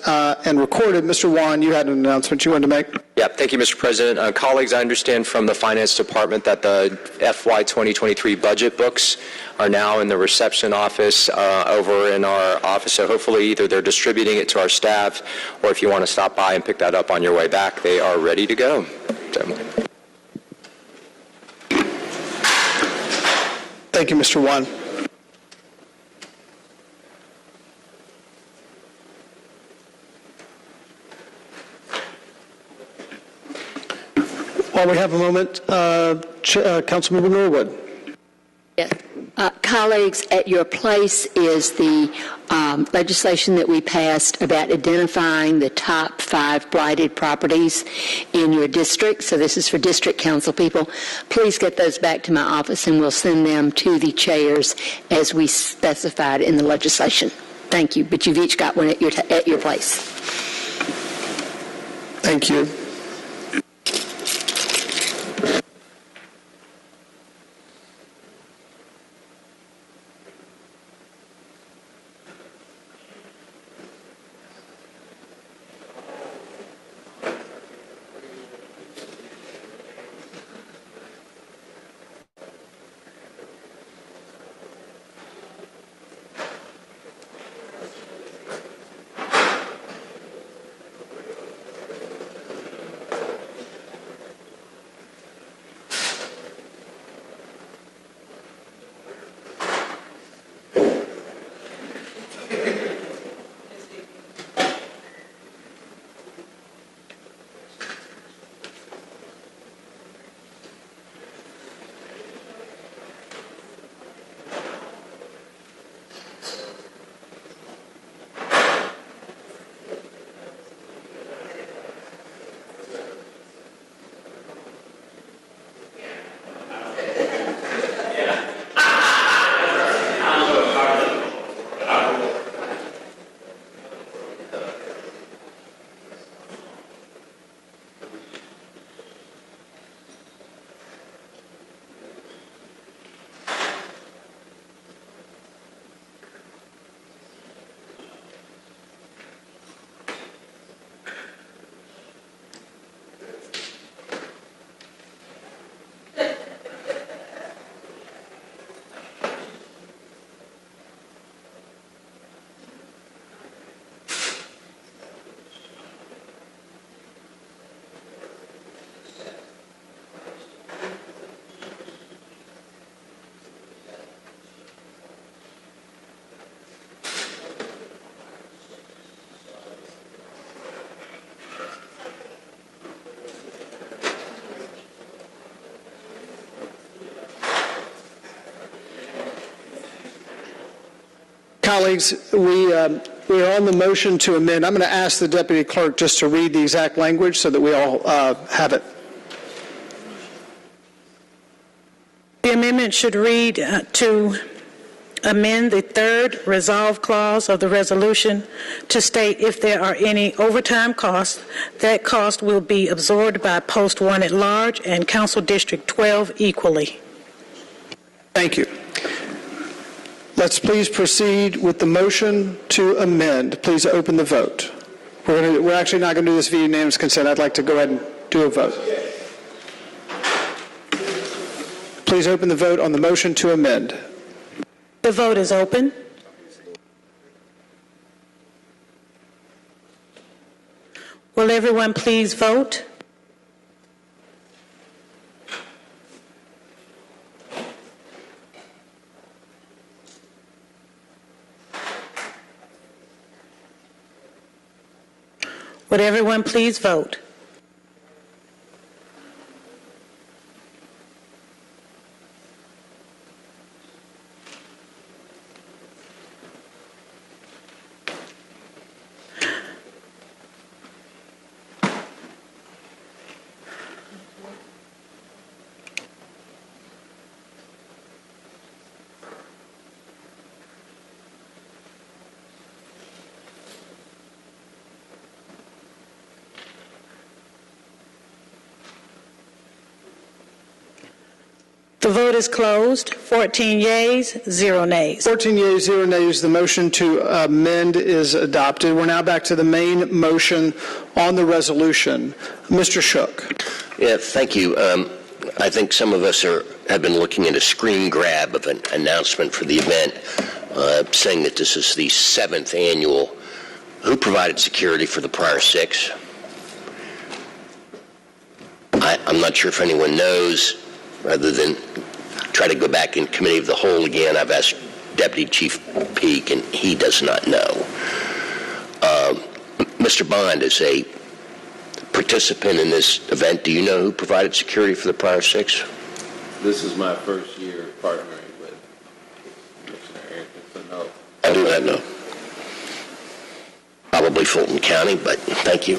and recorded, Mr. Wan, you had an announcement you wanted to make. Yeah, thank you, Mr. President. Colleagues, I understand from the Finance Department that the FY 2023 budget books are now in the reception office over in our office. So hopefully either they're distributing it to our staff, or if you want to stop by and pick that up on your way back, they are ready to go. So. Thank you, Mr. Wan. While we have a moment, Councilmember Norwood. Yes. Colleagues, at your place is the legislation that we passed about identifying the top 5 blighted properties in your district. So this is for district council people. Please get those back to my office and we'll send them to the chairs as we specified in the legislation. Thank you. But you've each got one at your place. Thank you. Colleagues, we are on the motion to amend. I'm going to ask the Deputy Clerk just to read the exact language so that we all have it. The amendment should read to amend the third resolve clause of the resolution to state if there are any overtime costs, that cost will be absorbed by Post 1 at large and Council District 12 equally. Thank you. Let's please proceed with the motion to amend. Please open the vote. We're actually not going to do this via unanimous consent. I'd like to go ahead and do a vote. Please open the vote on the motion to amend. The vote is open. Will everyone please vote? Would everyone please vote? The vote is closed. 14 yeas, 0 nays. 14 yeas, 0 nays. The motion to amend is adopted. We're now back to the main motion on the resolution. Mr. Shook. Yeah, thank you. I think some of us have been looking at a screen grab of an announcement for the event saying that this is the 7th annual. Who provided security for the prior 6? I'm not sure if anyone knows. Rather than try to go back in committee of the whole again, I've asked Deputy Chief Peake, and he does not know. Mr. Bond is a participant in this event. Do you know who provided security for the prior 6? This is my first year partnering with Commissioner Arrington, so no. I do not know. Probably Fulton County, but thank you.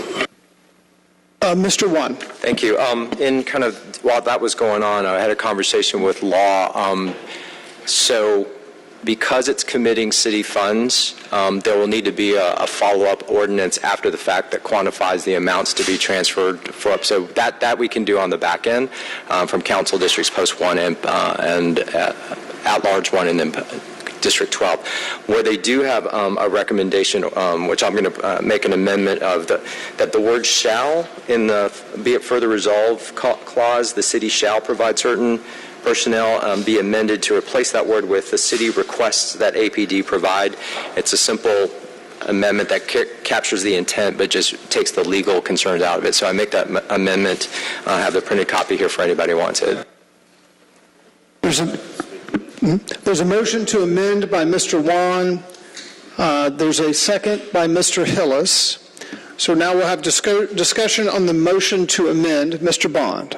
Mr. Wan. Thank you. While that was going on, I had a conversation with Law. So because it's committing city funds, there will need to be a follow-up ordinance after the fact that quantifies the amounts to be transferred for up. So that we can do on the back end from council districts post 1 and at-large 1 and then District 12, where they do have a recommendation, which I'm going to make an amendment of, that the word shall in the be it further resolved clause, the city shall provide certain personnel, be amended to replace that word with the city requests that APD provide. It's a simple amendment that captures the intent but just takes the legal concerns out of it. So I make that amendment. I have the printed copy here for anybody who wants it. There's a motion to amend by Mr. Wan. There's a second by Mr. Hillis. So now we'll have discussion on the motion to amend. Mr. Bond.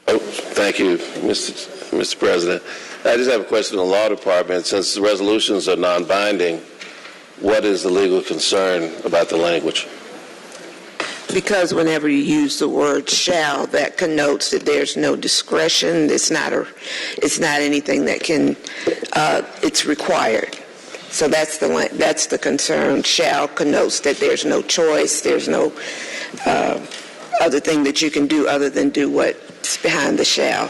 Oh, thank you, Mr. President. I just have a question on the law department. Since the resolutions are non-binding, what is the legal concern about the language? Because whenever you use the word shall, that connotes that there's no discretion. It's not anything that can, it's required. So that's the concern. Shall connotes that there's no choice, there's no other thing that you can do other than do what's behind the shall.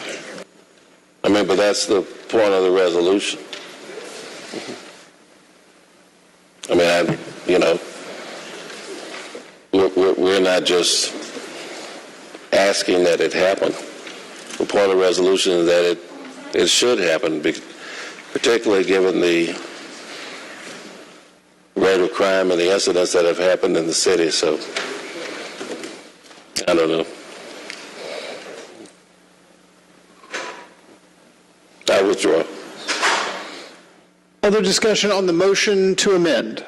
I mean, but that's the point of the resolution. I mean, we're not just asking that it happen. The point of the resolution is that it should happen, particularly given the rate of crime and the incidents that have happened in the city. So, I don't know. I withdraw. Other discussion on the motion to amend?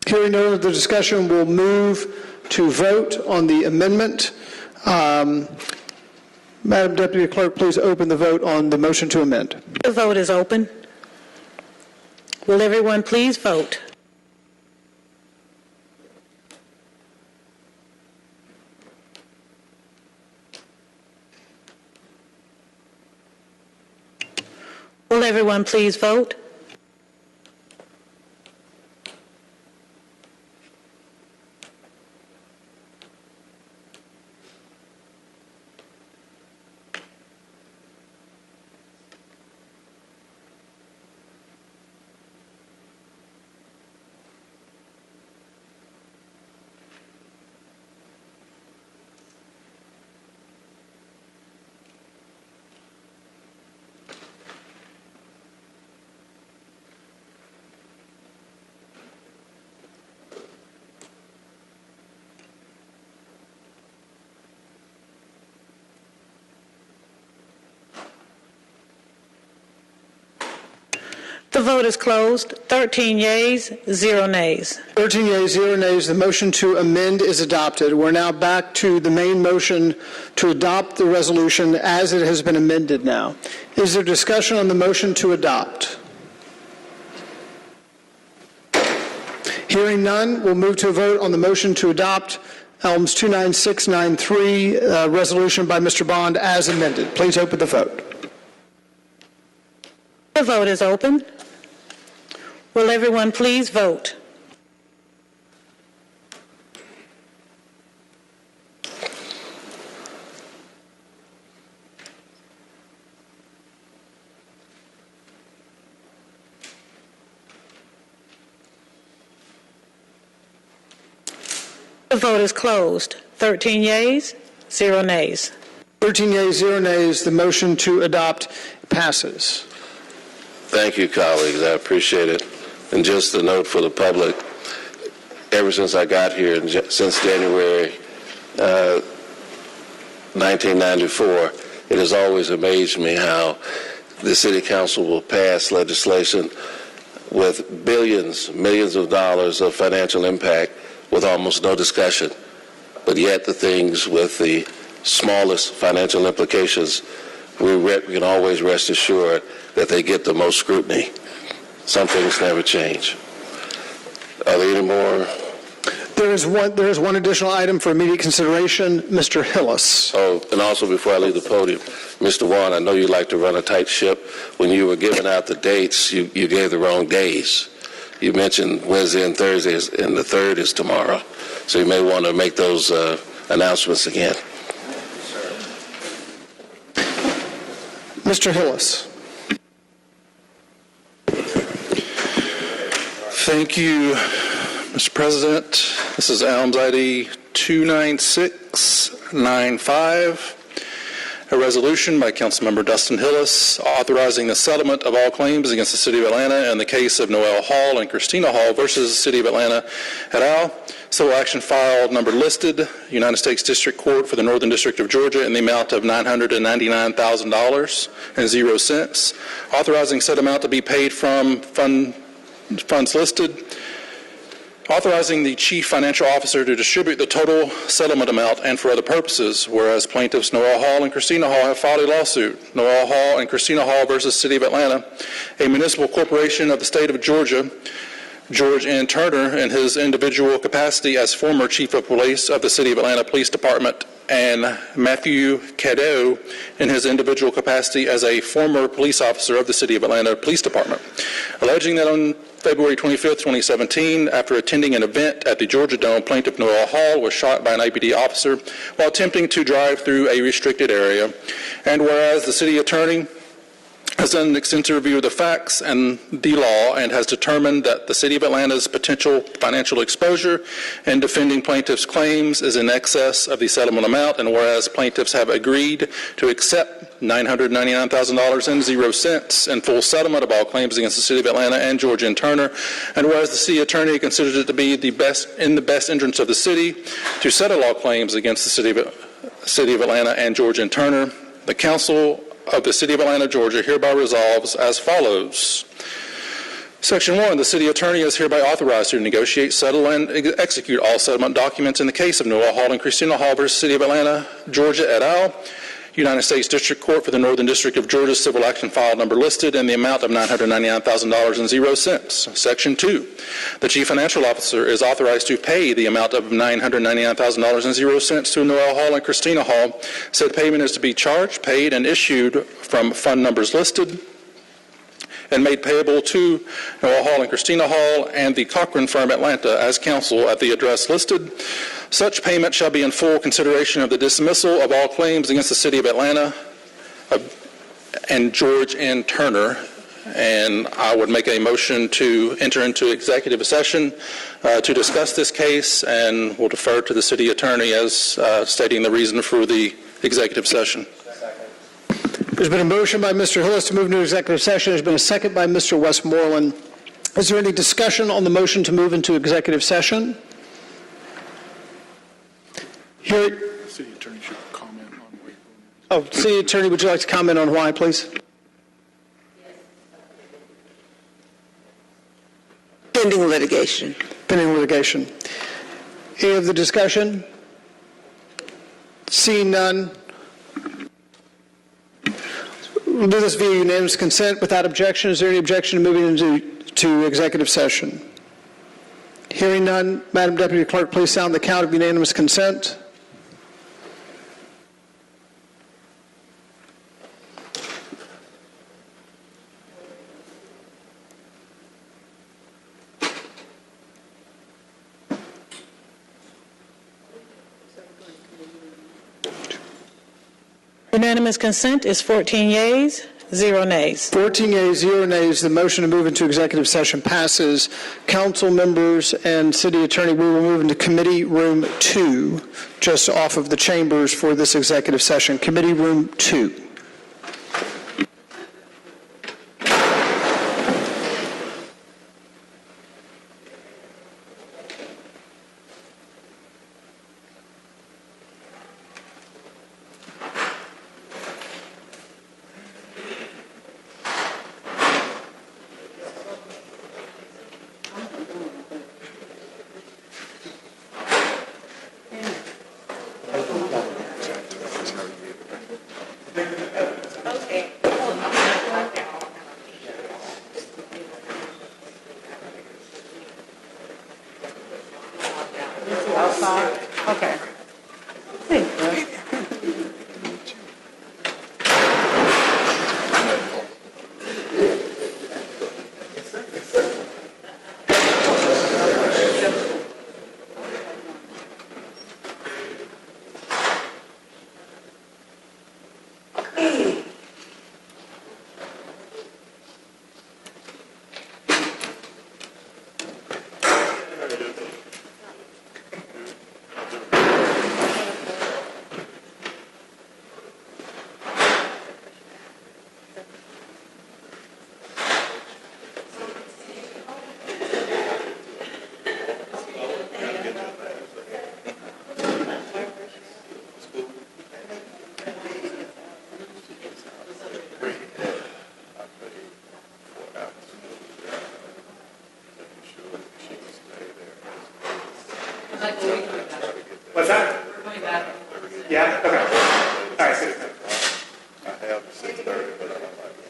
Hearing no other discussion, we'll move to vote on the amendment. Madam Deputy Clerk, please open the vote on the motion to amend. The vote is open. Will everyone please vote? Will everyone please vote? The vote is closed. 13 yeas, 0 nays. 13 yeas, 0 nays. The motion to amend is adopted. We're now back to the main motion to adopt the resolution as it has been amended now. Is there discussion on the motion to adopt? Hearing none, we'll move to a vote on the motion to adopt Elms 29693, resolution by Mr. Bond as amended. Please open the vote. The vote is open. Will everyone please vote? The vote is closed. 13 yeas, 0 nays. 13 yeas, 0 nays. The motion to adopt passes. Thank you, colleagues. I appreciate it. And just a note for the public, ever since I got here, since January 1994, it has always amazed me how the City Council will pass legislation with billions, millions of dollars of financial impact with almost no discussion. But yet the things with the smallest financial implications, we can always rest assured that they get the most scrutiny. Some things never change. Are there any more? There is one additional item for immediate consideration. Mr. Hillis. Oh, and also before I leave the podium, Mr. Warren, I know you like to run a tight ship. When you were giving out the dates, you gave the wrong days. You mentioned Wednesday and Thursday, and the 3rd is tomorrow. So you may want to make those announcements again. Mr. Hillis. Thank you, Mr. President. This is Elms ID 29695, a resolution by Councilmember Dustin Hillis authorizing the settlement of all claims against the City of Atlanta in the case of Noel Hall and Christina Hall versus the City of Atlanta et al. Civil action filed, number listed, United States District Court for the Northern District of Georgia in the amount of $999,000.00, authorizing said amount to be paid from funds listed, authorizing the Chief Financial Officer to distribute the total settlement amount and for other purposes, whereas plaintiffs Noel Hall and Christina Hall have filed a lawsuit, Noel Hall and Christina Hall versus City of Atlanta, a municipal corporation of the state of Georgia, George N. Turner in his individual capacity as former Chief of Police of the City of Atlanta Police Department, and Matthew Cadeau in his individual capacity as a former police officer of the City of Atlanta Police Department, alleging that on February 25, 2017, after attending an event at the Georgia Dome, plaintiff Noel Hall was shot by an APD officer while attempting to drive through a restricted area. And whereas the city attorney has done an extensive review of the facts and the law and has determined that the City of Atlanta's potential financial exposure in defending plaintiffs' claims is in excess of the settlement amount, and whereas plaintiffs have agreed to accept $999,000.00 in full settlement of all claims against the City of Atlanta and George N. Turner, and whereas the city attorney considers it to be in the best interest of the city to settle all claims against the City of Atlanta and George N. Turner, the Council of the City of Atlanta, Georgia hereby resolves as follows. Section 1, the city attorney is hereby authorized to negotiate, settle, and execute all settlement documents in the case of Noel Hall and Christina Hall versus City of Atlanta, Georgia et al., United States District Court for the Northern District of Georgia, civil action file number listed in the amount of $999,000.00. Section 2, the Chief Financial Officer is authorized to pay the amount of $999,000.00 to Noel Hall and Christina Hall. Said payment is to be charged, paid, and issued from fund numbers listed and made payable to Noel Hall and Christina Hall and the Cochran Firm Atlanta as counsel at the address listed. Such payment shall be in full consideration of the dismissal of all claims against the City of Atlanta and George N. Turner. And I would make a motion to enter into executive session to discuss this case, and we'll defer to the city attorney as stating the reason for the executive session. There's been a motion by Mr. Hillis to move into executive session. There's been a second by Mr. Westmoreland. Is there any discussion on the motion to move into executive session? Here. City attorney should comment on why. Oh, city attorney, would you like to comment on why, please? Pending litigation. Pending litigation. Any of the discussion? Seeing none. We'll do this via unanimous consent without objection. Is there any objection to moving into executive session? Hearing none, Madam Deputy Clerk, please sound the count of unanimous consent. Unanimous consent is 14 yeas, 0 nays. 14 yeas, 0 nays. The motion to move into executive session passes. Council members and city attorney, we will move into committee room 2, just off of the chambers for this executive session. Committee room 2. 6:30, but I don't like it.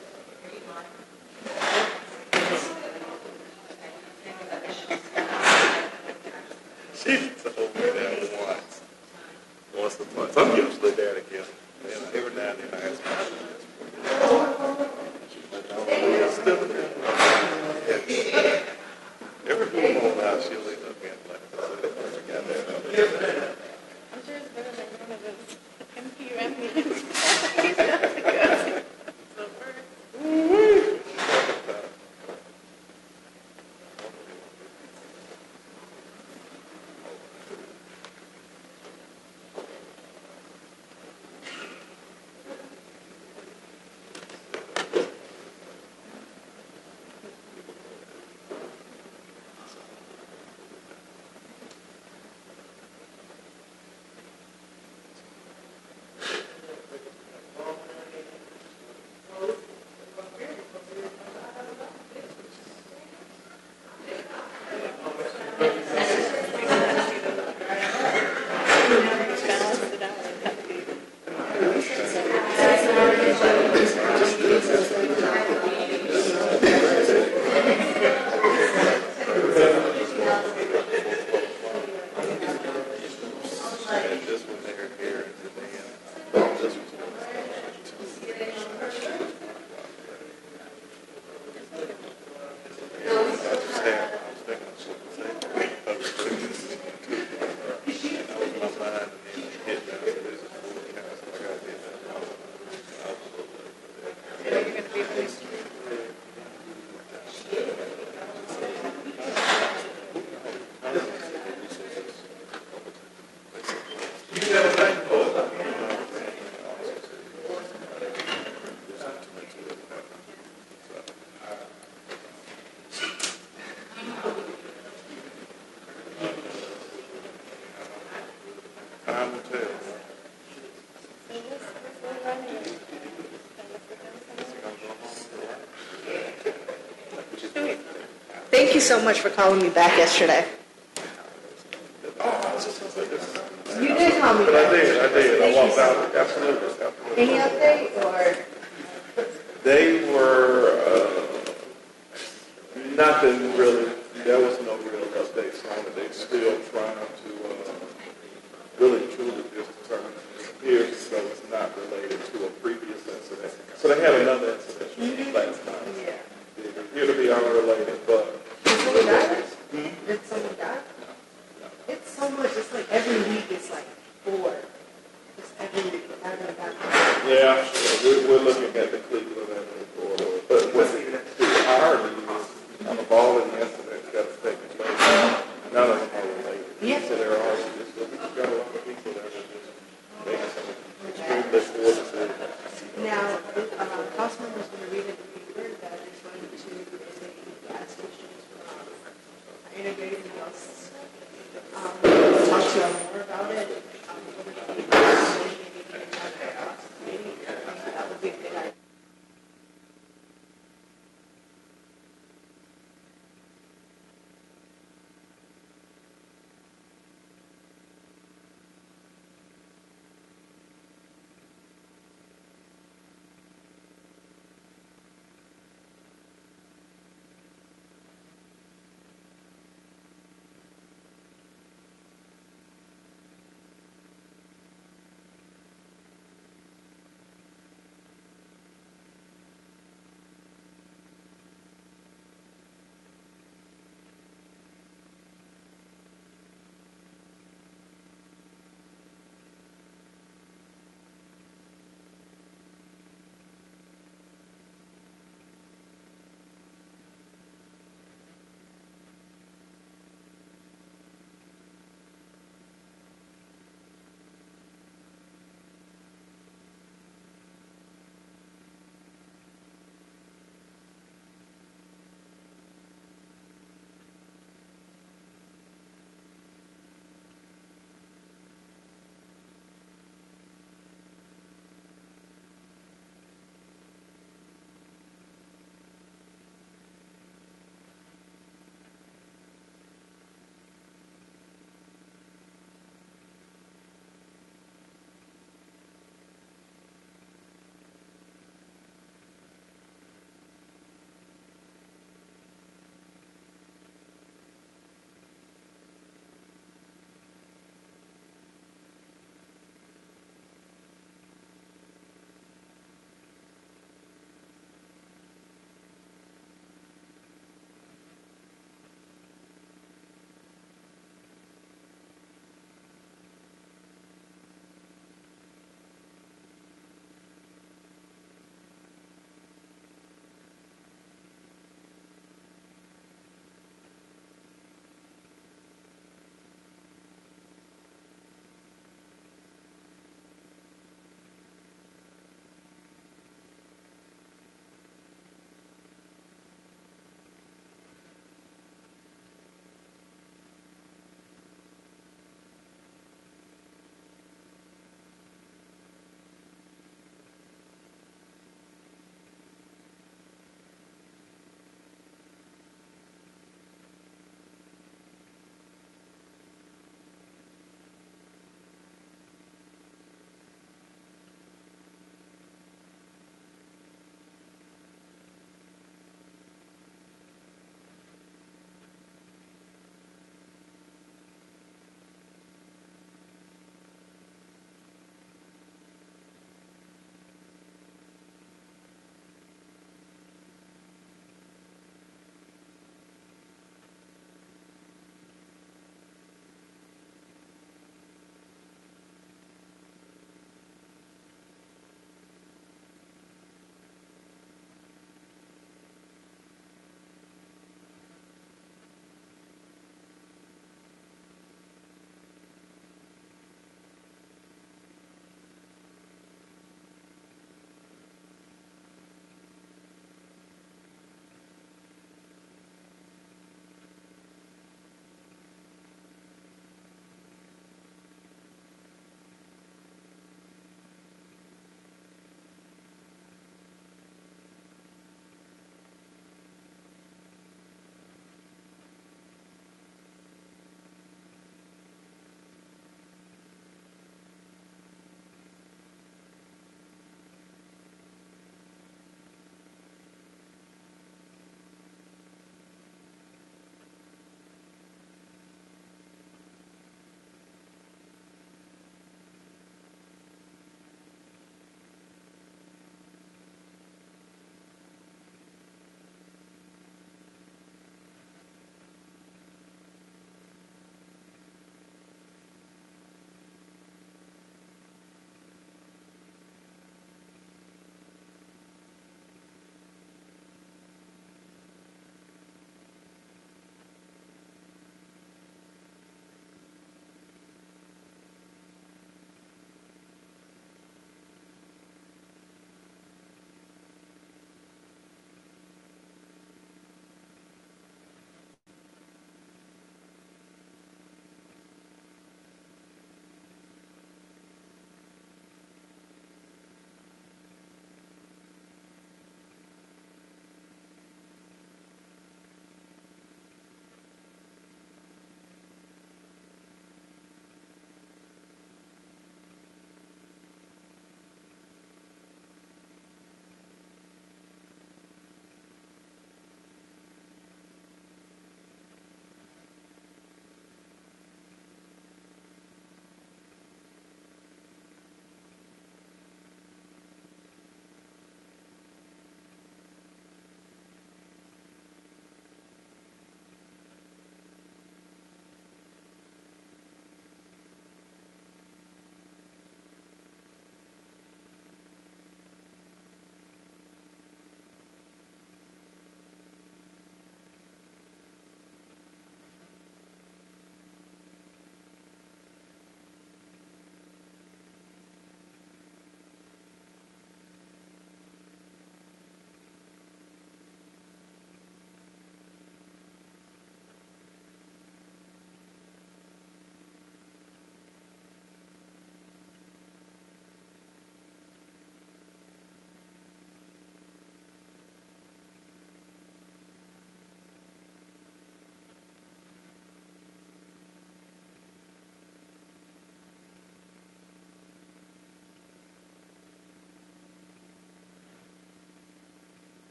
She told me that once or twice. I'm usually there to give. Every now and then I ask questions. Still there. Every blue moon now she'll leave up again. Like I said, I got that. I'm sure it's better than one of those MPU So first. Time will tell. Thank you so much for calling me back yesterday. You did call me But back. I did. I Thank walked you. out. Absolutely. Any update or? They were, nothing really, there was no real updates on it. They still trying to, really truly just determine it appears as though it's not related to a previous incident. So they had another incident last time. They appear to be unrelated, but. Did someone die? Did someone die? It's so much, it's like every week it's like 4. Just every week. Yeah, we're looking at the Cleveland Avenue corridor. But what's the irony is, out of all of the incidents that have taken place, none of them are related. Yeah. So there are just, we've got a lot of people that are just making some extremely poor decisions. Now, council members going to read in the paper that it's going to the gas stations integrated with us. Talk to you more about it. That would be a good idea.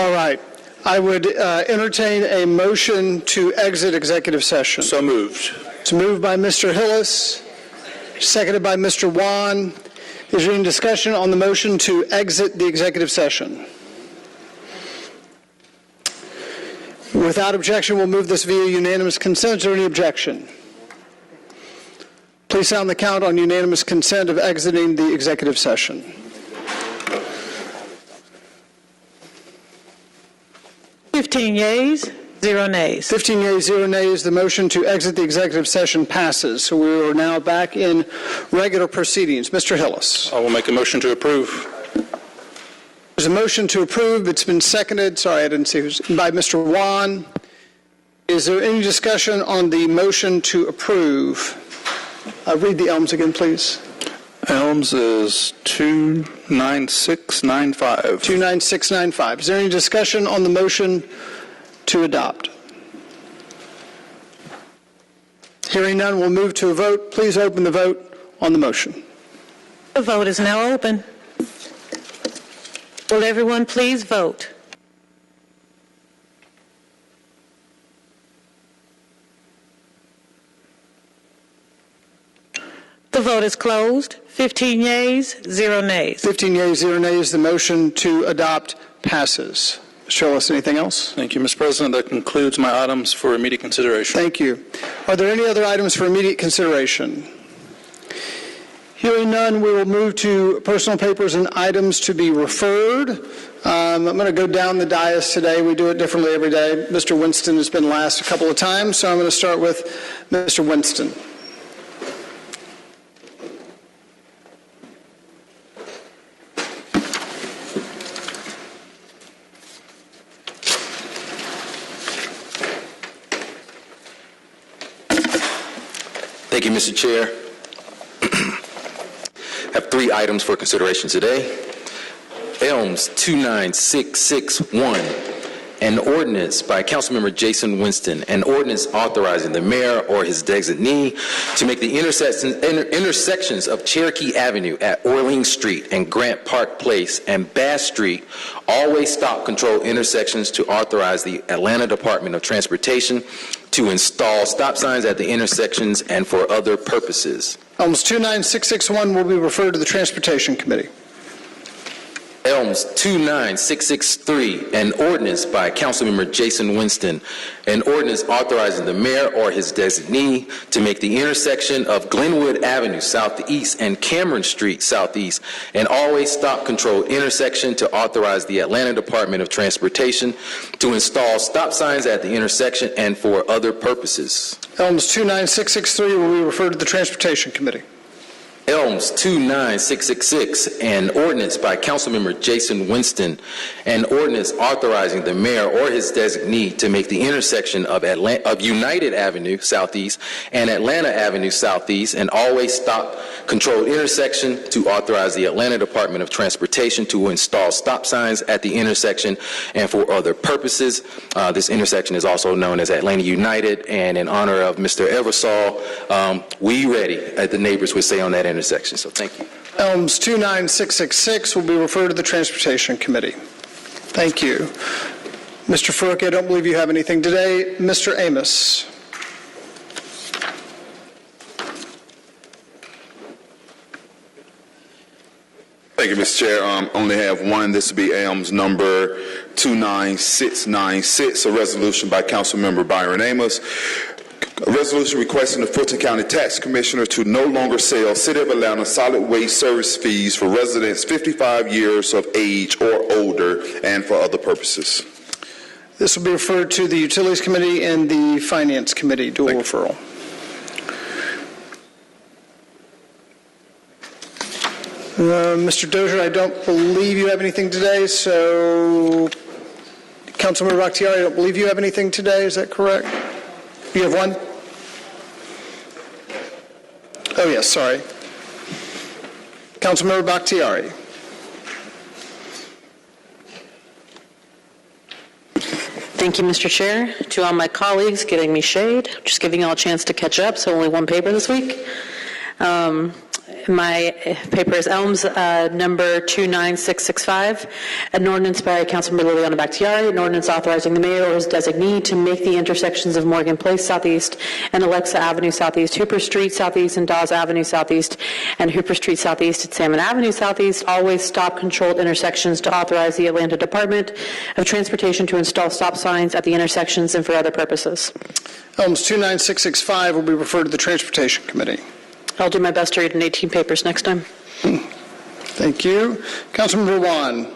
All right. I would entertain a motion to exit executive session. So moved. It's moved by Mr. Hillis, seconded by Mr. Wan. Is there any discussion on the motion to exit the executive session? Without objection, we'll move this via unanimous consent. Is there any objection? Please sound the count on unanimous consent of exiting the executive session. Fifteen yeas, 0 nays. 15 yeas, 0 nays. The motion to exit the executive session passes. So we are now back in regular proceedings. Mr. Hillis. I will make a motion to approve. There's a motion to approve. It's been seconded. Sorry, I didn't see who's by Mr. Wan. Is there any discussion on the motion to approve? Read the ELMS again, please. ELMS is 29695. 29695. Is there any discussion on the motion to adopt? Hearing none, we'll move to a vote. Please open the vote on the motion. The vote is now open. Will everyone please vote? The vote is closed. 15 yeas, 0 nays. 15 yeas, 0 nays. The motion to adopt passes. Mr. Hillis, anything else? Thank you, Mr. President. That concludes my items for immediate consideration. Thank you. Are there any other items for immediate consideration? Hearing none, we will move to personal papers and items to be referred. I'm going to go down the dais today. We do it differently every day. Mr. Winston has been last a couple of times, so I'm going to start with Mr. Winston. Thank you, Mr. Chair. I have 3 items for consideration today. ELMS 29661, an ordinance by Councilmember Jason Winston, an ordinance authorizing the mayor or his designee to make the intersections of Cherokee Avenue at Orleans Street and Grant Park Place and Bass Street always stop control intersections, to authorize the Atlanta Department of Transportation to install stop signs at the intersections and for other purposes. ELMS 29661 will be referred to the Transportation Committee. ELMS 29663, an ordinance by Councilmember Jason Winston, an ordinance authorizing the mayor or his designee to make the intersection of Glenwood Avenue Southeast and Cameron Street Southeast an always stop control intersection, to authorize the Atlanta Department of Transportation to install stop signs at the intersection and for other purposes. ELMS 29663 will be referred to the Transportation Committee. ELMS 29666, an ordinance by Councilmember Jason Winston, an ordinance authorizing the mayor or his designee to make the intersection of United Avenue Southeast and Atlanta Avenue Southeast an always stop controlled intersection, to authorize the Atlanta Department of Transportation to install stop signs at the intersection and for other purposes. This intersection is also known as Atlanta United, and in honor of Mr. Eversole, we ready, as the neighbors would say on that intersection. So thank you. ELMS 29666 will be referred to the Transportation Committee. Thank you. Mr. Farooqui, I don't believe you have anything today. Mr. Amos. Thank you, Mr. Chair. Only have one. This will be ELMS number 29696, a resolution by Councilmember Byron Amos. A resolution requesting the Fulton County Tax Commissioner to no longer sell City of Atlanta solid waste service fees for residents 55 years of age or older and for other purposes. This will be referred to the Utilities Committee and the Finance Committee, dual referral. Mr. Dozier, I don't believe you have anything today, so Councilmember Bakhtiari, I don't believe you have anything today. Is that correct? You have one? Oh, yes, sorry. Councilmember Bakhtiari. Thank you, Mr. Chair. To all my colleagues getting me shade, just giving you all a chance to catch up, so only one paper this week. my paper is Elms, number 29665, an ordinance by Councilmember Liliana Bakhtiari, an ordinance authorizing the mayor or his designee to make the intersections of Morgan Place Southeast and Alexa Avenue Southeast, Hooper Street Southeast and Dawes Avenue Southeast, and Hooper Street Southeast and Salmon Avenue Southeast, always stop-controlled intersections, to authorize the Atlanta Department of Transportation to install stop signs at the intersections and for other purposes. Elms 29665 will be referred to the Transportation Committee. I'll do my best to read in 18 papers next time. Thank you. Councilmember Juan.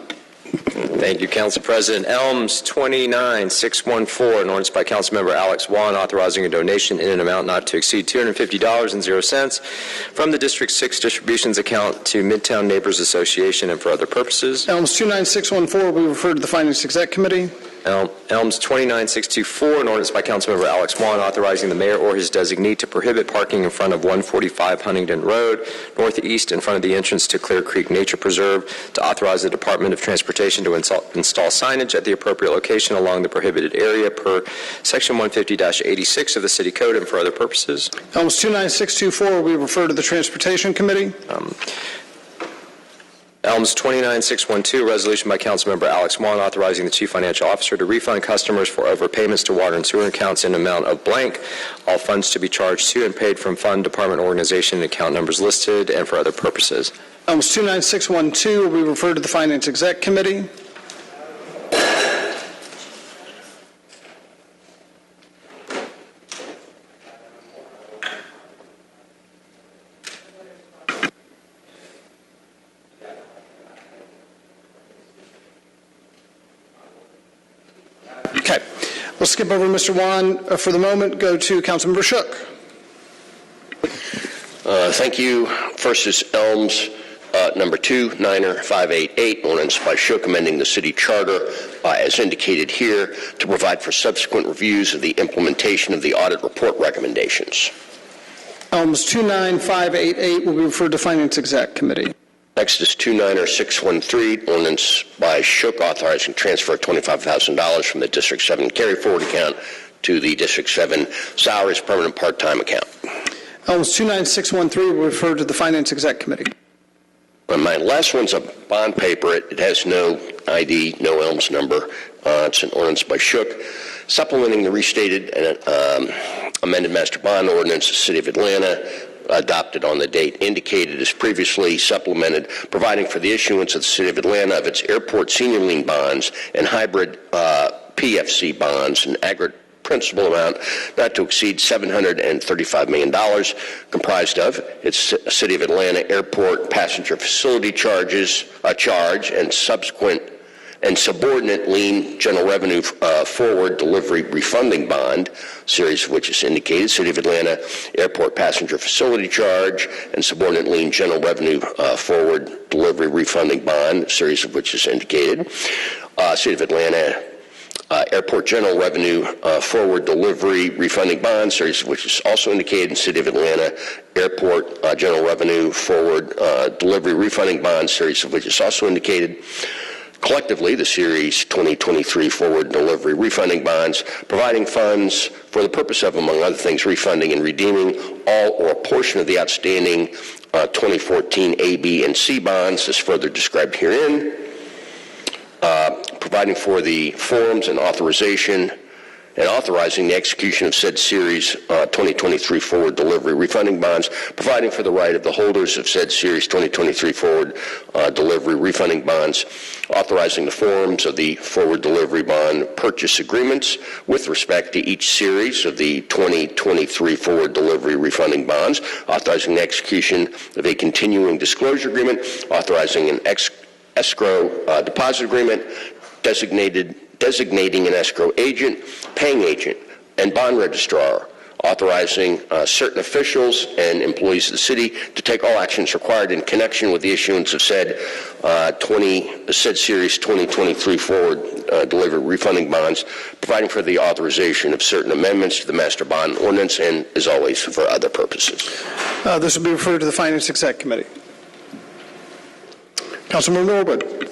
Thank you, Council President. Elms 29614, an ordinance by Councilmember Alex Juan authorizing a donation in an amount not to exceed $250.00 from the District 6 distributions account to Midtown Neighbors Association and for other purposes. Elms 29614 will be referred to the Finance Exec Committee. Elms 29624, an ordinance by Councilmember Alex Juan authorizing the mayor or his designee to prohibit parking in front of 145 Huntington Road, northeast in front of the entrance to Clear Creek Nature Preserve, to authorize the Department of Transportation to install signage at the appropriate location along the prohibited area per Section 150-86 of the City Code and for other purposes. Elms 29624 will be referred to the Transportation Committee. Elms 29612, a resolution by Councilmember Alex Juan authorizing the Chief Financial Officer to refund customers for overpayments to water and sewer accounts in amount of blank, all funds to be charged to and paid from fund, department, organization, and account numbers listed, and for other purposes. Elms 29612 will be referred to the Finance Exec Committee. Okay. We'll skip over Mr. Juan for the moment. Go to Councilmember Shook. Thank you. First is Elms, number 29588, ordinance by Shook amending the city charter as indicated here to provide for subsequent reviews of the implementation of the audit report recommendations. Elms 29588 will be referred to Finance Exec Committee. Next is 29613, ordinance by Shook authorizing transfer of $25,000 from the District 7 carry forward account to the District 7 salaries permanent part-time account. Elms 29613 will be referred to the Finance Exec Committee. And my last one's a bond paper. It has no ID, no Elms number. It's an ordinance by Shook supplementing the restated and amended master bond ordinance of the City of Atlanta, adopted on the date indicated as previously supplemented, providing for the issuance of the City of Atlanta of its airport senior lien bonds and hybrid PFC bonds, an aggregate principal amount not to exceed $735 million, comprised of its City of Atlanta airport passenger facility charge and subordinate lien general revenue forward delivery refunding bond, series of which is indicated, City of Atlanta airport passenger facility charge and subordinate lien general revenue forward delivery refunding bond, series of which is indicated, City of Atlanta airport general revenue forward delivery refunding bond, series of which is also indicated, in City of Atlanta airport general revenue forward delivery refunding bond, series of which is also indicated. Collectively, the Series 2023 forward delivery refunding bonds, providing funds for the purpose of, among other things, refunding and redeeming all or a portion of the outstanding 2014 A, B, and C bonds, as further described herein, providing for the forms and authorization and authorizing the execution of said Series 2023 forward delivery refunding bonds, providing for the right of the holders of said Series 2023 forward delivery refunding bonds, authorizing the forms of the forward delivery bond purchase agreements with respect to each series of the 2023 forward delivery refunding bonds, authorizing the execution of a continuing disclosure agreement, authorizing an escrow deposit agreement, designating an escrow agent, paying agent, and bond registrar, authorizing certain officials and employees of the city to take all actions required in connection with the issuance of said Series 2023 forward delivery refunding bonds, providing for the authorization of certain amendments to the master bond ordinance, and, as always, for other purposes. This will be referred to the Finance Exec Committee. Councilman Norwood.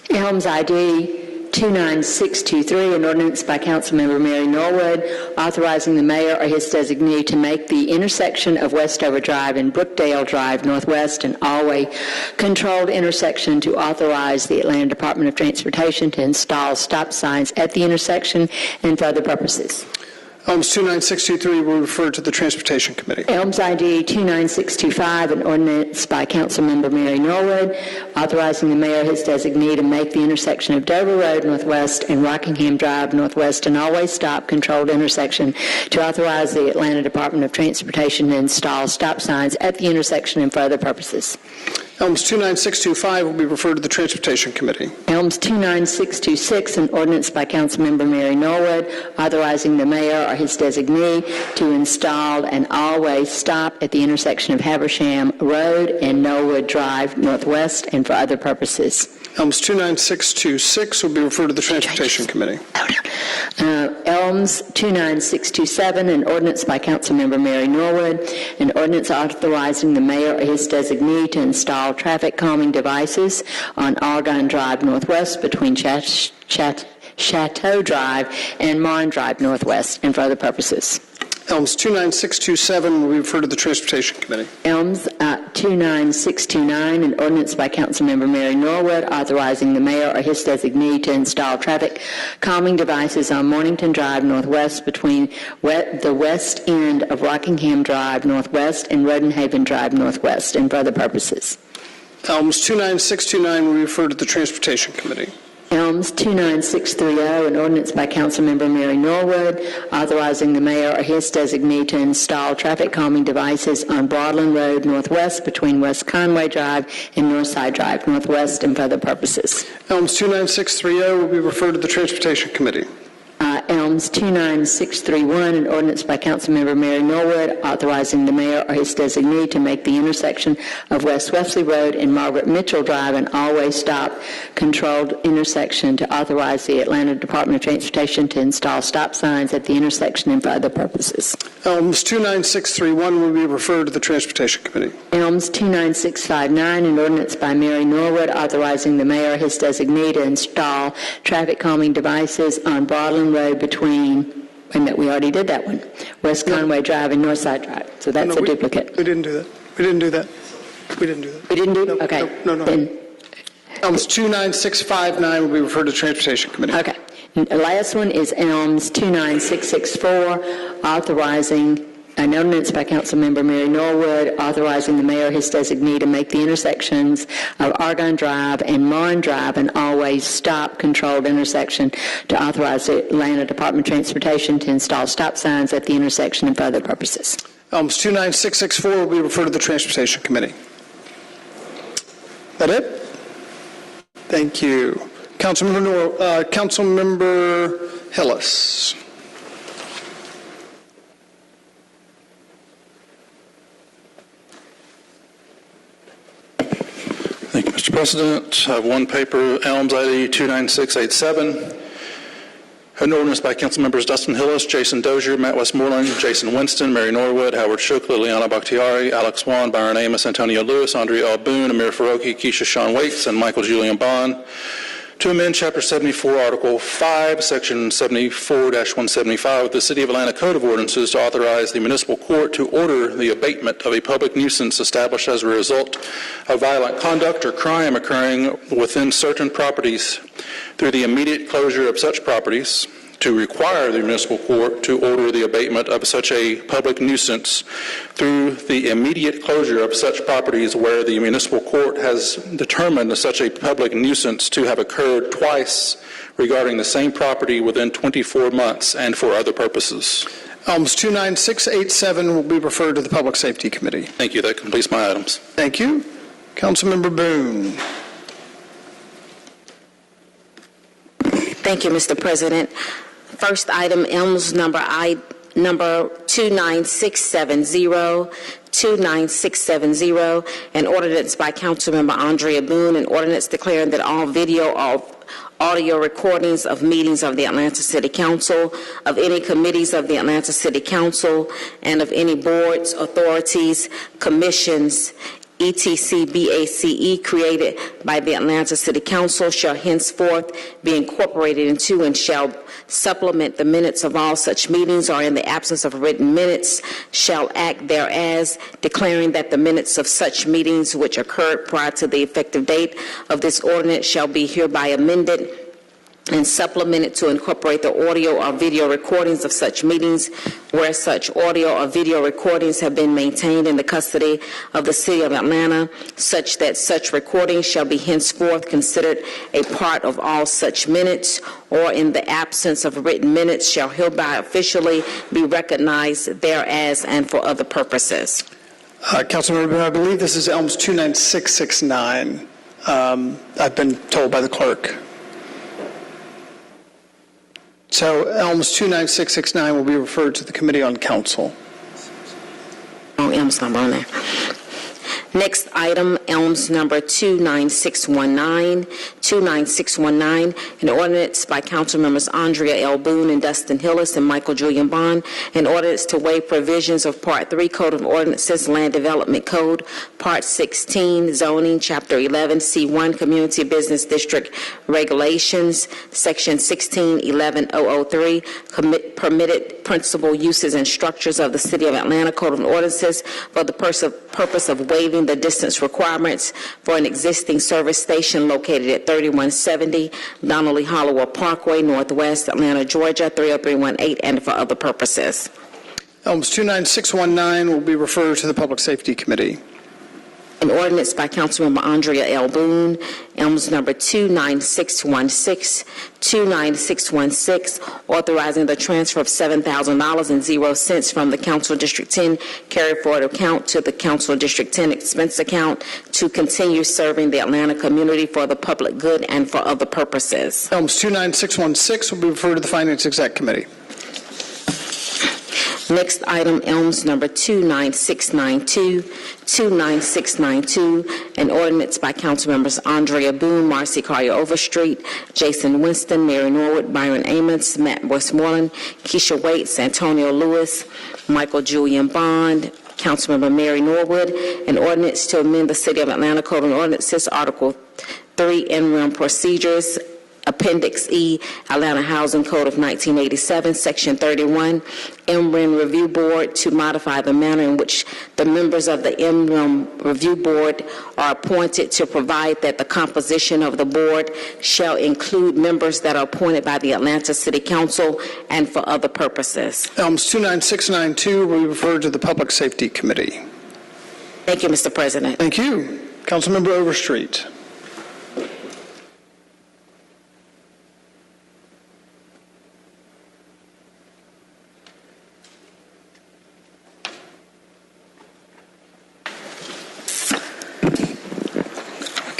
Elms ID 29623, an ordinance by Councilmember Mary Norwood authorizing the mayor or his designee to make the intersection of Westover Drive and Brookdale Drive Northwest an all-way controlled intersection, to authorize the Atlanta Department of Transportation to install stop signs at the intersection and for other purposes. Elms 29623 will refer to the Transportation Committee. Elms ID 29625, an ordinance by Councilmember Mary Norwood authorizing the mayor or his designee to make the intersection of Dover Road Northwest and Rockingham Drive Northwest an always stop controlled intersection, to authorize the Atlanta Department of Transportation to install stop signs at the intersection and for other purposes. Elms 29625 will be referred to the Transportation Committee. Elms 29626, an ordinance by Councilmember Mary Norwood authorizing the mayor or his designee to install an all-way stop at the intersection of Habersham Road and Norwood Drive Northwest and for other purposes. Elms 29626 will be referred to the Transportation Committee. Elms 29627, an ordinance by Councilmember Mary Norwood, an ordinance authorizing the mayor or his designee to install traffic calming devices on Argonne Drive Northwest between Chateau Drive and Marne Drive Northwest and for other purposes. Elms 29627 will be referred to the Transportation Committee. Elms 29629, an ordinance by Councilmember Mary Norwood authorizing the mayor or his designee to install traffic calming devices on Mornington Drive Northwest between the west end of Rockingham Drive Northwest and Rodenhaven Drive Northwest and for other purposes. Elms 29629 will be referred to the Transportation Committee. Elms 29630, an ordinance by Councilmember Mary Norwood authorizing the mayor or his designee to install traffic calming devices on Broadland Road Northwest between West Conway Drive and Northside Drive Northwest and for other purposes. Elms 29630 will be referred to the Transportation Committee. Elms 29631, an ordinance by Councilmember Mary Norwood authorizing the mayor or his designee to make the intersection of West Wesley Road and Margaret Mitchell Drive an all-way stop controlled intersection, to authorize the Atlanta Department of Transportation to install stop signs at the intersection and for other purposes. Elms 29631 will be referred to the Transportation Committee. Elms 29659, an ordinance by Mary Norwood authorizing the mayor or his designee to install traffic calming devices on Broadland Road between, wait a minute, we already did that one, West Conway Drive and Northside Drive. So that's a duplicate. We didn't do that. We didn't do that. We didn't do that. We didn't do it? No, Okay. No. Then, Elms 29659 will be referred to Transportation Committee. okay. And the last one is Elms 29664, authorizing an ordinance by Councilmember Mary Norwood authorizing the mayor or his designee to make the intersections of Argonne Drive and Marne Drive an always stop controlled intersection, to authorize the Atlanta Department of Transportation to install stop signs at the intersection and for other purposes. Elms 29664 will be referred to the Transportation Committee. That it? Thank you. Councilmember Hillis. Thank you, Mr. President. I have one paper, Elms ID 29687. An ordinance by council members Dustin Hillis, Jason Dozier, Matt Westmoreland, Jason Winston, Mary Norwood, Howard Shook, Liliana Bakhtiari, Alex Wan, Byron Amos, Antonio Lewis, Andrea L. Boone, Amir Faroki, Keisha Sean Waits, and Michael Julian Bond, to amend Chapter 74, Article 5, Section 74-175 of the City of Atlanta Code of Ordinances, to authorize the municipal court to order the abatement of a public nuisance established as a result of violent conduct or crime occurring within certain properties through the immediate closure of such properties, to require the municipal court to order the abatement of such a public nuisance through the immediate closure of such properties where the municipal court has determined such a public nuisance to have occurred twice regarding the same property within 24 months and for other purposes. Elms 29687 will be referred to the Public Safety Committee. Thank you. That completes my items. Thank you. Councilmember Boone. Thank you, Mr. President. First item, Elms number 29670, an ordinance by Councilmember Andrea Boone, an ordinance declaring that all video or audio recordings of meetings of the Atlanta City Council, of any committees of the Atlanta City Council, and of any boards, authorities, commissions, ETC-BACE created by the Atlanta City Council shall henceforth be incorporated into and shall supplement the minutes of all such meetings, or in the absence of written minutes shall act thereas, declaring that the minutes of such meetings which occurred prior to the effective date of this ordinance shall be hereby amended and supplemented to incorporate the audio or video recordings of such meetings where such audio or video recordings have been maintained in the custody of the City of Atlanta, such that such recordings shall be henceforth considered a part of all such minutes, or in the absence of written minutes shall hereby officially be recognized thereas and for other purposes. Councilmember, I believe this is Elms 29669. I've been told by the clerk. So Elms 29669 will be referred to the Committee on Council. Oh, Elms number on there. Next item, Elms number 29619. 29619, an ordinance by Council Members Andrea L. Boone and Dustin Hillis and Michael Julian Bond, an ordinance to waive provisions of Part 3 Code of Ordinances, Land Development Code, Part 16, Zoning, Chapter 11, C1, Community Business District Regulations, Section 1611003, Permitted Principal Uses and Structures of the City of Atlanta Code of Ordinances for the purpose of waiving the distance requirements for an existing service station located at 3170 Donnelly Hollowell Parkway, Northwest Atlanta, Georgia, 30318, and for other purposes. Elms 29619 will be referred to the Public Safety Committee. An ordinance by Councilmember Andrea L. Boone, Elms number 29616, 29616, authorizing the transfer of $7,000.00 from the Council District 10 carry forward account to the Council District 10 expense account to continue serving the Atlanta community for the public good and for other purposes. Elms 29616 will be referred to the Finance Exec Committee. Next item, Elms number 29692, 29692, an ordinance by Council Members Andrea Boone, Marcy Collier Overstreet, Jason Winston, Mary Norwood, Byron Amos, Matt Westmoreland, Keisha Waits, Antonio Lewis, Michael Julian Bond, Councilmember Mary Norwood, an ordinance to amend the City of Atlanta Code of Ordinances, Article 3, Interim Procedures, Appendix E, Atlanta Housing Code of 1987, Section 31, MRIN Review Board, to modify the manner in which the members of the MRIN Review Board are appointed, to provide that the composition of the board shall include members that are appointed by the Atlanta City Council and for other purposes. Elms 29692 will be referred to the Public Safety Committee. Thank you, Mr. President. Thank you. Councilmember Overstreet.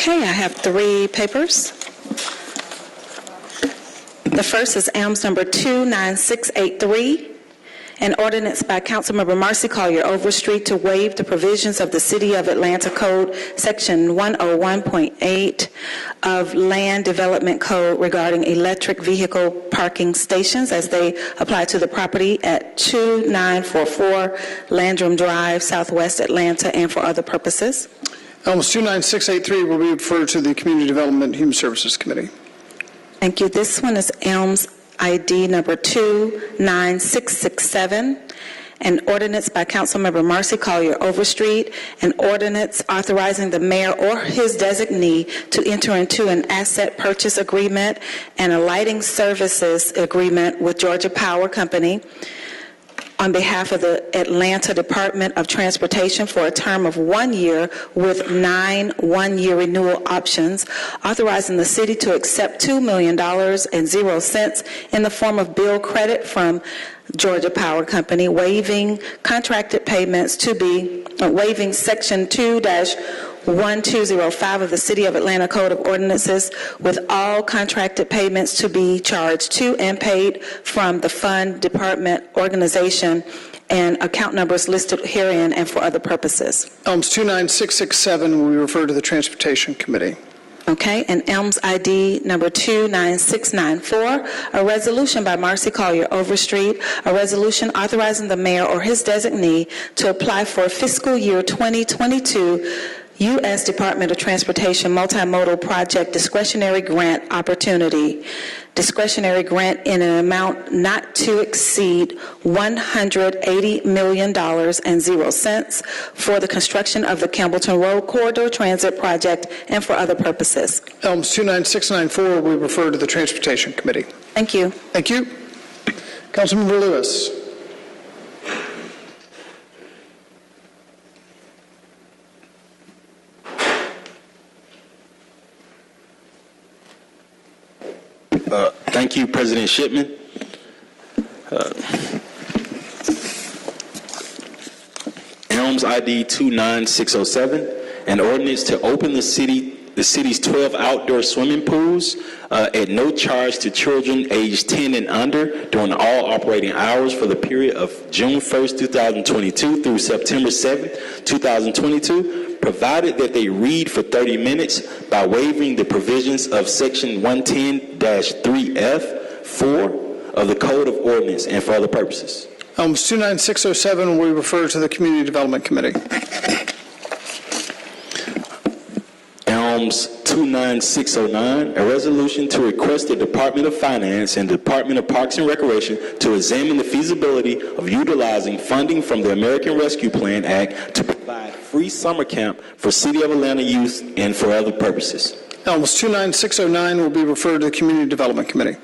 Okay, I have three papers. The first is Elms number 29683, an ordinance by Councilmember Marcy Collier Overstreet to waive the provisions of the City of Atlanta Code, Section 101.8 of Land Development Code regarding electric vehicle parking stations as they apply to the property at 2944 Landrum Drive, Southwest Atlanta, and for other purposes. Elms 29683 will be referred to the Community Development and Human Services Committee. Thank you. This one is Elms ID number 29667, an ordinance by Councilmember Marcy Collier Overstreet, an ordinance authorizing the mayor or his designee to enter into an asset purchase agreement and a lighting services agreement with Georgia Power Company on behalf of the Atlanta Department of Transportation for a term of 1 year with 9 one-year renewal options, authorizing the city to accept $2 million and 0 cents in the form of bill credit from Georgia Power Company, waiving contracted payments to be, waiving Section 2-1205 of the City of Atlanta Code of Ordinances, with all contracted payments to be charged to and paid from the fund, department, organization, and account numbers listed herein and for other purposes. Elms 29667 will be referred to the Transportation Committee. Okay, and Elms ID number 29694, a resolution by Marcy Collier Overstreet, a resolution authorizing the mayor or his designee to apply for fiscal year 2022 U.S. Department of Transportation Multimodal Project Discretionary Grant Opportunity. Discretionary grant in an amount not to exceed $180 million and 0 cents for the construction of the Campbellton Road Corridor Transit Project and for other purposes. Items 29694 will be referred to the Transportation Committee. Thank you. Thank you. Councilmember Lewis. Thank you, President Shipman. Elms ID 29607, an ordinance to open the city's 12 outdoor swimming pools at no charge to children aged 10 and under during all operating hours for the period of June 1st, 2022 through September 7th, 2022, provided that they read for 30 minutes by waiving the provisions of Section 110-3F4 of the Code of Ordinance and for other purposes. 29607 will be referred to the Community Development Committee. Elms 29609, a resolution to request the Department of Finance and Department of Parks and Recreation to examine the feasibility of utilizing funding from the American Rescue Plan Act to provide free summer camp for City of Atlanta youth and for other purposes. Elms 29609 will be referred to the Community Development Committee.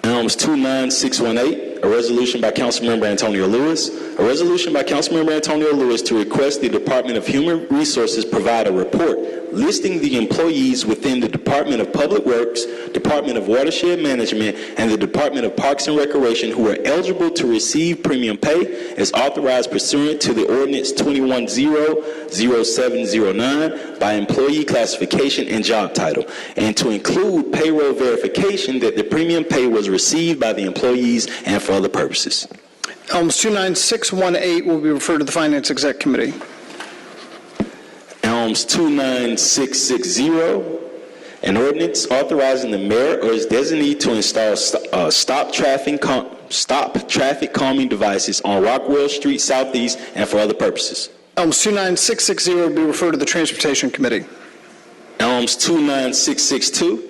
Elms 29618, a resolution by Councilmember Antonio Lewis. A resolution by Councilmember Antonio Lewis to request the Department of Human Resources provide a report listing the employees within the Department of Public Works, Department of Watershed Management, and the Department of Parks and Recreation who are eligible to receive premium pay as authorized pursuant to the Ordinance 210-0709 by employee classification and job title, and to include payroll verification that the premium pay was received by the employees and for other purposes. Elms 29618 will be referred to the Finance Exec Committee. Elms 29660, an ordinance authorizing the mayor or his designee to install stop traffic calming devices on Rockwell Street Southeast and for other purposes. Elms 29660 will be referred to the Transportation Committee. Elms 29662,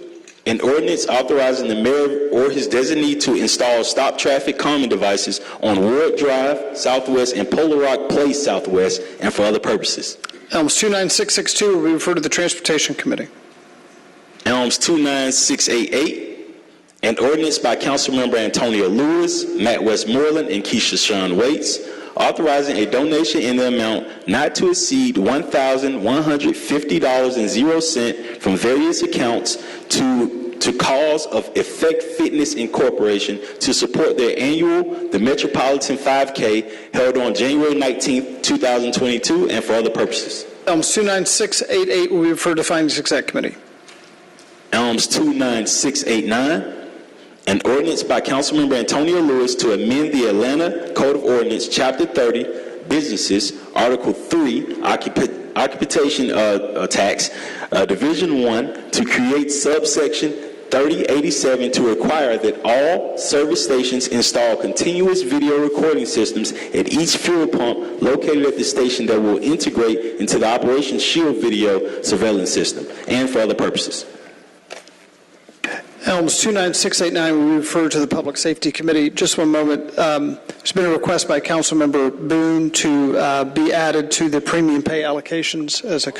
an ordinance authorizing the mayor or his designee to install stop traffic calming devices on Ward Drive Southwest and Polar Rock Place Southwest and for other purposes. Elms 29662 will be referred to the Transportation Committee. Elms 29688, an ordinance by Councilmember Antonio Lewis, Matt Westmoreland, and Keisha Shawn Waits, authorizing a donation in the amount not to exceed $1,150.00 from various accounts to cause of Effect Fitness Incorporation to support their annual The Metropolitan 5K held on January 19th, 2022, and for other purposes. Elms 29688 will be referred to Finance Exec Committee. Elms 29689, an ordinance by Councilmember Antonio Lewis to amend the Atlanta Code of Ordinance, Chapter 30, Businesses, Article 3, Occupation Tax, Division 1, to create subsection 3087 to require that all service stations install continuous video recording systems at each fuel pump located at the station that will integrate into the Operation Shield video surveillance system, and for other purposes. Elms 29689 will be referred to the Public Safety Committee. Just one moment. There's been a request by Councilmember Boone to be added to the premium pay allocations as a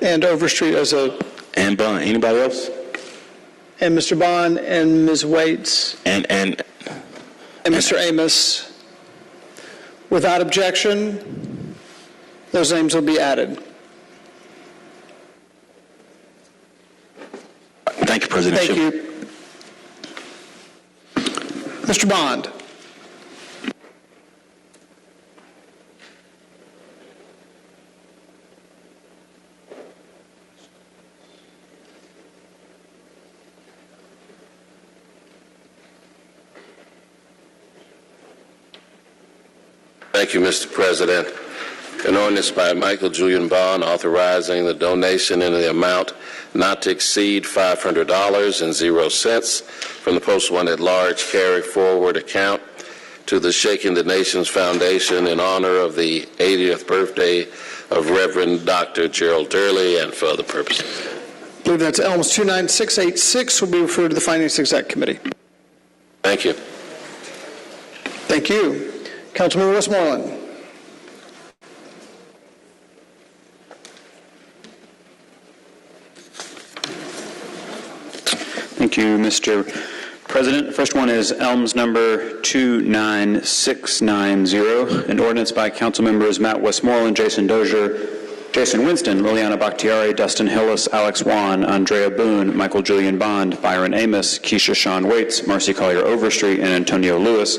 and Overstreet as a... And Bond. Anybody else? And Mr. Bond and Ms. Waits. And Mr. Amos. Without objection, those names will be added. Thank you, President. Thank you. Mr. Bond. Thank you, Mr. President. An ordinance by Michael Julian Bond authorizing the donation in the amount not to exceed $500.00 from the Post One at Large Carry Forward account to the Shaking the Nations Foundation in honor of the 80th birthday of Reverend Dr. Gerald Durley and for other purposes. I believe that's Elms 29686 will be referred to the Finance Exec Committee. Thank you. Thank you. Councilmember Westmoreland. Thank you, Mr. President. The first one is Elms number 29690, an ordinance by council members Matt Westmoreland, Jason Dozier, Jason Winston, Liliana Bakhtiari, Dustin Hillis, Alex Wan, Andrea Boone, Michael Julian Bond, Byron Amos, Keisha Sean Waits, Marcy Collier Overstreet, and Antonio Lewis,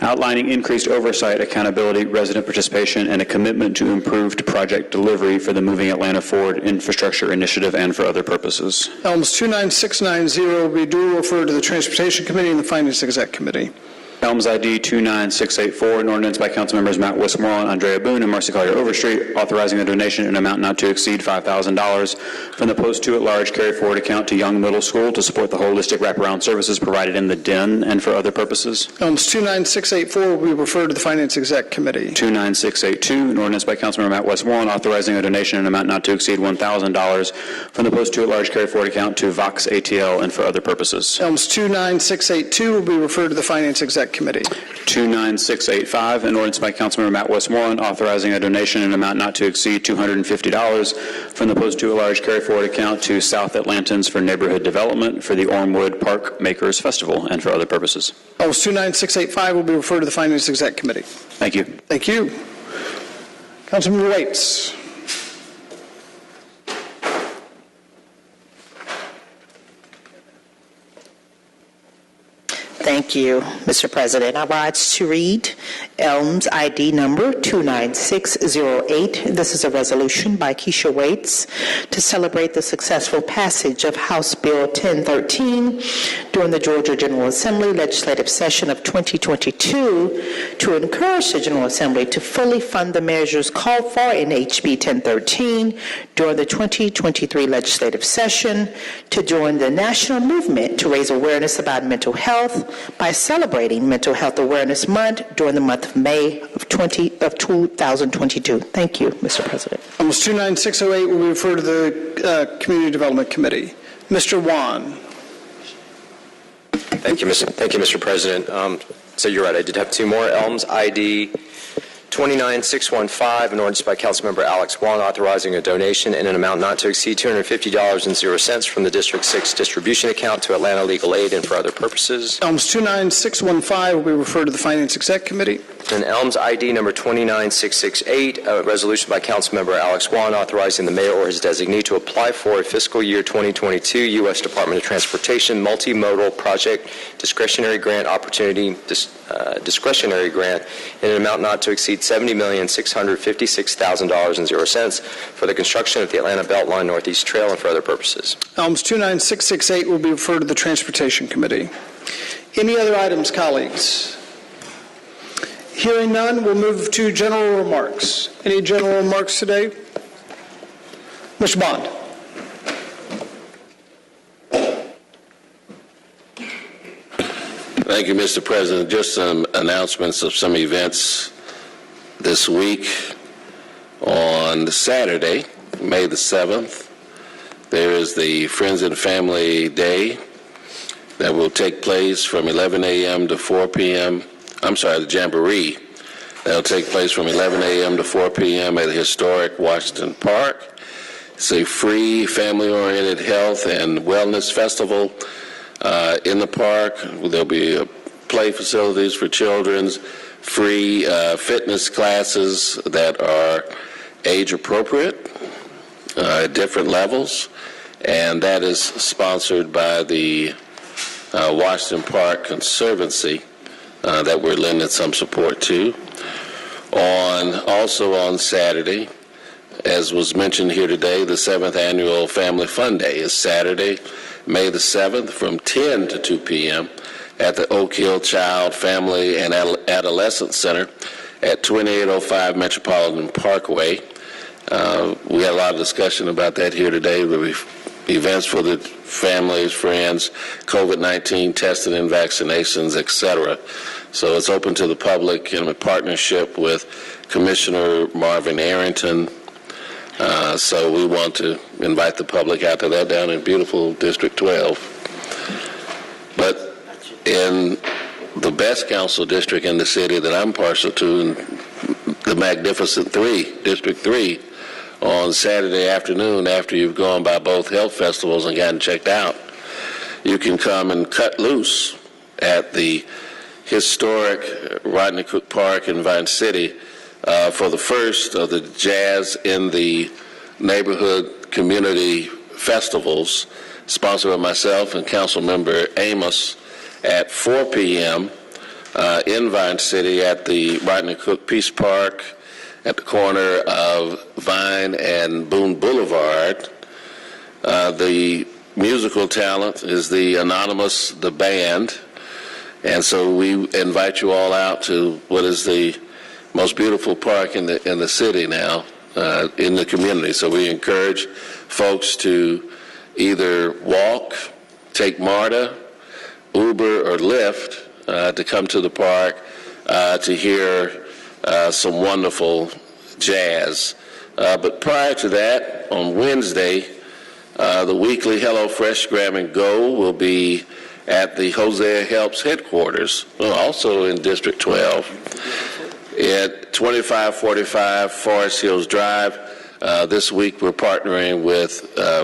outlining increased oversight, accountability, resident participation, and a commitment to improved project delivery for the Moving Atlanta Forward Infrastructure Initiative and for other purposes. Elms 29690 will be duly referred to the Transportation Committee and the Finance Exec Committee. Elms ID 29684, an ordinance by council members Matt Westmoreland, Andrea Boone, and Marcy Collier Overstreet, authorizing a donation in an amount not to exceed $5,000 from the Post 2 at Large Carry Forward account to Young Middle School to support the holistic wraparound services provided in the den and for other purposes. Elms 29684 will be referred to the Finance Exec Committee. 29682, an ordinance by councilmember Matt Westmoreland, authorizing a donation in an amount not to exceed $1,000 from the Post 2 at Large Carry Forward account to Vox ATL and for other purposes. Elms 29682 will be referred to the Finance Exec Committee. 29685, an ordinance by councilmember Matt Westmoreland, authorizing a donation in an amount not to exceed $250 from the Post 2 at Large Carry Forward account to South Atlantans for Neighborhood Development for the Ormwood Park Makers Festival and for other purposes. Elms 29685 will be referred to the Finance Exec Committee. Thank you. Thank you. Councilmember Waits. Thank you, Mr. President. I rise to read Elms ID number 29608. This is a resolution by Keisha Waits to celebrate the successful passage of House Bill 1013 during the Georgia General Assembly legislative session of 2022 to encourage the General Assembly to fully fund the measures called for in HB 1013 during the 2023 legislative session, to join the national movement to raise awareness about mental health by celebrating Mental Health Awareness Month during the month of May of 2022. Thank you, Mr. President. Elms 29608 will be referred to the Community Development Committee. Mr. Wan. Thank you, Mr. President. So you're right, I did have two more. Elms ID 29615, an ordinance by Councilmember Alex Wan, authorizing a donation in an amount not to exceed $250.00 from the District 6 distribution account to Atlanta Legal Aid and for other purposes. Elms 29615 will be referred to the Finance Exec Committee. And Elms ID number 29668, a resolution by Councilmember Alex Wan authorizing the mayor or his designee to apply for a fiscal year 2022 U.S. Department of Transportation multimodal project discretionary grant opportunity discretionary grant in an amount not to exceed $70,656,000.00 for the construction of the Atlanta Beltline Northeast Trail and for other purposes. Elms 29668 will be referred to the Transportation Committee. Any other items, colleagues? Hearing none, we'll move to general remarks. Any general remarks today? Mr. Bond. Thank you, Mr. President. Just some announcements of some events this week. On Saturday, May the 7th, there is the Friends and Family Day that will take place from 11 a.m. to 4 p.m. I'm sorry, the Jamboree. That will take place from 11 a.m. to 4 p.m. at the historic Washington Park. It's a free, family-oriented health and wellness festival in the park. There'll be play facilities for children, free fitness classes that are age-appropriate at different levels, and that is sponsored by the Washington Park Conservancy that we're lending some support to. Also on Saturday, as was mentioned here today, the 7th Annual Family Fun Day is Saturday, May the 7th from 10 to 2 p.m. at the Oak Hill Child, Family, and Adolescent Center at 2805 Metropolitan Parkway. We had a lot of discussion about that here today. There will be events for the families, friends, COVID-19 testing and vaccinations, etc. So it's open to the public in a partnership with Commissioner Marvin Arrington So we want to invite the public out to that down in beautiful District 12. But in the best council district in the city that I'm partial to, the Magnificent 3, District 3, on Saturday afternoon after you've gone by both health festivals and gotten checked out, you can come and cut loose at the historic Rodney Cook Park in Vine City for the first of the Jazz in the Neighborhood Community Festivals, sponsored by myself and Councilmember Amos, at 4 p.m. In Vine City at the Rodney Cook Peace Park at the corner of Vine and Boone Boulevard. The musical talent is the Anonymous, the band, and so we invite you all out to what is the most beautiful park in the city now, in the community. So we encourage folks to either walk, take MARTA, Uber, or Lyft to come to the park to hear some wonderful jazz. But prior to that, on Wednesday, the weekly HelloFresh Grab and Go will be at the Hosea Helps headquarters, also in District 12, at 2545 Forest Hills Drive. This week we're partnering with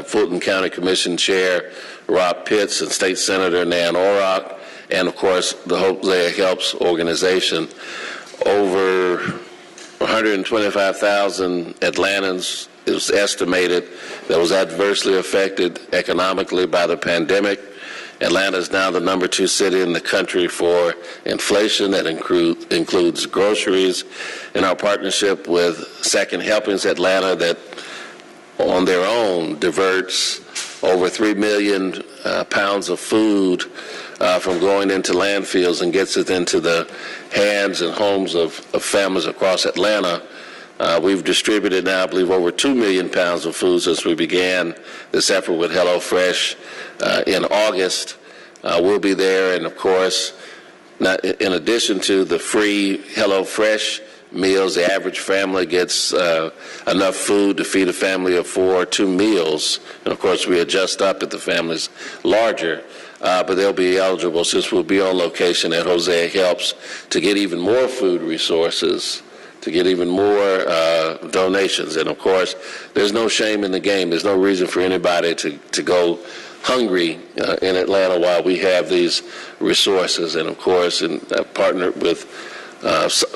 Fulton County Commission Chair Rob Pitts and State Senator Nan Orrock, and of course the Hosea Helps organization. Over 125,000 Atlantans, it was estimated, that was adversely affected economically by the pandemic. Atlanta is now the #2 city in the country for inflation. That includes groceries. In our partnership with Second Helpings Atlanta, that on their own diverts over 3 million pounds of food from going into landfills and gets it into the hands and homes of families across Atlanta. We've distributed now, I believe, over 2 million pounds of food since we began this effort with HelloFresh in August. We'll be there, and of course, in addition to the free HelloFresh meals, the average family gets enough food to feed a family of 4 or 2 meals. And of course, we adjust up if the family's larger. But they'll be eligible, since we'll be on location at Hosea Helps, to get even more food resources, to get even more donations. And of course, there's no shame in the game. There's no reason for anybody to go hungry in Atlanta while we have these resources. And of course, I've partnered with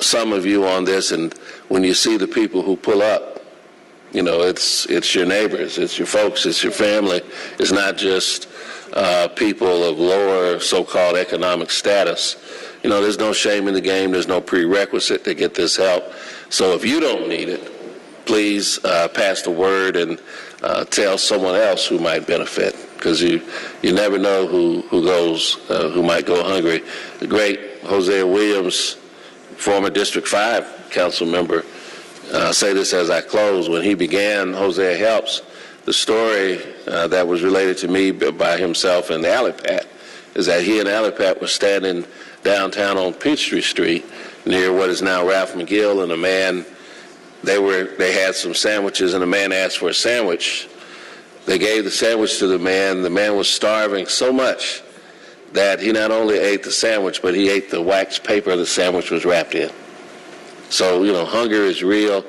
some of you on this, and when you see the people who pull up, you know, it's your neighbors, it's your folks, it's your family. It's not just people of lower so-called economic status. You know, there's no shame in the game. There's no prerequisite to get this help. So if you don't need it, please pass the word and tell someone else who might benefit, because you never know who might go hungry. The great Hosea Williams, former District 5 council member, say this as I close. When he began Hosea Helps, the story that was related to me by himself and Alley Pat is that he and Alley Pat were standing downtown on Peachtree Street near what is now Ralph McGill, and a man, they had some sandwiches, and a man asked for a sandwich. They gave the sandwich to the man. The man was starving so much that he not only ate the sandwich, but he ate the wax paper the sandwich was wrapped in. So, you know, hunger is real.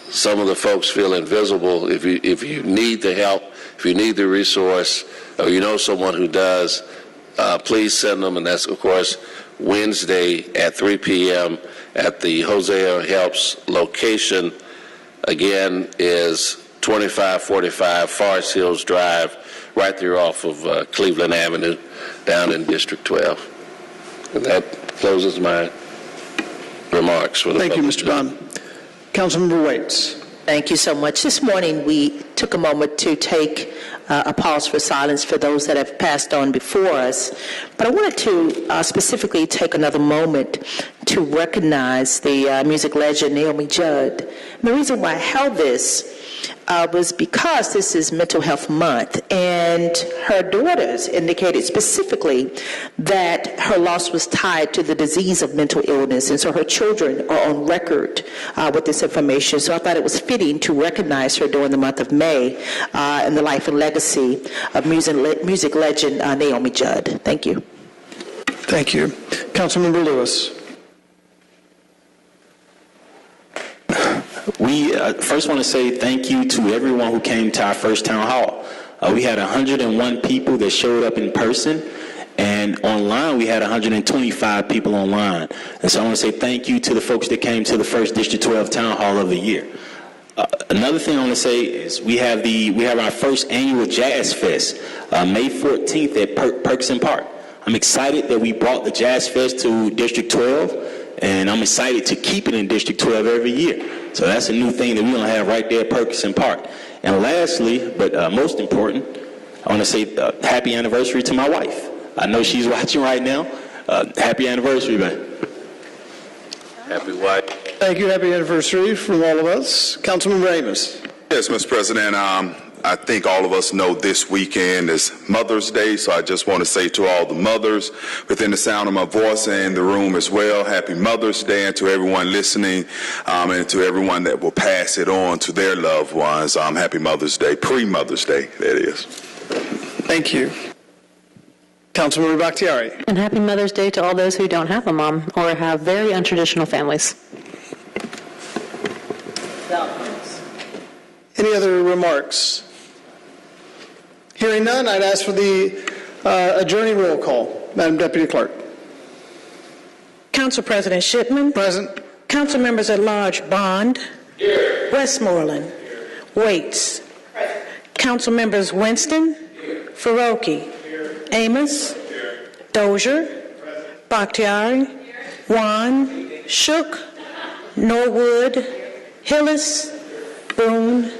Some of the folks feel invisible. If you need the help, if you need the resource, or you know someone who does, please send them. And that's, of course, Wednesday at 3 p.m. at the Hosea Helps location. Again, is 2545 Forest Hills Drive, right there off of Cleveland Avenue, down in District 12. And that closes my remarks for the Thank you, public. Mr. Bond. Councilmember Waits. Thank you so much. This morning, we took a moment to take a pause for silence for those that have passed on before us. But I wanted to specifically take another moment to recognize the music legend Naomi Judd. And the reason why I held this was because this is Mental Health Month, and her daughters indicated specifically that her loss was tied to the disease of mental illness, and so her children are on record with this information. So I thought it was fitting to recognize her during the month of May in the life and legacy of music legend Naomi Judd. Thank you. Thank you. Councilmember Lewis. We first want to say thank you to everyone who came to our first town hall. We had 101 people that showed up in person, and online we had 125 people online. And so I want to say thank you to the folks that came to the first District 12 town hall of the year. Another thing I want to say is we have our first annual Jazz Fest, May 14th at Perkins Park. I'm excited that we brought the Jazz Fest to District 12, and I'm excited to keep it in District 12 every year. So that's a new thing that we're going to have right there at Perkins Park. And lastly, but most important, I want to say happy anniversary to my wife. I know she's watching right now. Happy anniversary, man. Happy wife. Thank you. Happy anniversary from all of us. Councilmember Amos. Yes, Mr. President, I think all of us know this weekend is Mother's Day, so I just want to say to all the mothers within the sound of my voice and in the room as well, happy Mother's Day, and to everyone listening and to everyone that will pass it on to their loved ones, happy Mother's Day, pre-Mother's Day, that is. Thank you. Councilmember Bakhtiari. And happy Mother's Day to all those who don't have a mom or have very untraditional families. Any other remarks? Hearing none, I'd ask for the adjourning roll call. Madam Deputy Clerk. Council President Shipman. Present. Council members at large Bond. Here. Westmoreland. Here. Waits. Present. Council members Winston. Here. Faroki. Here. Amos. Here. Dozier. Present. Bakhtiari. Here. Juan. Shook. Norwood. Hillis. Boone.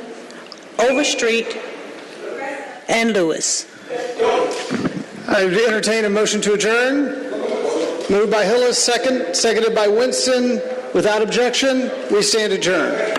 Overstreet. And Lewis. I entertain a motion to adjourn. Moved by Hillis, seconded by Winston. Without objection, we stand adjourned.